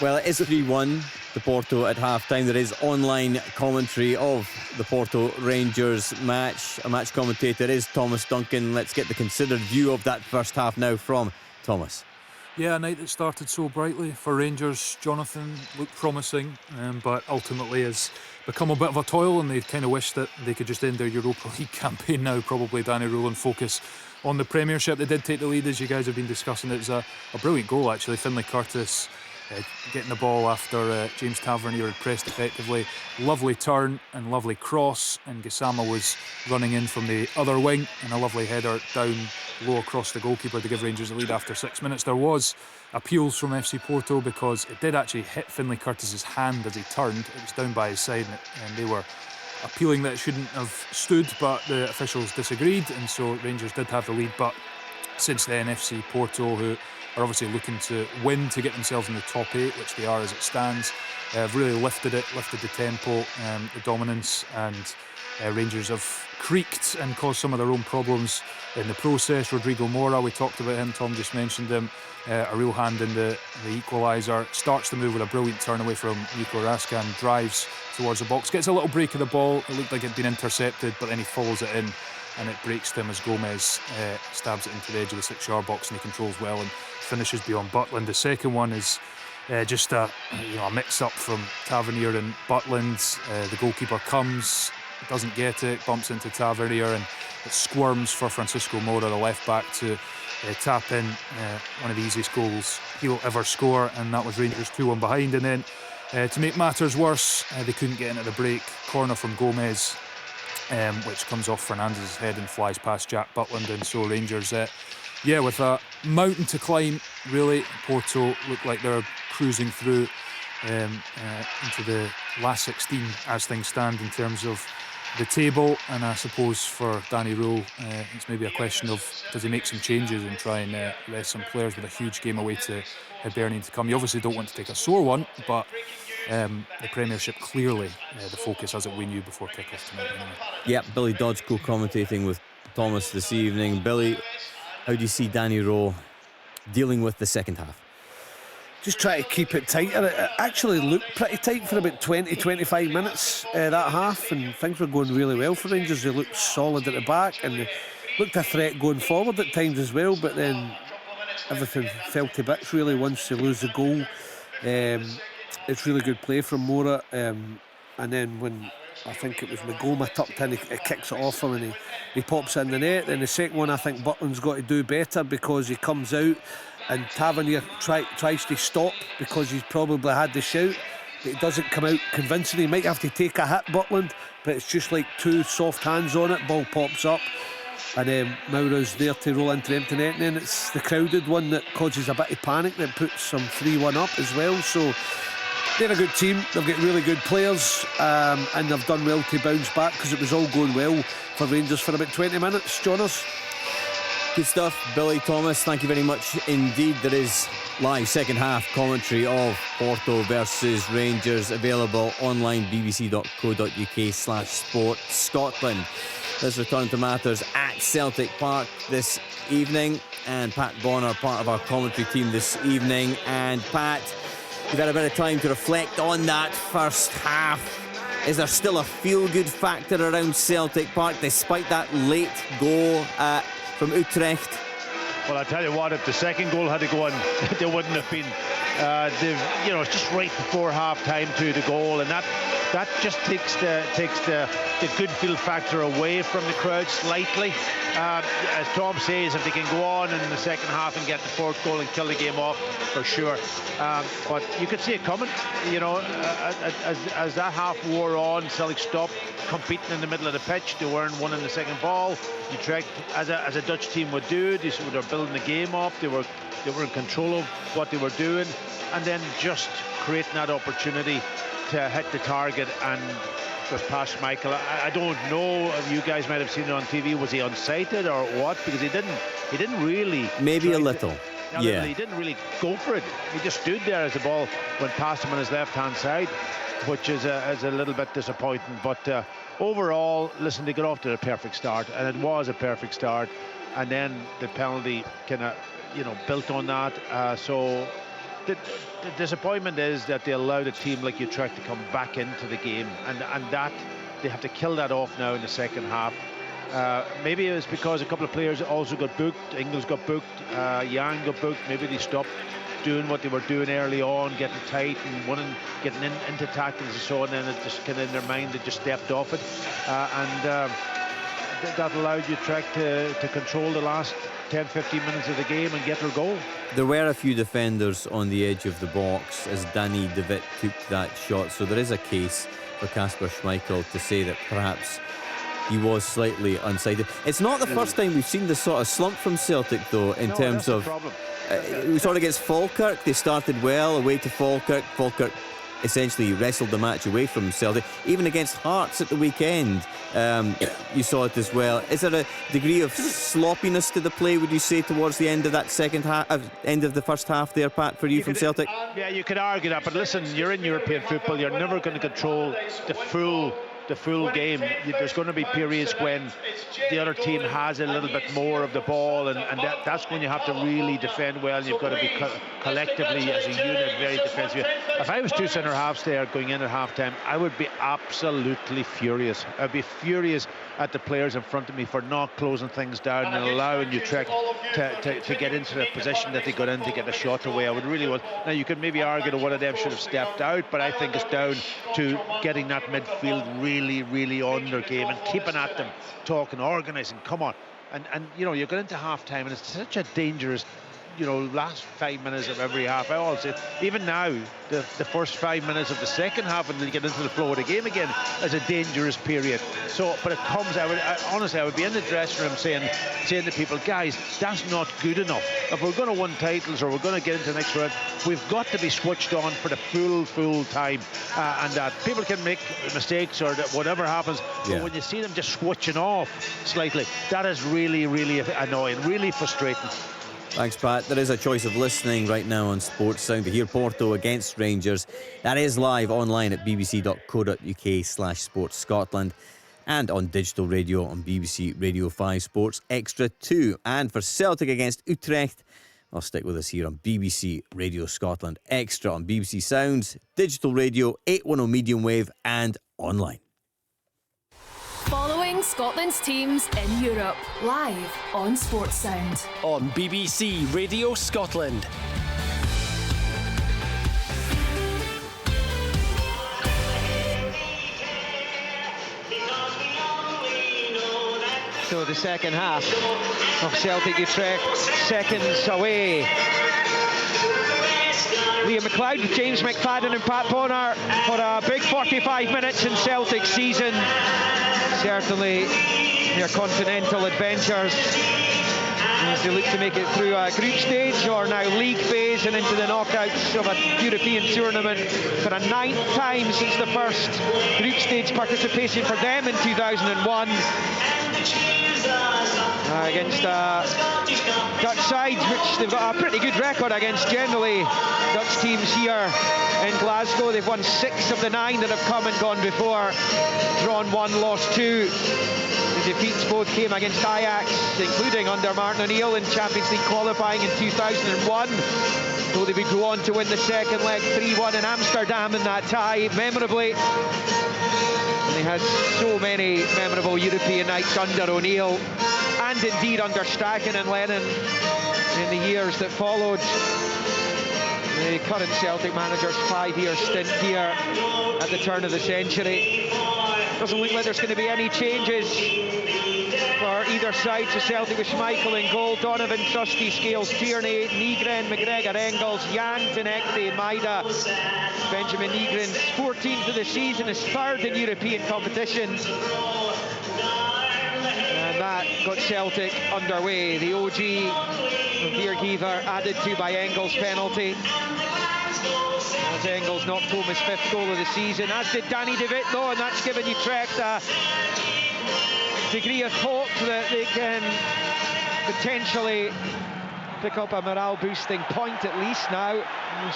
Well, it is 3-1 to Porto at half-time. There is online commentary of the Porto Rangers match. Our match commentator is Thomas Duncan. Let's get the considered view of that first half now from Thomas. Yeah, a night that started so brightly for Rangers. Jonathan looked promising, but ultimately has become a bit of a toil, and they kind of wish that they could just end their Europa League campaign now, probably, Danny Rule, and focus on the Premiership. They did take the lead, as you guys have been discussing. It was a brilliant goal, actually. Finlay Curtis getting the ball after James Tavernier had pressed effectively. Lovely turn and lovely cross, and Gassama was running in from the other wing, and a lovely header down low across the goalkeeper to give Rangers a lead after 6 minutes. There was appeals from FC Porto because it did actually hit Finlay Curtis's hand as he turned. It was down by his side, and they were appealing that it shouldn't have stood, but the officials disagreed, and so Rangers did have the lead. But since then, FC Porto, who are obviously looking to win to get themselves in the top 8, which they are as it stands, have really lifted the tempo, the dominance, and Rangers have creaked and caused some of their own problems in the process. Rodrigo Moura, we talked about him, Tom just mentioned him, a real hand in the equaliser. Starts the move with a brilliant turn away from Nico Raskan, drives towards the box, gets a little break of the ball. It looked like it had been intercepted, but then he follows it in and it breaks them as Gomez stabs it into the edge of the 6-yard box, and he controls well and finishes beyond Butland. The second one is just a mix-up from Tavernier and Butland. The goalkeeper comes, doesn't get it, bumps into Tavernier, and it squirms for Francisco Moura, the left-back, to tap in one of the easiest goals he'll ever score, and that was Rangers 2-1 behind. And then to make matters worse, they couldn't get into the break. Corner from Gomez, which comes off Fernandez's head and flies past Jack Butland, and so Rangers, with a mountain to climb, really. Porto look like they're cruising through into the last 16 as things stand in terms of the table, and I suppose for Danny Rowe, it's maybe a question of, does he make some changes and try and rest some players with a huge game away to Hibernian to come. You obviously don't want to take a sore one, but the Premiership clearly the focus, as we knew before kick-off tonight anyway. Yep, Billy Dodds co-commentating with Thomas this evening. Billy, how do you see Danny Rowe dealing with the second half? Just try to keep it tighter. It actually looked pretty tight for about 20-25 minutes that half, and things were going really well for Rangers. They looked solid at the back and they looked a threat going forward at times as well, but then everything fell to bits really once they lose the goal. It's really good play from Moura, and then when I think it was Magoma tucked in, he kicks it off him and he pops in the net. Then the second one, I think Butland's got to do better because he comes out and Tavernier tries to stop because he's probably had the shout. It doesn't come out convincingly. He might have to take a hit, Butland, but it's just like two soft hands on it. Ball pops up, and Moura's there to roll into the empty net, and then it's the crowded one that causes a bit of panic that puts some 3-1 up as well. So they're a good team. They've got really good players, and they've done well to bounce back because it was all going well for Rangers for about 20 minutes. Jonas? Good stuff, Billy, Thomas, thank you very much indeed. There is live second half commentary of Porto versus Rangers available online, bbc.co.uk/sport Scotland. Let's return to matters at Celtic Park this evening, and Pat Bonner, part of our commentary team this evening. And Pat, you've had a bit of time to reflect on that first half. Is there still a feel-good factor around Celtic Park despite that late goal from Utrecht? Well, I tell you what, if the second goal had to go in, there wouldn't have been. It's just right before half-time to the goal, and that just takes the good feel factor away from the crowd slightly. As Tom says, if they can go on in the second half and get the fourth goal and kill the game off, for sure. But you could see it coming. As that half wore on, Celtic stopped competing in the middle of the pitch. They weren't winning the second ball. Utrecht, as a Dutch team would do, they were building the game up. They were in control of what they were doing, and then just creating that opportunity to hit the target and was past Schmeichel. I don't know if you guys might have seen it on TV. Was he unsighted or what? Because he didn't really. Maybe a little. Yeah. He didn't really go for it. He just stood there as the ball went past him on his left-hand side, which is a little bit disappointing. But overall, listen, they got off to a perfect start, and it was a perfect start. And then the penalty kind of, built on that. So the disappointment is that they allowed a team like Utrecht to come back into the game, and that they have to kill that off now in the second half. Maybe it was because a couple of players also got booked. Ingles got booked, Yang got booked. Maybe they stopped doing what they were doing early on, getting tight and getting into tackles and so on, and then it just kind of in their mind they just stepped off it, and that allowed Utrecht to control the last 10-15 minutes of the game and get their goal. There were a few defenders on the edge of the box as Danny de Wit took that shot, so there is a case for Kasper Schmeichel to say that perhaps he was slightly unsighted. It's not the first time we've seen this sort of slump from Celtic, though, in terms of... we saw it against Falkirk. They started well away to Falkirk. Falkirk essentially wrestled the match away from Celtic. Even against Hearts at the weekend, you saw it as well. Is there a degree of sloppiness to the play, would you say, towards the end of that second half, end of the first half there, Pat, for you from Celtic? Yeah, you could argue that, but listen, you're in European football. You're never going to control the full game. There's going to be periods when the other team has a little bit more of the ball, and that's when you have to really defend well. You've got to be collectively as a unit very defensive. If I was two centre halves there going in at half time, I would be absolutely furious. I'd be furious at the players in front of me for not closing things down and allowing Utrecht to get into the position that they got in to get a shot away. I would really want. Now you could maybe argue that one of them should have stepped out, but I think it's down to getting that midfield really on their game and keeping at them, talking, organising. Come on, and you know, you get into half time and it's such a dangerous, you know, last 5 minutes of every half. I always say, even now, the first 5 minutes of the second half, and then you get into the flow of the game again, is a dangerous period. So, but it comes. Honestly, I would be in the dressing room saying to people, guys, that's not good enough. If we're going to win titles or we're going to get into the next round, we've got to be switched on for the full time. And that people can make mistakes or whatever happens, but when you see them just switching off slightly, that is really annoying, really frustrating. Thanks, Pat. There is a choice of listening right now on Sports Sound to hear Porto against Rangers. That is live online at bbc.co.uk/Sports Scotland and on digital radio on BBC Radio 5 Sports Extra 2. And for Celtic against Utrecht, I'll stick with us here on BBC Radio Scotland Extra on BBC Sounds, digital radio, 810 medium wave and online. Following Scotland's teams in Europe, live on Sports Sound. On BBC Radio Scotland. So the second half of Celtic Utrecht, seconds away. Liam McLeod, James McFadden and Pat Bonner for a big 45 minutes in Celtic season. Certainly their continental adventures as they look to make it through a group stage or now league phase and into the knockouts of a European tournament for a 9th time since the first group stage participation for them in 2001. Against Dutch sides, which they've got a pretty good record against generally. Dutch teams here in Glasgow, they've won 6 of the 9 that have come and gone before, drawn 1, lost 2. The defeats both came against Ajax, including under Martin O'Neill in Champions League qualifying in 2001. Though they would go on to win the second leg 3-1 in Amsterdam in that tie, memorably. And they had so many memorable European nights under O'Neill, and indeed under Strachan and Lennon in the years that followed. The current Celtic manager's 5-year stint here at the turn of the century. Doesn't look like there's going to be any changes for either side. So Celtic with Schmeichel in goal, Donovan, Trusty, Scales, Tierney, Nygren, McGregor, Engels, Jan, Tinekte, Maida. Benjamin Nygren's 14th of the season, his 3rd in European competition. And that got Celtic underway. The OG of Bjergiver added to by Engels' penalty. As Engels knocked home his 5th goal of the season, as did Danny De Witt though, and that's given Utrecht a degree of hope that they can potentially pick up a morale-boosting point at least now.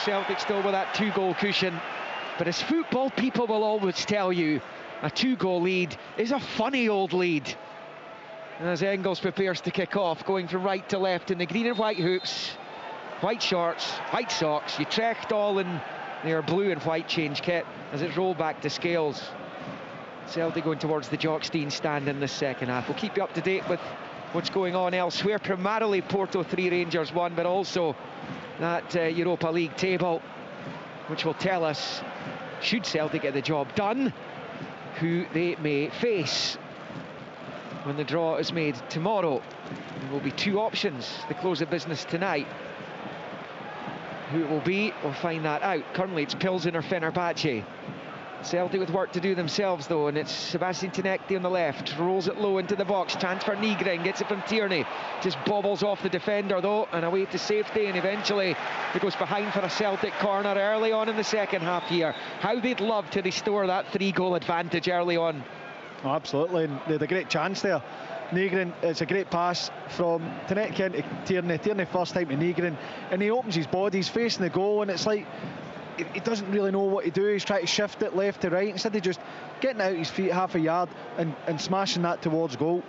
Celtic still with that 2-goal cushion. But as football people will always tell you, a 2-goal lead is a funny old lead. As Engels prepares to kick off, going from right to left in the green and white hoops, white shorts, white socks, Utrecht all in their blue and white change kit as it's rolled back to Scales. Celtic going towards the Jockstein stand in the second half. We'll keep you up to date with what's going on elsewhere, primarily Porto 3, Rangers 1, but also that Europa League table, which will tell us, should Celtic get the job done, who they may face when the draw is made tomorrow. There will be 2 options, the close of business tonight. Who it will be, we'll find that out. Currently it's Pilsen or Fenerbahce. Celtic with work to do themselves though, and it's Sebastian Tinekti on the left, rolls it low into the box, chance for Nygren, gets it from Tierney, just bobbles off the defender though, and away to safety, and eventually it goes behind for a Celtic corner early on in the second half here. How they'd love to restore that 3-goal advantage early on. Oh, absolutely, and they had a great chance there. Nygren, it's a great pass from Tinekti into Tierney. Tierney first time to Nygren, and he opens his body, he's facing the goal, and it's like he doesn't really know what to do. He's trying to shift it left to right instead of just getting out his feet half a yard and smashing that towards goal.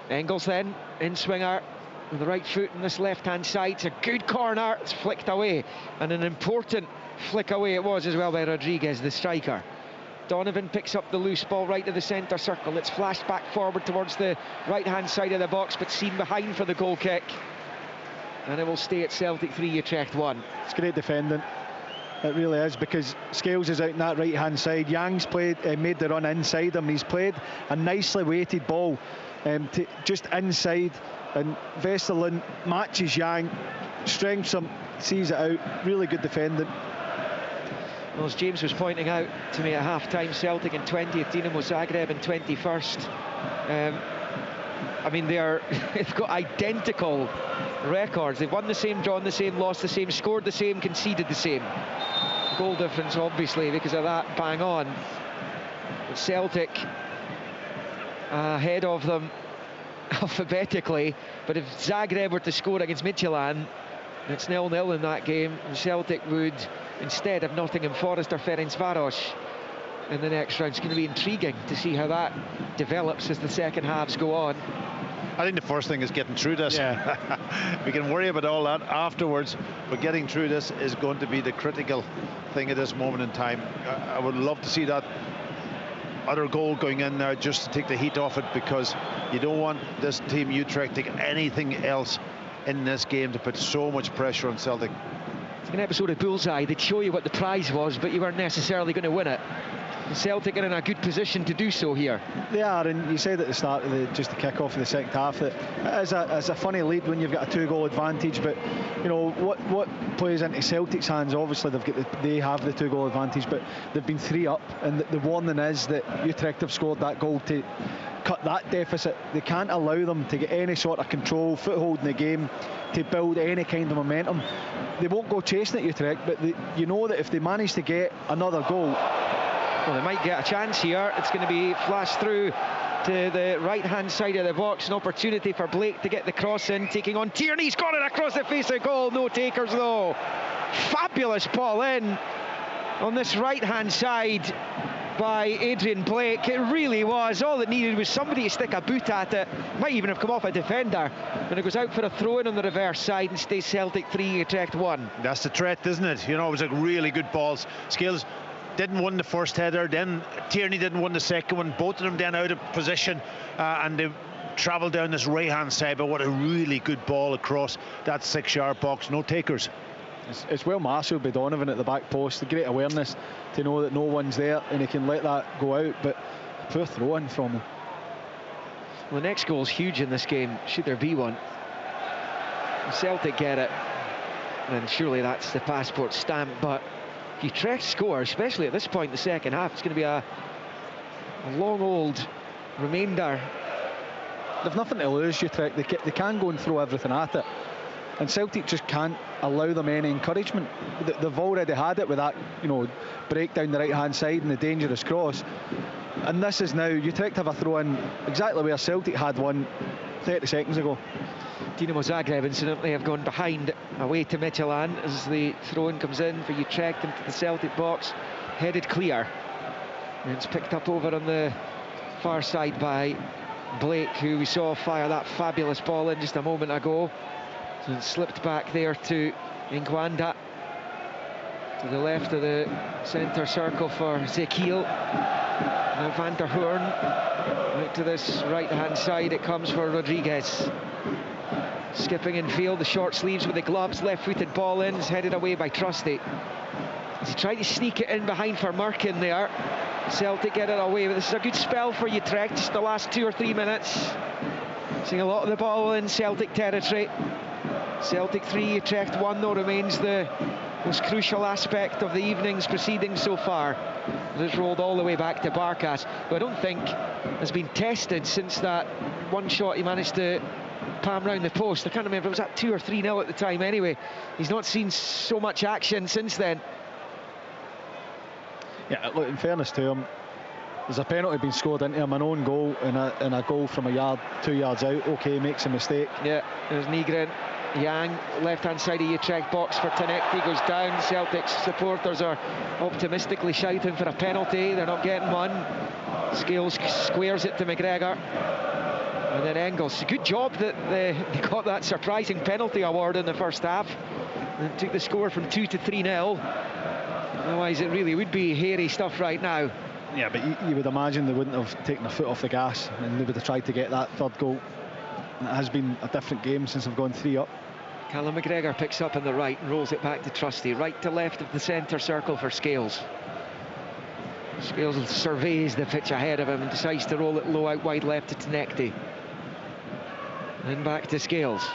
Engels then in swinger with the right foot on this left hand side. It's a good corner, it's flicked away, and an important flick away it was as well by Rodriguez, the striker. Donovan picks up the loose ball right to the centre circle. It's flashed back forward towards the right hand side of the box, but seen behind for the goal kick, and it will stay at Celtic 3, Utrecht 1. It's great defending, it really is, because Scales is out on that right hand side. Yang's made the run inside him. He's played a nicely weighted ball just inside, and Vesterlund matches Yang, strengths him, sees it out. Really good defending. Well, as James was pointing out to me at half-time, Celtic in 20th, Dinamo Zagreb in 21st. I mean, they've got identical records. They've won the same, drawn the same, lost the same, scored the same, conceded the same. Goal difference, obviously, because of that, bang on. But Celtic ahead of them alphabetically, but if Zagreb were to score against Midtjylland, it's 0-0 in that game, and Celtic would instead have Nottingham Forest or Ferencváros in the next round. It's going to be intriguing to see how that develops as the second halves go on. I think the first thing is getting through this. Yeah. We can worry about all that afterwards, but getting through this is going to be the critical thing at this moment in time. I would love to see that other goal going in there just to take the heat off it, because you don't want this team Utrecht to get anything else in this game to put so much pressure on Celtic. It's an episode of Bullseye. They'd show you what the prize was, but you weren't necessarily going to win it. And Celtic are in a good position to do so here. They are, and you said at the start of just the kick-off of the second half that it's a funny lead when you've got a 2-goal advantage, but you know what plays into Celtic's hands. Obviously they have the 2-goal advantage, but they've been 3 up, and the warning is that Utrecht have scored that goal to cut that deficit. They can't allow them to get any sort of control, foothold in the game, to build any kind of momentum. They won't go chasing at Utrecht, but you know that if they manage to get another goal, well, they might get a chance here. It's going to be flashed through to the right-hand side of the box. An opportunity for Blake to get the cross in, taking on Tierney. He's got it across the face of goal. No takers, though. Fabulous ball in on this right-hand side by Adrian Blake. It really was. All it needed was somebody to stick a boot at it. Might even have come off a defender. And it goes out for a throw-in on the reverse side and stays Celtic 3, Utrecht 1. That's the threat, isn't it? You know, it was a really good ball. Scales didn't win the first header, then Tierney didn't win the second one. Both of them then out of position, and they travelled down this right-hand side. But what a really good ball across that 6-yard box. No takers. It's well marshalled by Donovan at the back post. A great awareness to know that no one's there and he can let that go out, but a poor throw-in from him. Well, the next goal's huge in this game, should there be one. Celtic get it, and surely that's the passport stamp, but if Utrecht score, especially at this point in the second half, it's going to be a long old remainder. They've nothing to lose, Utrecht. They can go and throw everything at it, and Celtic just can't allow them any encouragement. They've already had it with that, you know, break down the right hand side and the dangerous cross, and this is now Utrecht have a throw in exactly where Celtic had one 30 seconds ago. Dinamo Zagreb incidentally have gone behind away to Midtjylland as the throw-in comes in for Utrecht into the Celtic box, headed clear, and it's picked up over on the far side by Blake, who we saw fire that fabulous ball in just a moment ago. So it slipped back there to Ingwanda, to the left of the centre circle for Zekiel. Now Van der Hoorn out to this right hand side, it comes for Rodriguez. Skipping in field, the short sleeves with the gloves, left-footed ball in, is headed away by Trusty. As he tried to sneak it in behind for Merkin there. Celtic get it away, but this is a good spell for Utrecht, just the last 2 or 3 minutes. Seeing a lot of the ball in Celtic territory. Celtic 3, Utrecht 1 though remains the most crucial aspect of the evening's proceedings so far. It's rolled all the way back to Barkas, who I don't think has been tested since that one shot he managed to palm round the post. I can't remember, it was at 2 or 3-0 at the time anyway. He's not seen so much action since then. Yeah, look, in fairness to him, there's a penalty being scored into him, an own goal and a goal from a yard, 2 yards out. Okay, makes a mistake. Yeah, there's Nygren. Yang, left-hand side of Utrecht box for Tenecti, goes down. Celtic supporters are optimistically shouting for a penalty. They're not getting one. Scales squares it to McGregor. And then Engels. Good job that they got that surprising penalty award in the first half and took the score from 2 to 3-0. Otherwise, it really would be hairy stuff right now. Yeah, but you would imagine they wouldn't have taken their foot off the gas and they would have tried to get that third goal. It has been a different game since they've gone 3 up. Callum McGregor picks up on the right and rolls it back to Trusty. Right to left of the centre circle for Scales. Scales surveys the pitch ahead of him and decides to roll it low out wide left to Tenecti. Then back to Scales.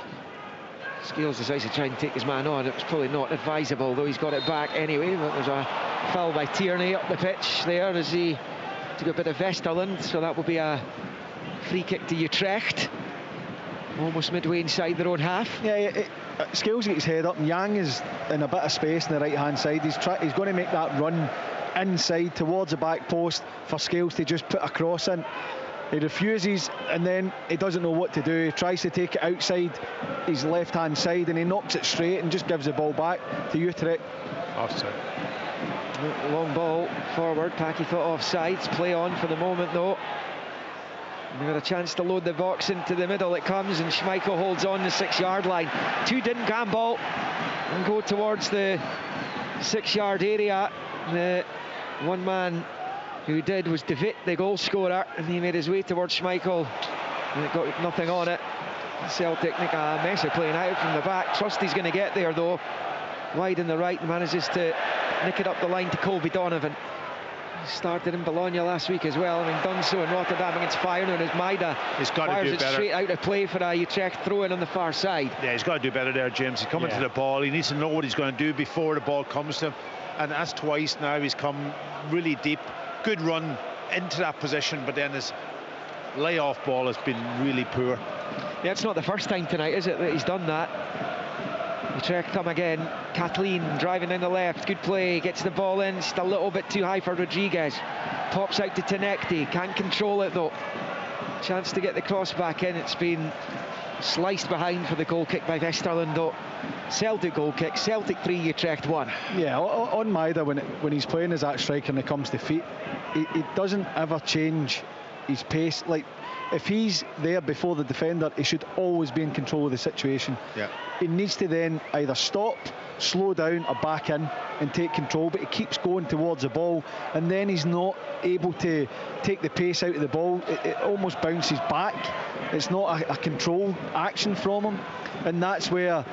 Scales decides to try and take his man on. It was probably not advisable, though he's got it back anyway. But there's a foul by Tierney up the pitch there as he took a bit of Vesterland. So that will be a free kick to Utrecht. Almost midway inside their own half. Yeah, Scales gets his head up and Yang is in a bit of space on the right hand side. He's going to make that run inside towards the back post for Scales to just put a cross in. He refuses and then he doesn't know what to do. He tries to take it outside his left hand side and he knocks it straight and just gives the ball back to Utrecht. Offside. Long ball forward. Packy thought offsides. Play on for the moment though. They got a chance to load the box into the middle. It comes and Schmeichel holds on the 6-yard line. Two didn't gamble and go towards the 6-yard area. The one man who did was De Witt, the goal scorer, and he made his way towards Schmeichel and it got nothing on it. Celtic make a mess of playing out from the back. Trusty's going to get there though, wide in the right, and manages to nick it up the line to Colby Donovan. Started in Bologna last week as well, having done so in Rotterdam against Feyenoord as Maida fires it straight out of play for a Utrecht throw-in on the far side. Yeah, he's got to do better there, James. He's coming to the ball. He needs to know what he's going to do before the ball comes to him. And that's twice now he's come really deep. Good run into that position, but then his lay-off ball has been really poor. Yeah, it's not the first time tonight, is it, that he's done that? Utrecht come again. Kathleen driving in the left. Good play. Gets the ball in. Just a little bit too high for Rodriguez. Pops out to Tenecti. Can't control it though. Chance to get the cross back in. It's been sliced behind for the goal kick by Vesterland though. Celtic goal kick. Celtic 3, Utrecht 1. Yeah, on Maida when he's playing as that striker and it comes to feet, he doesn't ever change his pace. Like, if he's there before the defender, he should always be in control of the situation. Yeah. He needs to then either stop, slow down or back in and take control, but he keeps going towards the ball and then he's not able to take the pace out of the ball. It almost bounces back. It's not a controlled action from him, and that's where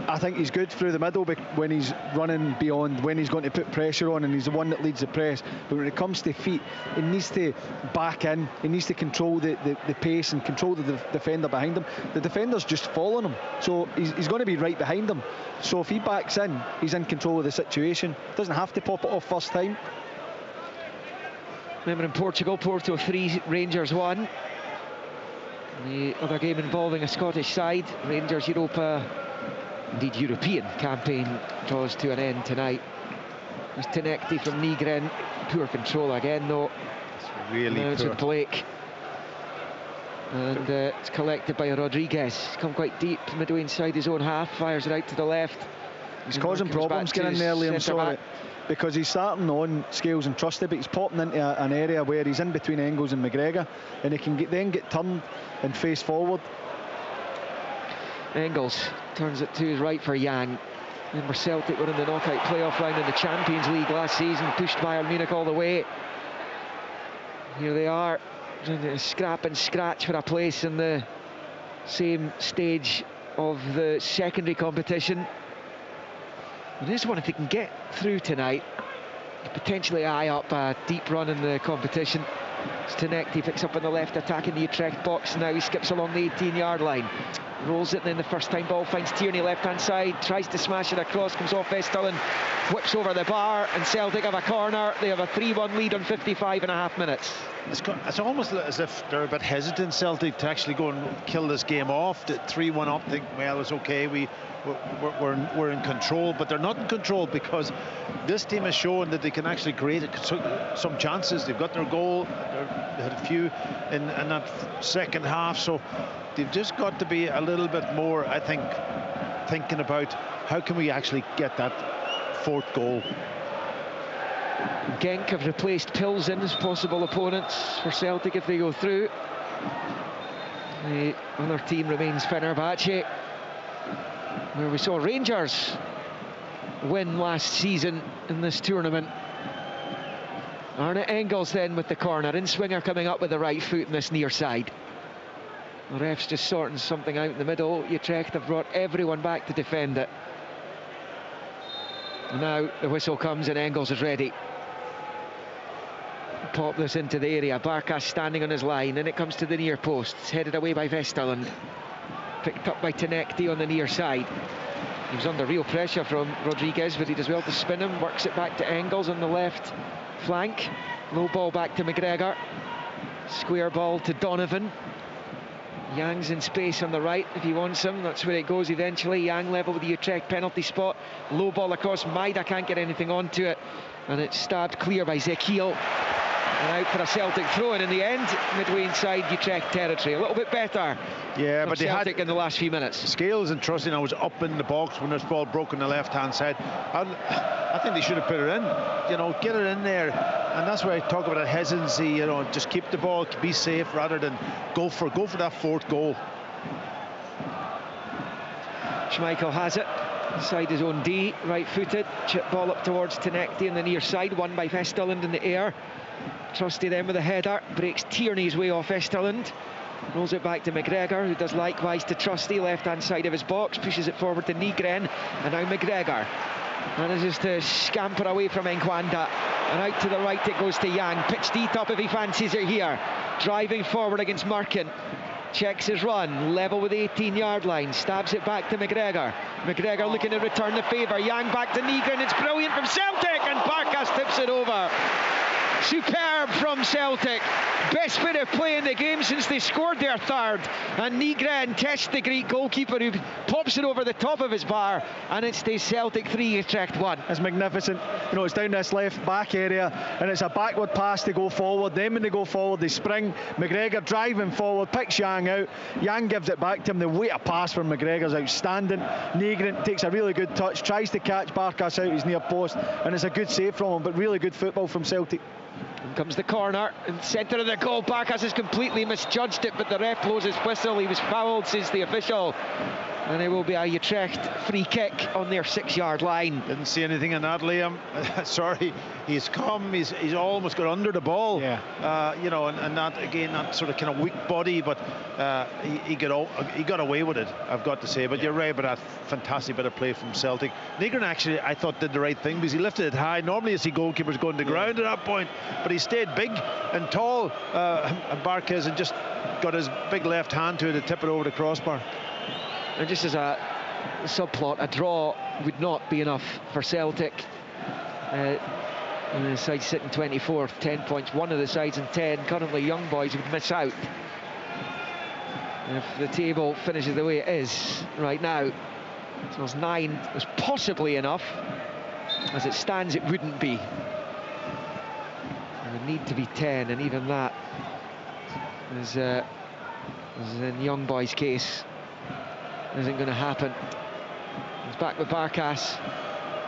I think he's good through the middle when he's running beyond, when he's going to put pressure on, and he's the one that leads the press. But when it comes to feet, he needs to back in, he needs to control the pace and control the defender behind him. The defender's just following him, so he's going to be right behind him. So if he backs in, he's in control of the situation. Doesn't have to pop it off first time. Remember in Portugal, Porto 3, Rangers 1. The other game involving a Scottish side, Rangers Europa, indeed European campaign, draws to an end tonight. There's Tenecti from Nygren. Poor control again though. It's really poor. Blake. And it's collected by Rodriguez. He's come quite deep, midway inside his own half, fires it out to the left. He's causing problems getting in there, Liam, sorry. Because he's starting on Scales and Trusty, but he's popping into an area where he's in between Engels and McGregor, and he can then get turned and face forward. Engels turns it to his right for Yang. Remember Celtic were in the knockout playoff round in the Champions League last season, pushed Bayern Munich all the way. Here they are, trying to scrap and scratch for a place in the same stage of the secondary competition. And this one, if they can get through tonight, potentially eye up a deep run in the competition. Tenecti picks up on the left, attacking the Utrecht box. Now he skips along the 18-yard line. rolls it, and then the first time ball finds Tierney left-hand side, tries to smash it across, comes off Vestalen, whips over the bar, and Celtic have a corner. They have a 3-1 lead on 55.5 minutes. It's almost as if they're a bit hesitant, Celtic, to actually go and kill this game off. 3-1 up, think, well, it's okay, we're in control, but they're not in control, because this team has shown that they can actually create some chances. They've got their goal, they had a few in that second half, so they've just got to be a little bit more, I think, thinking about how can we actually get that fourth goal. Genk have replaced Pilsen as possible opponents for Celtic if they go through. The other team remains Fenerbahce, where we saw Rangers win last season in this tournament. Arne Engels then with the corner. Inswinger coming up with the right foot in this near side. The ref's just sorting something out in the middle. Utrecht have brought everyone back to defend it. And now the whistle comes and Engels is ready. Pop this into the area. Barkas standing on his line, and it comes to the near post. It's headed away by Vestalen. Picked up by Tenekti on the near side. He was under real pressure from Rodriguez, but he does well to spin him. Works it back to Engels on the left flank. Low ball back to McGregor. Square ball to Donovan. Yang's in space on the right if he wants him. That's where it goes eventually. Yang level with the Utrecht penalty spot. Low ball across. Maida can't get anything onto it, and it's stabbed clear by Zekiel. And out for a Celtic throw-in in the end, midway inside Utrecht territory. A little bit better, yeah, but they Celtic had in the last few minutes. Scales and Trustin, I was up in the box when this ball broke on the left-hand side. I think they should have put it in. You know, get it in there, and that's why I talk about a hesitancy. You know, just keep the ball, be safe rather than go for that fourth goal. Schmeichel has it inside his own D, right-footed. Chip ball up towards Tenekti in the near side, won by Vestalen in the air. Trusty then with a header, breaks Tierney's way off Vestalen. Rolls it back to McGregor, who does likewise to Trusty, left-hand side of his box, pushes it forward to Nygren, and now McGregor. Manages to scamper away from Nkwanda, and out to the right it goes to Yang. Pitch deep up if he fancies it here. Driving forward against Markin. Checks his run, level with the 18-yard line, stabs it back to McGregor. McGregor looking to return the favour. Yang back to Nygren, it's brilliant from Celtic, and Barkas tips it over. Superb from Celtic. Best bit of play in the game since they scored their third. And Nygren tests the Greek goalkeeper, who pops it over the top of his bar, and it stays Celtic 3, Utrecht 1. It's magnificent. You know, it's down this left back area, and it's a backward pass to go forward. Then when they go forward, they spring. McGregor driving forward, picks Yang out. Yang gives it back to him. The weight of pass from McGregor's outstanding. Nygren takes a really good touch, tries to catch Barkas out his near post, and it's a good save from him, but really good football from Celtic. In comes the corner in the centre of the goal. Barkas has completely misjudged it, but the ref blows his whistle. He was fouled, says the official, and it will be a Utrecht free kick on their 6-yard line. Didn't see anything in that, Liam. Sorry, he's come, he's almost got under the ball. Yeah. You know, and that again, that sort of kind of weak body, but he got away with it, I've got to say. But you're right about that fantastic bit of play from Celtic. Nygren actually, I thought, did the right thing, because he lifted it high. Normally you see goalkeepers going to the ground at that point, but he stayed big and tall, and Barkas, and just got his big left hand to it to tip it over the crossbar. And just as a subplot, a draw would not be enough for Celtic. And the side sitting 24th, 10 points. One of the sides in 10, currently Young Boys, would miss out. And if the table finishes the way it is right now, so it's 9 was possibly enough. As it stands, it wouldn't be. It would need to be 10, and even that is in Young Boys' case, isn't going to happen. He's back with Barkas.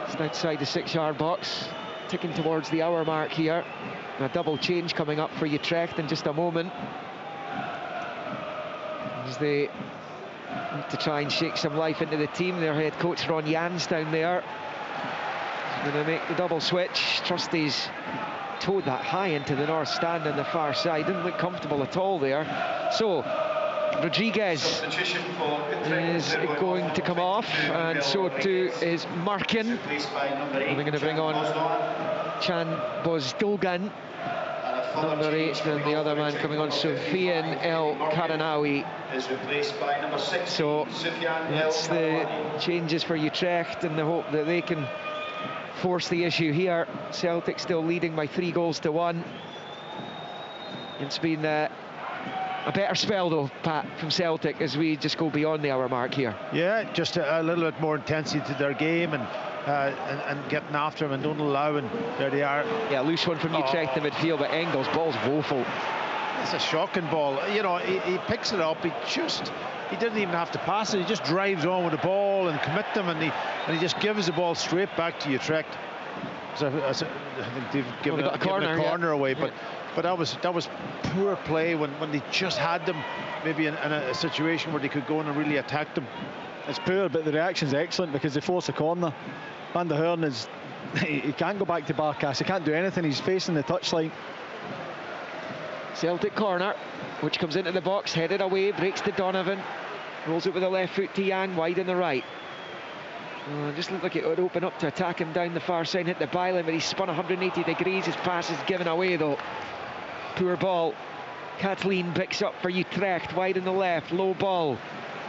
It's outside the 6-yard box, ticking towards the hour mark here. And a double change coming up for Utrecht in just a moment, as they need to try and shake some life into the team. Their head coach Ron Jans down there is going to make the double switch. Trusty's towed that high into the north stand on the far side. Didn't look comfortable at all there. So Rodriguez is going to come off, and so too is Markin. And they're going to bring on Chan Bozdogan. number 8, and the other man coming on, Soufiane El Karanawi. So that's the changes for Utrecht, in the hope that they can force the issue here. Celtic still leading by 3-1. It's been a better spell though, Pat, from Celtic as we just go beyond the hour mark here. Yeah, just a little bit more intensity to their game and getting after them and don't allow, and there they are. Yeah, loose one from Utrecht in the midfield, but Engels' ball's woeful. It's a shocking ball. You know, he picks it up. He didn't even have to pass it. He just drives on with the ball and commit them, and he just gives the ball straight back to Utrecht. So I think they've given a corner away, but that was poor play when they just had them maybe in a situation where they could go in and really attack them. It's poor, but the reaction's excellent because they force a corner. Van der Hearn he can't go back to Barkas. He can't do anything. He's facing the touchline. Celtic corner, which comes into the box, headed away, breaks to Donovan, rolls it with the left foot to Yang, wide on the right. Just looked like it would open up to attack him down the far side, hit the byline, but he spun 180 degrees. His pass is given away though. Poor ball. Kathleen picks up for Utrecht, wide on the left, low ball.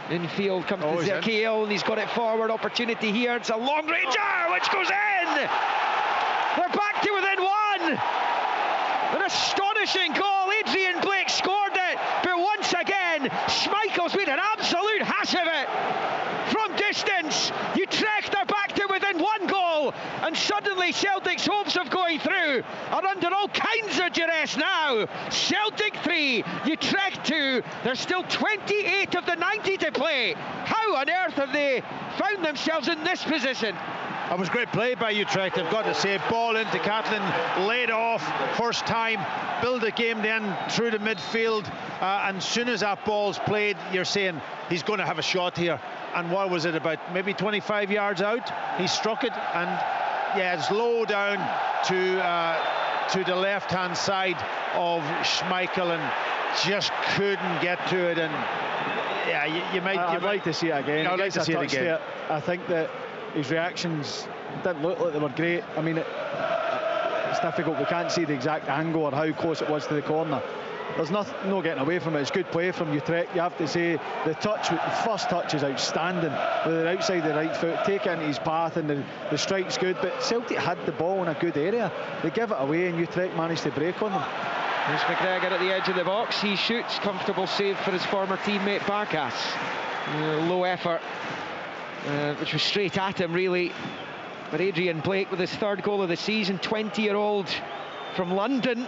Infield comes to Zekiel, and he's got it forward. Opportunity here. It's a long ranger, which goes in. They're back to within one. An astonishing goal. Adrian Blake scored it, but once again, Schmeichel's made an absolute hash of it from distance. Utrecht are back to within one goal, and suddenly Celtic's hopes of going through are under all kinds of duress now. Celtic 3, Utrecht 2. There's still 28 of the 90 to play. How on earth have they found themselves in this position? That was great play by Utrecht, I've got to say. Ball into Catlin, laid off, first time, build the game then through the midfield, and as soon as that ball's played, you're saying he's going to have a shot here. And what was it, about maybe 25 yards out? He struck it, and yeah, it's low down to the left-hand side of Schmeichel, and just couldn't get to it. And yeah, I'd like to see it again. I'd like to see it again. There. I think that his reactions didn't look like they were great. I mean, it's difficult. We can't see the exact angle or how close it was to the corner. There's no getting away from it. It's good play from Utrecht. You have to say the first touch is outstanding. With the outside the right foot, take it into his path, and the strike's good. But Celtic had the ball in a good area. They give it away, and Utrecht managed to break on them. There's McGregor at the edge of the box. He shoots. Comfortable save for his former teammate Barkas. Low effort, which was straight at him really. But Adrian Blake with his third goal of the season, 20-year-old from London.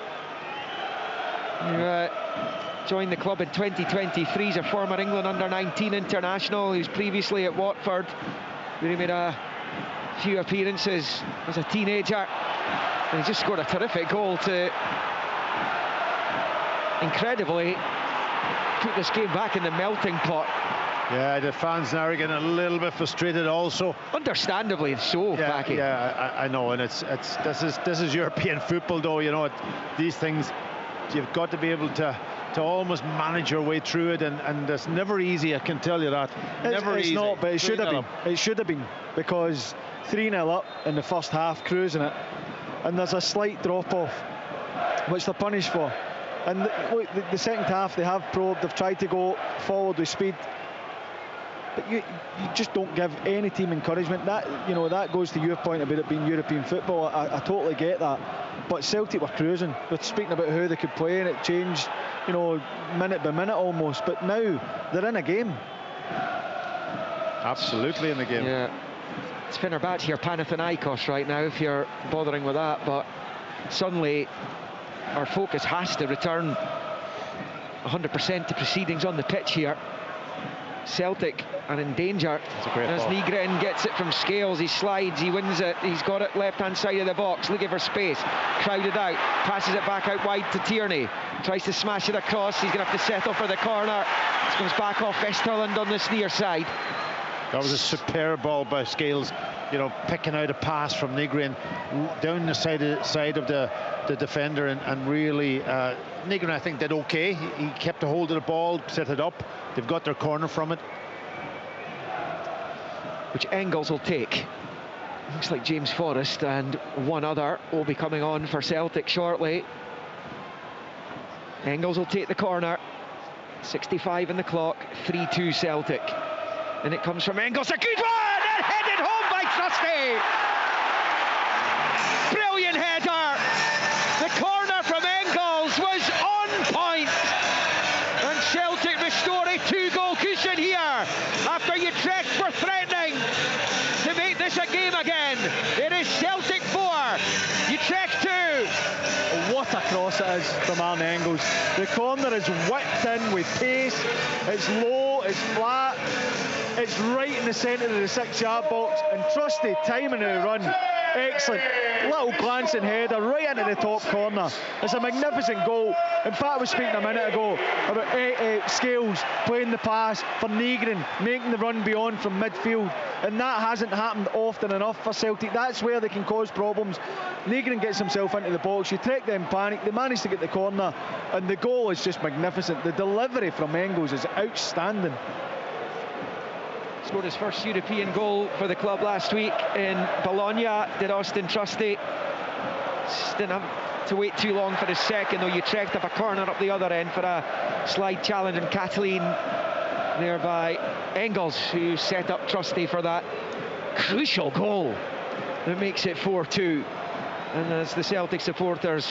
Joined the club in 2023. He's a former England under-19 international. He was previously at Watford, where he made a few appearances as a teenager. And he just scored a terrific goal to incredibly put this game back in the melting pot. Yeah, the fans now are getting a little bit frustrated also. Understandably so, Packy. Yeah, I know, and this is European football though, you know, these things, you've got to be able to almost manage your way through it, and it's never easy, I can tell you that. It's not, but it should have been. It should have been, because 3-0 up in the first half, cruising it, and there's a slight drop-off, which they're punished for. And look, the second half, they have probed, they've tried to go forward with speed, but you just don't give any team encouragement. That goes to your point about it being European football. I totally get that, but Celtic were cruising. We're speaking about how they could play, and it changed, minute by minute almost. But now they're in a game. Absolutely in the game. Yeah, it's Fenerbahce here, Panathinaikos right now, if you're bothering with that. But suddenly our focus has to return 100% to proceedings on the pitch here. Celtic are in danger as Nygren gets it from Scales. He slides, he wins it, he's got it left hand side of the box, looking for space, crowded out, passes it back out wide to Tierney, tries to smash it across. He's going to have to settle for the corner. It comes back off Vesterland on this near side. That was a superb ball by Scales, picking out a pass from Nygren down the side of the defender, and really Nygren, I think, did okay. He kept a hold of the ball, set it up. They've got their corner from it, which Engels will take. Looks like James Forrest and one other will be coming on for Celtic shortly. Engels will take the corner. 65 in the clock, 3-2 Celtic. And it comes from Engels, a good one! And headed home by Trusty! Brilliant header! The corner from Engels was on point! And Celtic restore a 2-goal cushion here after Utrecht were threatening to make this a game again. It is Celtic 4, Utrecht 2. What a cross it is from Arne Engels. The corner is whipped in with pace. It's low, it's flat, it's right in the centre of the 6-yard box, and Trusty timing the run. Excellent. Little glancing header right into the top corner. It's a magnificent goal. In fact, I was speaking a minute ago about Scales playing the pass for Negrin, making the run beyond from midfield, and that hasn't happened often enough for Celtic. That's where they can cause problems. Negrin gets himself into the box, Utrecht then panic, they manage to get the corner, and the goal is just magnificent. The delivery from Engels is outstanding. Scored his first European goal for the club last week in Bologna, did Austin Trusty. Didn't have to wait too long for his second, though Utrecht have a corner up the other end for a slide challenge, and Kathleen there by Engels, who set up Trusty for that crucial goal that makes it 4-2. And as the Celtic supporters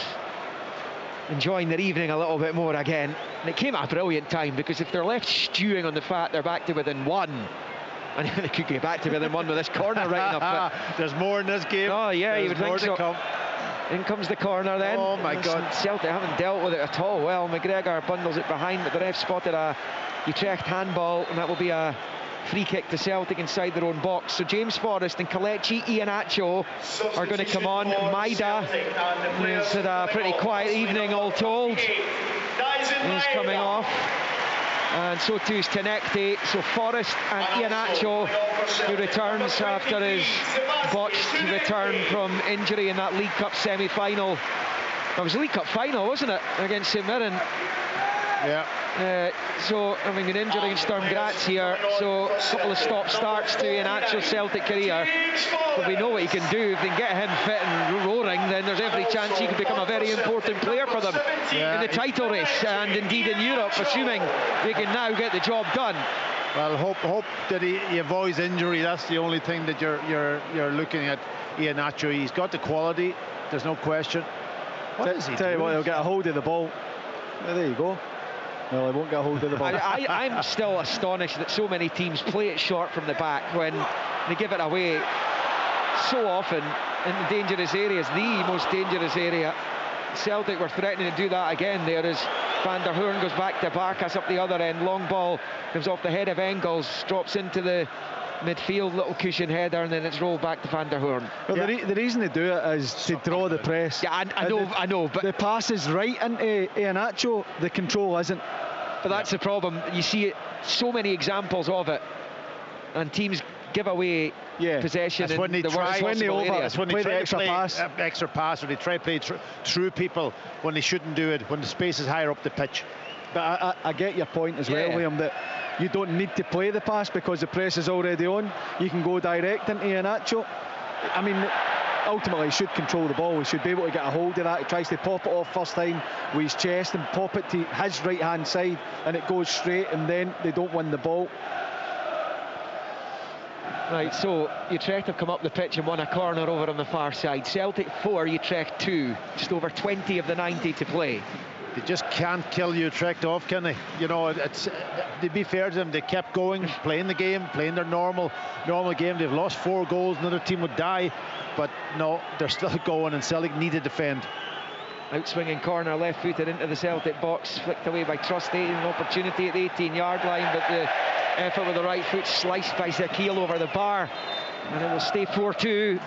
enjoying their evening a little bit more again, and it came at a brilliant time, because if they're left stewing on the fact they're back to within one, and they could get back to within one with this corner right enough. There's more in this game. Oh yeah, you would think so. Come. In comes the corner then. Oh my God. Celtic haven't dealt with it at all. Well, McGregor bundles it behind, but the ref spotted a Utrecht handball, and that will be a free kick to Celtic inside their own box. So James Forrest and Kelechi Iheanacho are going to come on. Maida, who's had a pretty quiet evening all told, is coming off. And so too is Tenekte. So Forrest and Iheanacho, who returns after his botched return from injury in that League Cup semi-final. It was a League Cup final, wasn't it, against St Mirren? Yeah. So having an injury in Sturm Graz here, so a couple of stop-starts to Iheanacho's Celtic career. But we know what he can do. If they can get him fit and roaring, then there's every chance he could become a very important player for them in the title race, and indeed in Europe, assuming they can now get the job done. Well, hope that he avoids injury. That's the only thing that you're looking at. Iheanacho, he's got the quality, there's no question. What is he Tell you what, he'll get a hold of the ball. There you go. Well, he won't get a hold of the ball. I'm still astonished that so many teams play it short from the back when they give it away so often in the dangerous areas, the most dangerous area. Celtic were threatening to do that again there as Van der Hoorn goes back to Barkas up the other end. Long ball comes off the head of Engels, drops into the midfield, little cushion header, and then it's rolled back to Van der Hoorn. Well, the reason they do it is to draw the press. Yeah, I know, but the pass is right into Iheanacho, the control isn't. But that's the problem. You see it, so many examples of it, and teams give away possession. That's when they try. That's when they try to play extra pass, or they try to play through people when they shouldn't do it, when the space is higher up the pitch. But I get your point as well, Liam, that you don't need to play the pass because the press is already on. You can go direct into Iheanacho. I mean, ultimately he should control the ball. He should be able to get a hold of that. He tries to pop it off first time with his chest and pop it to his right hand side, and it goes straight, and then they don't win the ball. Right, so Utrecht have come up the pitch and won a corner over on the far side. Celtic 4, Utrecht 2. Just over 20 of the 90 to play. They just can't kill Utrecht off, can they? You know, it's to be fair to them, they kept going, playing the game, playing their normal game. They've lost 4 goals, another team would die, but no, they're still going, and Celtic need to defend. Outswinging corner, left-footed into the Celtic box, flicked away by Trusty, an opportunity at the 18-yard line, but the effort with the right foot sliced by Zakil over the bar, and it will stay 4-2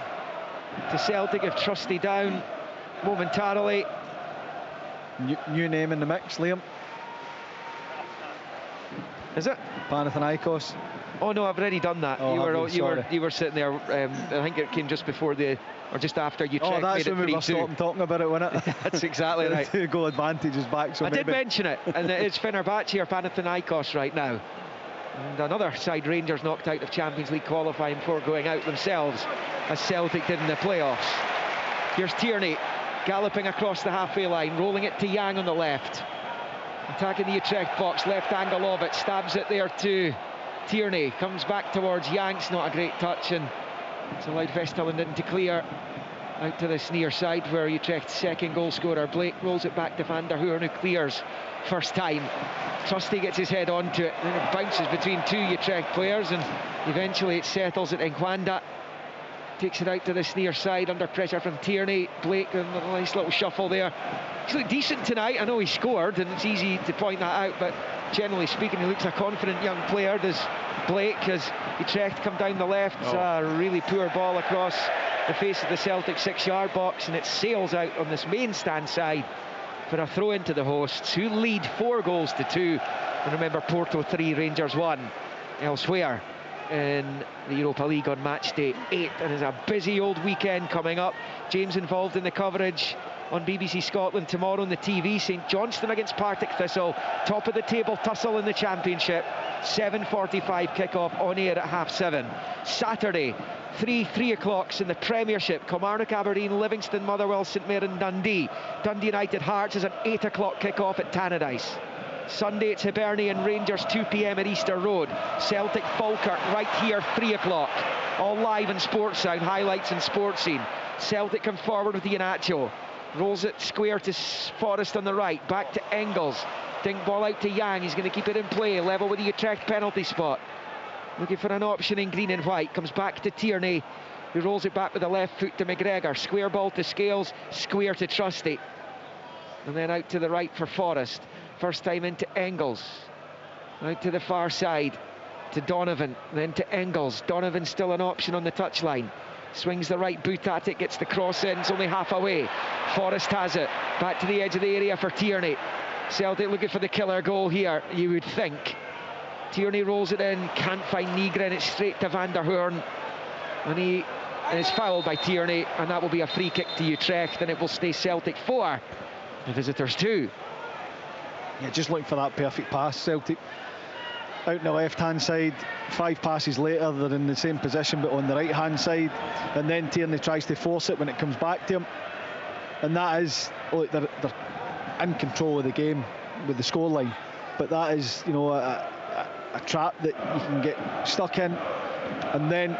to Celtic if Trusty down momentarily. New name in the mix, Liam. Is it? Panathinaikos. Oh no, I've already done that. Oh, you were sitting there. I think it came just before or just after Utrecht. Oh, that's made when it we were stopping talking about it, wasn't it? That's exactly right. The goal advantage is back. So I did mention it, and it's Fenerbahce or Panathinaikos right now. And another side, Rangers, knocked out of Champions League qualifying before going out themselves, as Celtic did in the playoffs. Here's Tierney galloping across the halfway line, rolling it to Yang on the left. Attacking the Utrecht box, left angle of it, stabs it there to Tierney, comes back towards Yanks, not a great touch, and it's allowed Vesterland to clear out to this near side where Utrecht's second goal scorer Blake rolls it back to Van der Hoorn, who clears first time. Trusty gets his head onto it, then it bounces between two Utrecht players, and eventually it settles at Ngwanda. Takes it out to this near side under pressure from Tierney. Blake, a nice little shuffle there. He's looked decent tonight. I know he scored, and it's easy to point that out, but generally speaking, he looks a confident young player, does Blake, as Utrecht come down the left. It's a really poor ball across the face of the Celtic 6-yard box, and it sails out on this main stand side for a throw into the hosts, who lead 4-2. And remember, Porto 3, Rangers 1 elsewhere in the Europa League on match day 8. And there's a busy old weekend coming up. James involved in the coverage on BBC Scotland tomorrow on the TV. St Johnstone against Partick Thistle, top of the table tussle in the Championship. 7:45 kick-off, on air at 7:30. Saturday, 3 o'clocks in the Premiership. Kilmarnock, Aberdeen, Livingston, Motherwell, St Mirren, Dundee. Dundee United Hearts is an 8 o'clock kick-off at Tannadice. Sunday it's Hibernian Rangers, 2 p.m. at Easter Road. Celtic Falkirk right here, 3 o'clock. All live in Sports Sound, highlights in Sports Scene. Celtic come forward with Iheanacho. Rolls it square to Forrest on the right, back to Engels. Dink ball out to Yang, he's going to keep it in play, level with the Utrecht penalty spot. Looking for an option in green and white, comes back to Tierney, who rolls it back with the left foot to McGregor. Square ball to Scales, square to Trusty. And then out to the right for Forrest. First time into Engels. Out to the far side to Donovan, then to Engels. Donovan still an option on the touchline. Swings the right boot at it, gets the cross in, it's only half away. Forrest has it, back to the edge of the area for Tierney. Celtic looking for the killer goal here, you would think. Tierney rolls it in, can't find Nygren, it's straight to Van der Hoorn. And he is fouled by Tierney, and that will be a free kick to Utrecht, and it will stay Celtic 4, the visitors 2. Yeah, just looking for that perfect pass. Celtic out on the left-hand side, 5 passes later they're in the same position but on the right-hand side, and then Tierney tries to force it when it comes back to him, and that is, look, they're in control of the game with the scoreline, but that is, you know, a trap that you can get stuck in, and then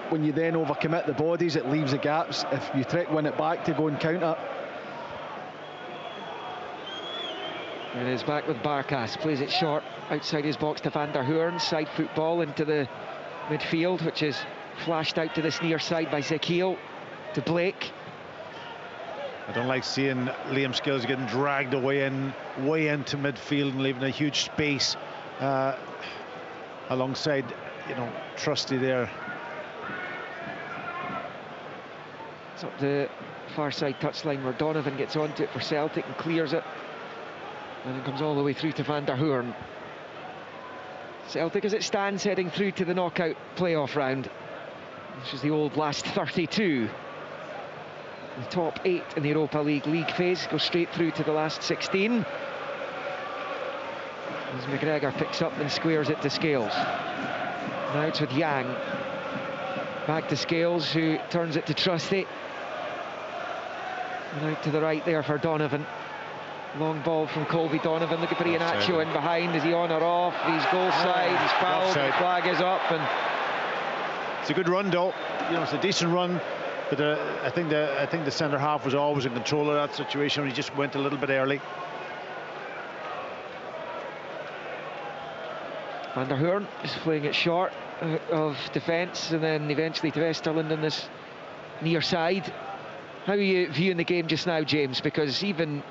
when you then overcommit the bodies, it leaves the gaps. If Utrecht win it back to go and counter. It is back with Barkas, plays it short outside his box to Van der Hoorn, side football into the midfield, which is flashed out to this near side by Zekiel to Blake. I don't like seeing Liam Scales getting dragged way into midfield and leaving a huge space alongside, you know, Trusty there. It's up the far side touchline where Donovan gets onto it for Celtic and clears it. And it comes all the way through to Van der Hoorn. Celtic, as it stands, heading through to the knockout playoff round, which is the old last 32. The top 8 in the Europa League phase go straight through to the last 16. As McGregor picks up and squares it to Scales. Now it's with Yang. Back to Scales, who turns it to Trusty. And out to the right there for Donovan. Long ball from Colby Donovan, looking for Iheanacho in behind. Is he on or off? He's goal side, he's fouled, the flag is up. And it's a good run though, you know, it's a decent run, but I think the centre half was always in control of that situation. He just went a little bit early. Van der Hoorn is playing it short of defence, and then eventually to Vesterland on this near side. How are you viewing the game just now, James? Because even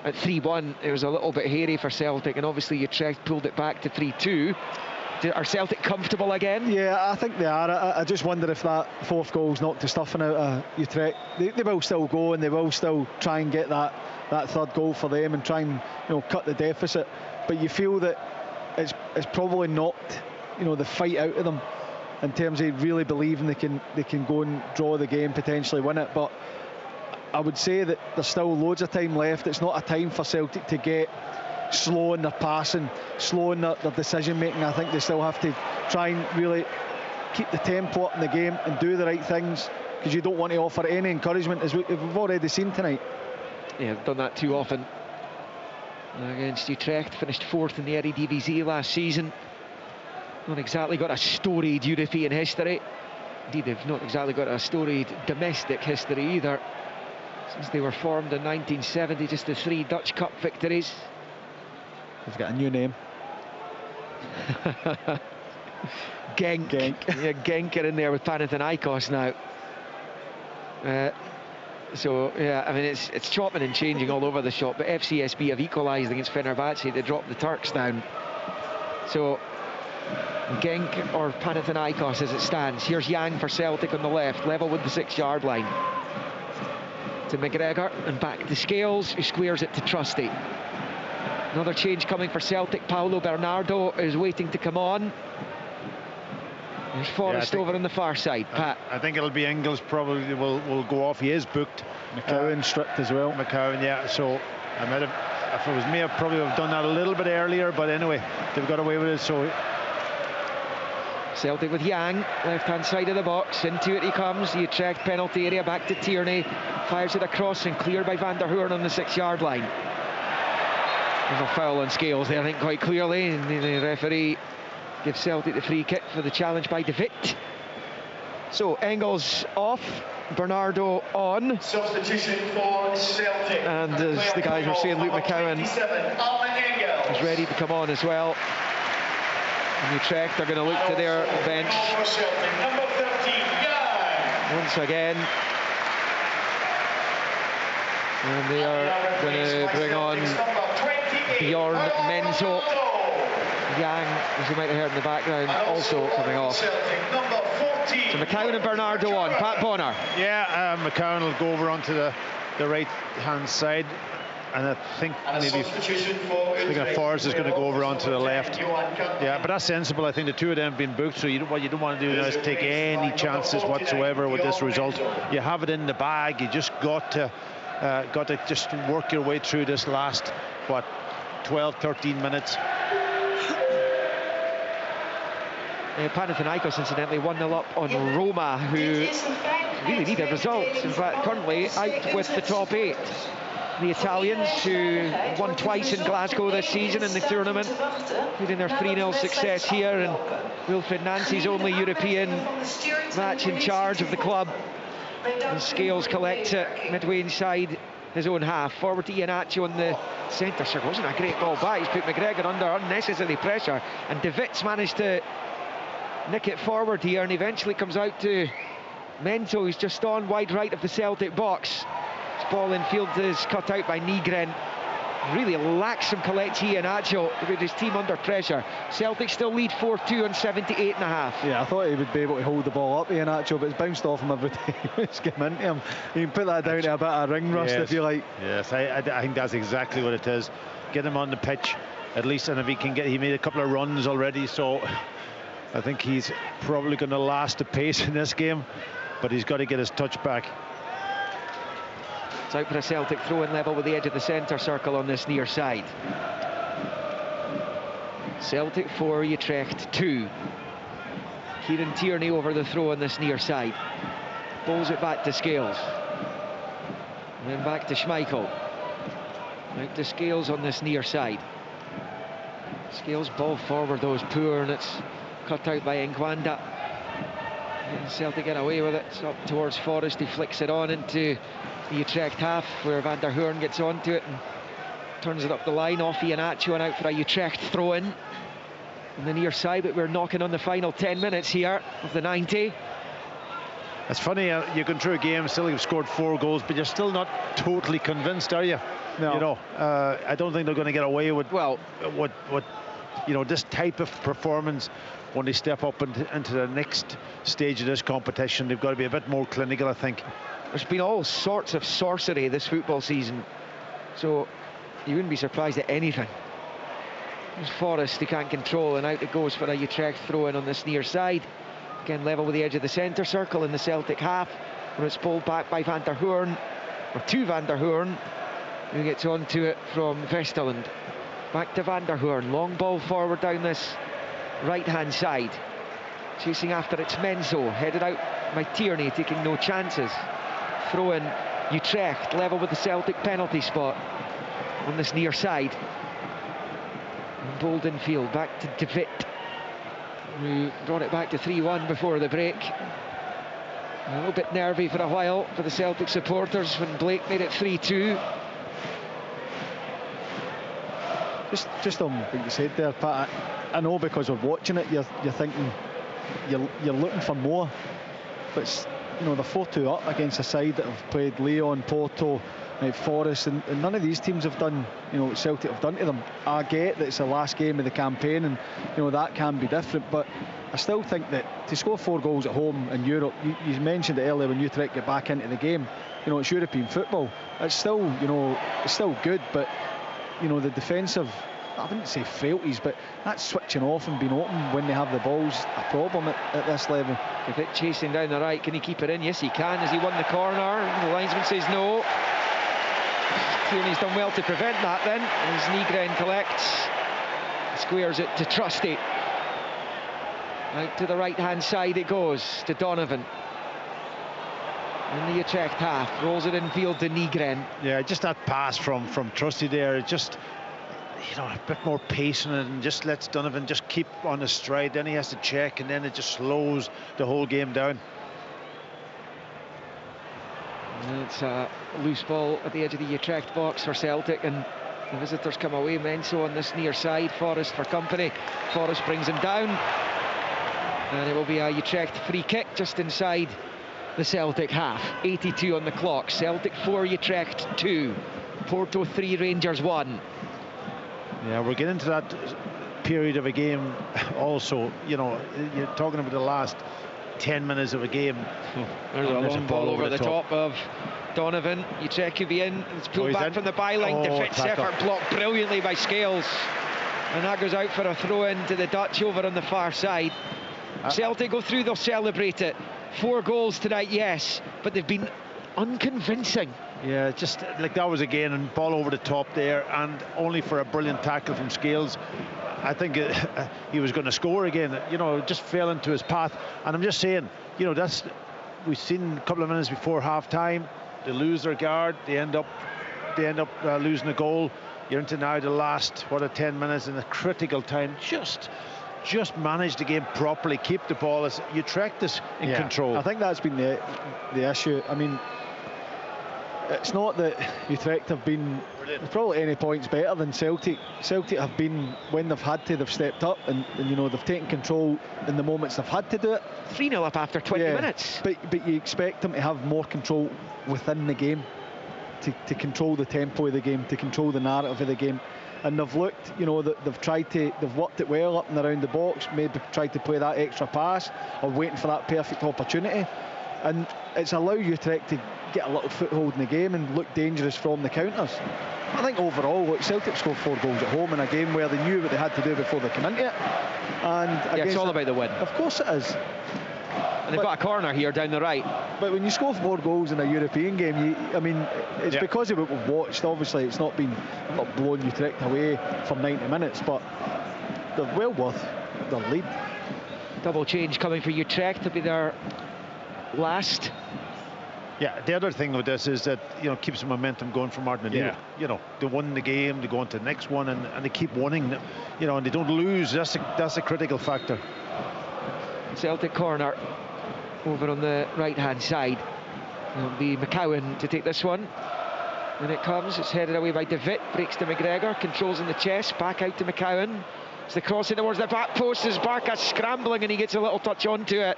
at 3-1, it was a little bit hairy for Celtic, and obviously Utrecht pulled it back to 3-2. Are Celtic comfortable again? Yeah, I think they are. I just wonder if that fourth goal's knocked the stuffing out of Utrecht. They will still go, and they will still try and get that third goal for them and try and, you know, cut the deficit. But you feel that it's probably knocked, you know, the fight out of them in terms of really believing they can go and draw the game, potentially win it. But I would say that there's still loads of time left. It's not a time for Celtic to get slow in their passing, slow in their decision making. I think they still have to try and really keep the tempo up in the game and do the right things, because you don't want to offer any encouragement, as we've already seen tonight. Yeah, done that too often. against Utrecht, finished 4th in the Eredivisie last season. Not exactly got a storied European history. Indeed, they've not exactly got a storied domestic history either. Since they were formed in 1970, just the 3 Dutch Cup victories. They've got a new name. Genk. Yeah, Genk are in there with Panathinaikos now. So yeah, I mean it's chopping and changing all over the shop. But FCSB have equalised against Fenerbahce to drop the Turks down. So Genk or Panathinaikos as it stands. Here's Yang for Celtic on the left, level with the 6-yard line. To McGregor and back to Scales, who squares it to Trusty. Another change coming for Celtic. Paulo Bernardo is waiting to come on. There's Forrest over on the far side. Pat. I think it'll be Ingles probably will go off. He is booked. McCowan stripped as well. McCowan, yeah. So I might have, if it was me, I probably would have done that a little bit earlier. But anyway, they've got away with it. So Celtic with Yang, left-hand side of the box. Into it he comes. The Utrecht penalty area. Back to Tierney. Fires it across and cleared by Van der Hoorn on the 6-yard line. There's a foul on Scales there, I think, quite clearly. And the referee gives Celtic the free kick for the challenge by De Witt. So Engels off, Bernardo on. Substitution for Celtic. And as the guys were saying, Luke McCowan is ready to come on as well. And Utrecht are going to look to their bench Number 13, once again. And they are going to bring on Bjorn Menzo. Yang, as you might have heard in the background, also coming off. So McCowan and Bernardo on. Pat Bonner. Yeah, McCowan will go over onto the right-hand side. And I think maybe Forrest is going to go over onto the left. Yeah, but that's sensible. I think the two of them have been booked, so what you don't want to do now is take any chances whatsoever with this result. You have it in the bag. You just got to just work your way through this last 12, 13 minutes. Panathinaikos, incidentally, 1-0 up on Roma, who really need a result. In fact, currently out with the top 8. The Italians, who won twice in Glasgow this season in the tournament, including their 3-0 success here, and Wilfried Nancy's only European match in charge of the club. And Scales collects it midway inside his own half. Forward to Iheanacho on the centre circle. Wasn't a great ball back. He's put McGregor under unnecessary pressure, and De Witt's managed to nick it forward here, and eventually comes out to Menzo, who's just on wide right of the Celtic box. His ball in field is cut out by Nygren. Really lacks some collection Iheanacho with his team under pressure. Celtic still lead 4-2 on 78.5. Yeah, I thought he would be able to hold the ball up, Iheanacho, but it's bounced off him every time it's come into him. You can put that down to a bit of ring rust, if you like. Yes, I think that's exactly what it is. Get him on the pitch at least, and if he can he made a couple of runs already, so I think he's probably going to last the pace in this game, but he's got to get his touch back. It's out for a Celtic throw-in level with the edge of the centre circle on this near side. Celtic 4, Utrecht 2. Kieran Tierney over the throw on this near side. Bowls it back to Scales. And then back to Schmeichel. Out to Scales on this near side. Scales' ball forward though is poor, and it's cut out by Nkwanda. And Celtic get away with it. It's up towards Forrest. He flicks it on into the Utrecht half, where Van der Hoorn gets onto it and turns it up the line off Iheanacho, and out for a Utrecht throw-in on the near side. But we're knocking on the final 10 minutes here of the 90. It's funny, you can through a game, still you've scored 4 goals, but you're still not totally convinced, are you? No. You know, I don't think they're going to get away with what you know, this type of performance when they step up into the next stage of this competition. They've got to be a bit more clinical, I think. There's been all sorts of sorcery this football season, so you wouldn't be surprised at anything. There's Forrest, he can't control, and out it goes for a Utrecht throw-in on this near side. Again, level with the edge of the centre circle in the Celtic half, where it's pulled back by Van der Hoorn, or to Van der Hoorn, who gets onto it from Vesterland. Back to Van der Hoorn, long ball forward down this right-hand side. Chasing after it's Menzo, headed out by Tierney, taking no chances. Throw in Utrecht, level with the Celtic penalty spot on this near side. Boldenfield, back to De Witt, who brought it back to 3-1 before the break. A little bit nervy for a while for the Celtic supporters when Blake made it 3-2. Just on what you said there, Pat, I know because we're watching it, you're thinking you're looking for more, but it's, you know, they're 4-2 up against a side that have played Leon, Porto, Forest, and none of these teams have done, you know, what Celtic have done to them. I get that it's the last game of the campaign, and you know that can be different, but I still think that to score 4 goals at home in Europe, you mentioned it earlier when Utrecht get back into the game, you know, it's European football. It's still, you know, it's still good, but you know, the defensive, I wouldn't say frailties, but that's switching off and being open when they have the ball's a problem at this level. A bit chasing down the right, can he keep it in? Yes, he can. Has he won the corner? The linesman says no. Tierney's done well to prevent that then, as Nygren collects, squares it to Trusty. Out to the right-hand side it goes, to Donovan. In the Utrecht half, rolls it infield to Nygren. Yeah, just that pass from Trusty there, it just, you know, a bit more pace in it and just lets Donovan just keep on his stride. Then he has to check, and then it just slows the whole game down. It's a loose ball at the edge of the Utrecht box for Celtic, and the visitors come away. Menso on this near side, Forrest for company. Forrest brings him down, and it will be a Utrecht free kick just inside the Celtic half. 82 on the clock. Celtic 4, Utrecht 2. Porto 3, Rangers 1. Yeah, we're getting to that period of a game also, you know, you're talking about the last 10 minutes of a game. There's a long ball over the top of Donovan. Utrecht could be in. It's pulled back from the byline. De Witt's effort blocked brilliantly by Scales. And that goes out for a throw-in to the Dutch over on the far side. Celtic go through, they'll celebrate it. 4 goals tonight, yes, but they've been unconvincing. Yeah, just like that was again, and ball over the top there, and only for a brilliant tackle from Scales. I think he was going to score again, you know, just fell into his path. And I'm just saying, you know, that's, we've seen a couple of minutes before half-time, they lose their guard, they end up losing a goal. You're into now the last, 10 minutes in a critical time. Just manage the game properly, keep the ball as Utrecht is in control. I think that's been the issue. I mean, it's not that Utrecht have been probably any points better than Celtic. Celtic have been, when they've had to, they've stepped up, and you know, they've taken control in the moments they've had to do it. 3-0 up after 20 minutes. But you expect them to have more control within the game, to control the tempo of the game, to control the narrative of the game. And they've looked, you know, they've worked it well up and around the box, maybe tried to play that extra pass or waiting for that perfect opportunity. And it's allowed Utrecht to get a little foothold in the game and look dangerous from the counters. I think overall, look, Celtic scored 4 goals at home in a game where they knew what they had to do before they came into it. And it's all about the win. Of course it is. And they've got a corner here down the right. But when you score 4 goals in a European game, it's because of what we've watched. Obviously, it's not blown Utrecht away for 90 minutes, but they're well worth their lead. Double change coming for Utrecht to be their last. Yeah, the other thing with this is that, you know, keeps the momentum going for Martin O'Neill. You know, they won the game, they go on to the next one, and they keep winning, you know, and they don't lose. That's a critical factor. Celtic corner over on the right-hand side. It'll be McCowan to take this one. And it comes, it's headed away by De Witt, breaks to McGregor, controls in the chest, back out to McCowan. It's the crossing towards the back post, as Barca's scrambling and he gets a little touch onto it.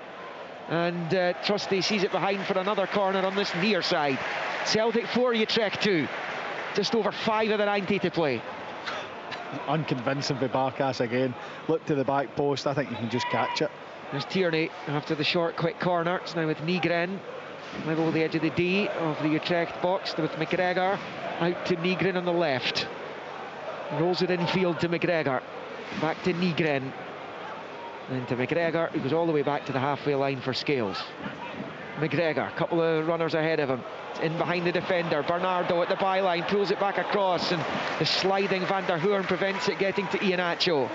And Trusty sees it behind for another corner on this near side. Celtic 4, Utrecht 2. Just over 5 of the 90 to play. Unconvincing for Barkas again. Look to the back post, I think you can just catch it. There's Tierney after the short, quick corner. It's now with Nygren. Level the edge of the D of the Utrecht box with McGregor. Out to Nygren on the left. Rolls it infield to McGregor. Back to Nygren. And to McGregor, who goes all the way back to the halfway line for Scales. McGregor, a couple of runners ahead of him. It's in behind the defender. Bernardo at the byline, pulls it back across, and the sliding Van der Hoorn prevents it getting to Iheanacho.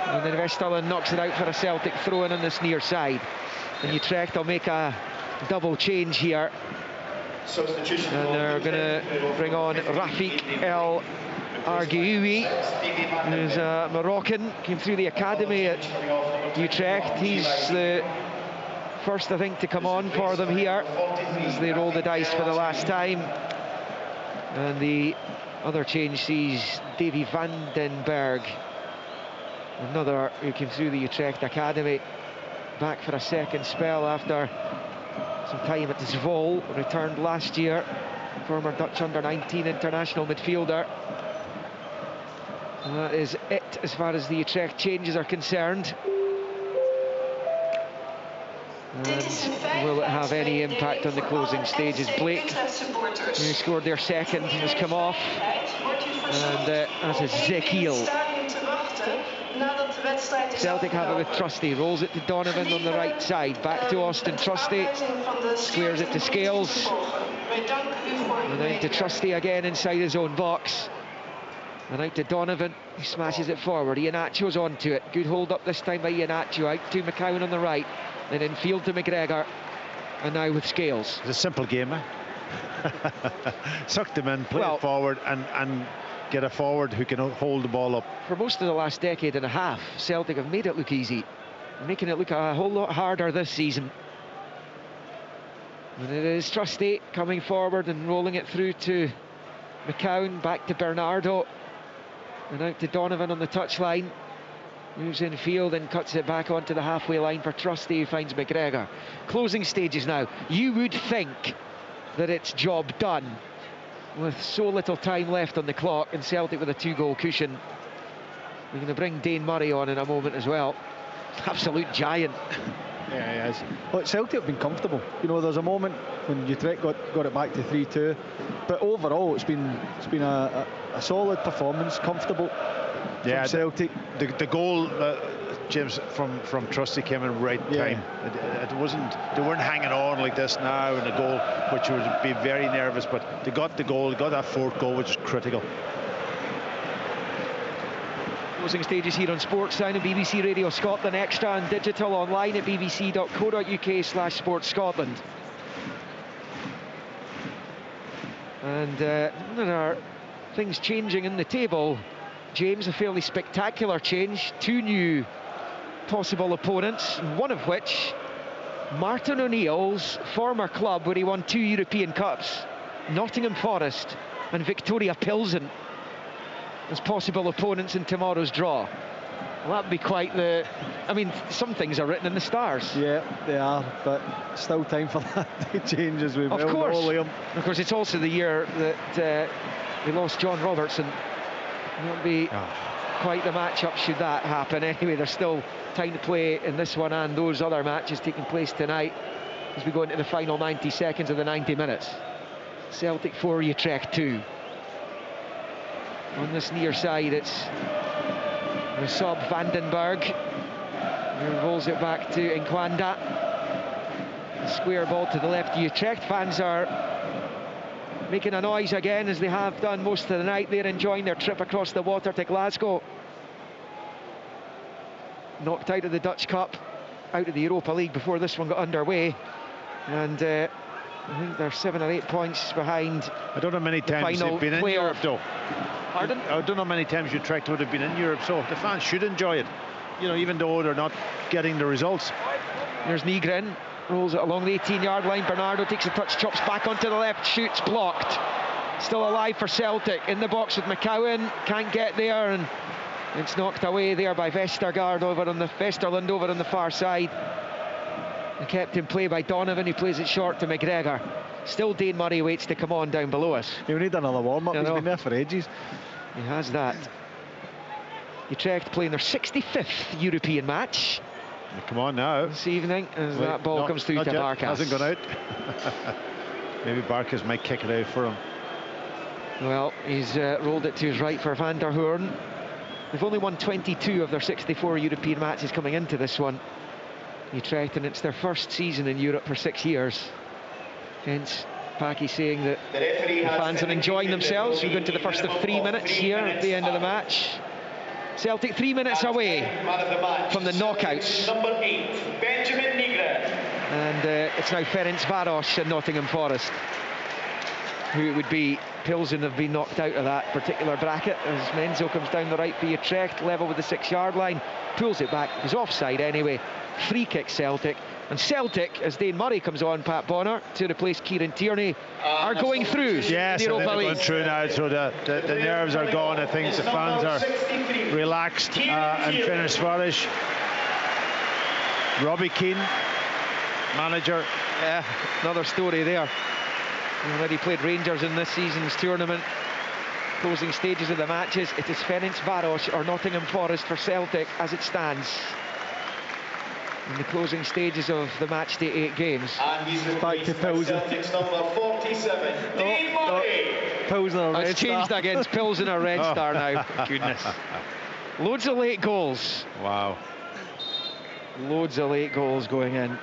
And then Vestalen knocks it out for a Celtic throw-in on this near side. And Utrecht will make a double change here. And they're going to bring on Rafik El Argui, who's a Moroccan, came through the academy at Utrecht. He's the first, I think, to come on for them here as they roll the dice for the last time. And the other change sees Davy Vandenberg, another who came through the Utrecht academy, back for a second spell after some time at Zwolle, returned last year, former Dutch under-19 international midfielder. And that is it as far as the Utrecht changes are concerned. And will it have any impact on the closing stages? Blake, who scored their second, has come off, and as is Zekiel. Celtic have it with Trusty, rolls it to Donovan on the right side, back to Austin Trusty, squares it to Scales, and out to Trusty again inside his own box, and out to Donovan, he smashes it forward. Iheanacho's onto it, good hold up this time by Iheanacho, out to McCowan on the right, then in field to McGregor, and now with Scales. It's a simple game, eh? Suck them in, play it forward, and get a forward who can hold the ball up. For most of the last decade and a half, Celtic have made it look easy, making it look a whole lot harder this season. And it is Trusty coming forward and rolling it through to McCowan, back to Bernardo, and out to Donovan on the touchline. Moves in field and cuts it back onto the halfway line for Trusty, who finds McGregor. Closing stages now. You would think that it's job done with so little time left on the clock, and Celtic with a 2-goal cushion. We're going to bring Dane Murray on in a moment as well. Absolute giant. Yeah, he is. Look, Celtic have been comfortable. You know, there's a moment when Utrecht got it back to 3-2, but overall it's been a solid performance, comfortable. Yeah, from Celtic. The goal, James, from Trusty came in right time. It wasn't, they weren't hanging on like this now in the goal, which would be very nervous, but they got the goal, they got that fourth goal, which is critical. Closing stages here on Sportsound and BBC Radio Scotland Extra and digital online at bbc.co.uk/sportscotland. And there are things changing in the table. James, a fairly spectacular change. 2 new possible opponents, one of which Martin O'Neill's former club where he won 2 European Cups, Nottingham Forest and Victoria Pilsen, as possible opponents in tomorrow's draw. Well, that'd be quite the... I mean, some things are written in the stars. Yeah, they are, but still time for that to change as we Of course. Of course, it's also the year that they lost John Robertson. It won't be quite the match-up should that happen. Anyway, there's still time to play in this one and those other matches taking place tonight as we go into the final 90 seconds of the 90 minutes. Celtic 4, Utrecht 2. On this near side, it's Rasab Vandenberg, who rolls it back to Nkwanda. Square ball to the left. Utrecht fans are making a noise again, as they have done most of the night. They're enjoying their trip across the water to Glasgow. Knocked out of the Dutch Cup, out of the Europa League before this one got underway. And I think they're 7 or 8 points behind. I don't know how many times they've been in Europe, though. Pardon? I don't know how many times Utrecht would have been in Europe, so the fans should enjoy it. You know, even though they're not getting the results. There's Nygren, rolls it along the 18-yard line. Bernardo takes a touch, chops back onto the left, shoots, blocked. Still alive for Celtic, in the box with McCowan, can't get there, and it's knocked away there by Vestergaard over on the Vesterland over on the far side. And kept in play by Donovan, who plays it short to McGregor. Still Dane Murray waits to come on down below us. He'll need another warm-up, he's been there for ages. He has that. Utrecht playing their 65th European match. Come on now. This evening, as that ball comes through to Barkas. Hasn't gone out. Maybe Barkas might kick it out for him. Well, he's rolled it to his right for Van der Hoorn. They've only won 22 of their 64 European matches coming into this one. Utrecht, and it's their first season in Europe for 6 years. Hence, Packy saying that the fans are enjoying themselves. We go into the first of 3 minutes here at the end of the match. Celtic 3 minutes away from the knockouts. Number 8, Benjamin Nygren. And it's now Ferencváros and Nottingham Forest who it would be Pilsen have been knocked out of that particular bracket as Menzo comes down the right for Utrecht, level with the 6-yard line, pulls it back, he's offside anyway, free kick Celtic. And Celtic, as Dane Murray comes on, Pat Bonner, to replace Kieran Tierney, are going through yes, the Europa they're League. going through now, so the nerves are gone. I think the fans are relaxed. And Ferencváros, Robbie Keane, manager. Yeah, another story there. Already played Rangers in this season's tournament. Closing stages of the matches, it is Ferencváros or Nottingham Forest for Celtic as it stands. In the closing stages of the matchday 8 games. Back to Pilsen. Number 47, Dane Murray. Pilsen Red It's changed Star. against Pilsener Red Star now. Goodness. Loads of late goals. Wow. Loads of late goals going in.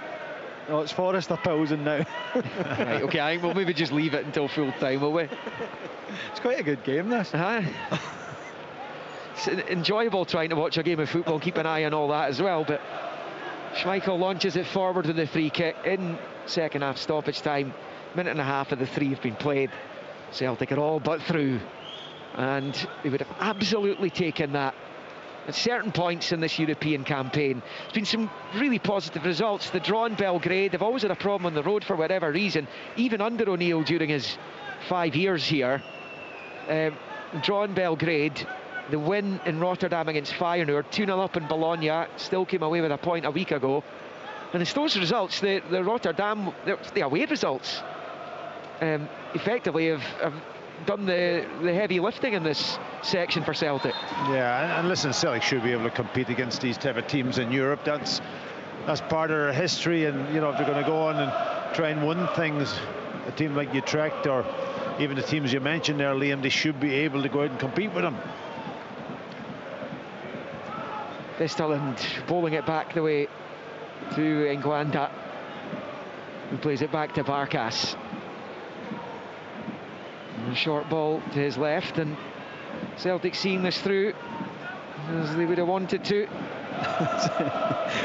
No, it's Forest or Pilsen now. Right, okay, I think we'll maybe just leave it until full time, will we? It's quite a good game, this. It's enjoyable trying to watch a game of football, keep an eye on all that as well, but Schmeichel launches it forward with the free kick in second half stoppage time. Minute and a half of the 3 have been played. Celtic are all but through, and they would have absolutely taken that at certain points in this European campaign. There's been some really positive results. The draw in Belgrade, they've always had a problem on the road for whatever reason, even under O'Neill during his 5 years here. Draw in Belgrade, the win in Rotterdam against Feyenoord, 2-0 up in Bologna, still came away with a point a week ago. And it's those results, the Rotterdam, the away results, effectively have done the heavy lifting in this section for Celtic. Yeah, and listen, Celtic should be able to compete against these type of teams in Europe. That's part of their history, and you know, if they're going to go on and try and win things, a team like Utrecht or even the teams you mentioned there, Liam, they should be able to go out and compete with them. Vesterland bowling it back the way to Nguanda, who plays it back to Barkas. A short ball to his left, and Celtic seeing this through as they would have wanted to.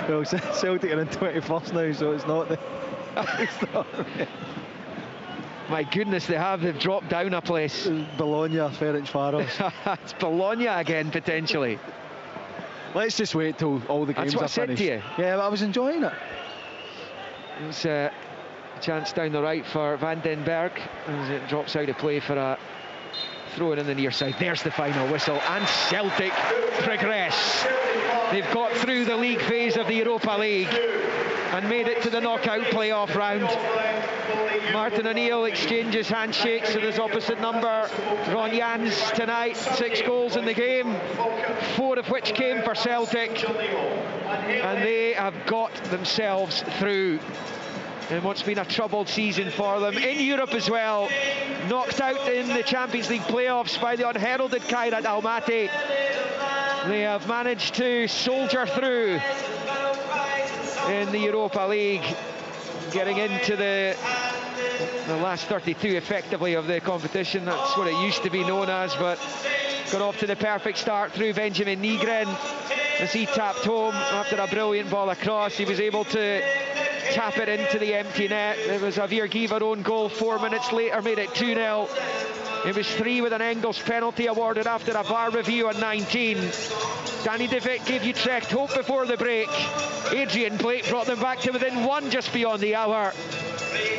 Well, Celtic are in 21st now, so it's not the... My goodness, they've dropped down a place. Bologna, Ferencváros. It's Bologna again, potentially. Let's just wait till all the games That's what are I said finished. to you. Yeah, but I was enjoying it. It's a chance down the right for Van den Berg as it drops out of play for a throw in the near side. There's the final whistle, and Celtic progress. They've got through the league phase of the Europa League and made it to the knockout playoff round. Martin O'Neill exchanges handshakes with his opposite number, Ron Jans, tonight. 6 goals in the game, 4 of which came for Celtic, and they have got themselves through in what's been a troubled season for them in Europe as well. Knocked out in the Champions League playoffs by the unheralded Kairat Almaty. They have managed to soldier through in the Europa League, getting into the last 32 effectively of the competition. That's what it used to be known as, but got off to the perfect start through Benjamin Nygren as he tapped home after a brilliant ball across. He was able to tap it into the empty net. It was a Virgiva own goal 4 minutes later, made it 2-0. It was 3 with an Engels penalty awarded after a VAR review on 19. Danny De Witt gave Utrecht hope before the break. Adrian Blake brought them back to within 1 just beyond the hour.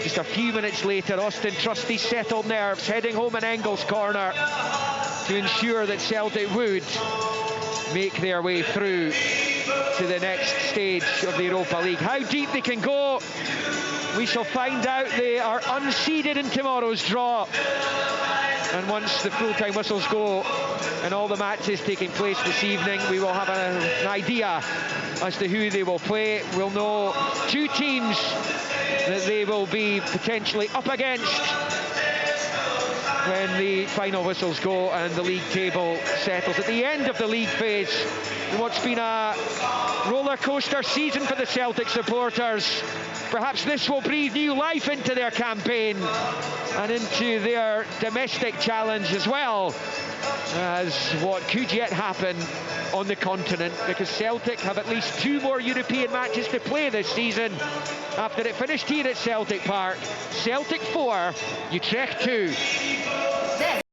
Just a few minutes later, Austin Trusty settled nerves, heading home an Engels corner to ensure that Celtic would make their way through to the next stage of the Europa League. How deep they can go, we shall find out. They are unseeded in tomorrow's draw, and once the full-time whistles go and all the matches taking place this evening, we will have an idea as to who they will play. We'll know 2 teams that they will be potentially up against when the final whistles go and the league table settles at the end of the league phase. What's been a roller coaster season for the Celtic supporters, perhaps this will breathe new life into their campaign and into their domestic challenge, as well as what could yet happen on the continent, because Celtic have at least 2 more European matches to play this season after it finished here at Celtic Park. Celtic 4, Utrecht 2.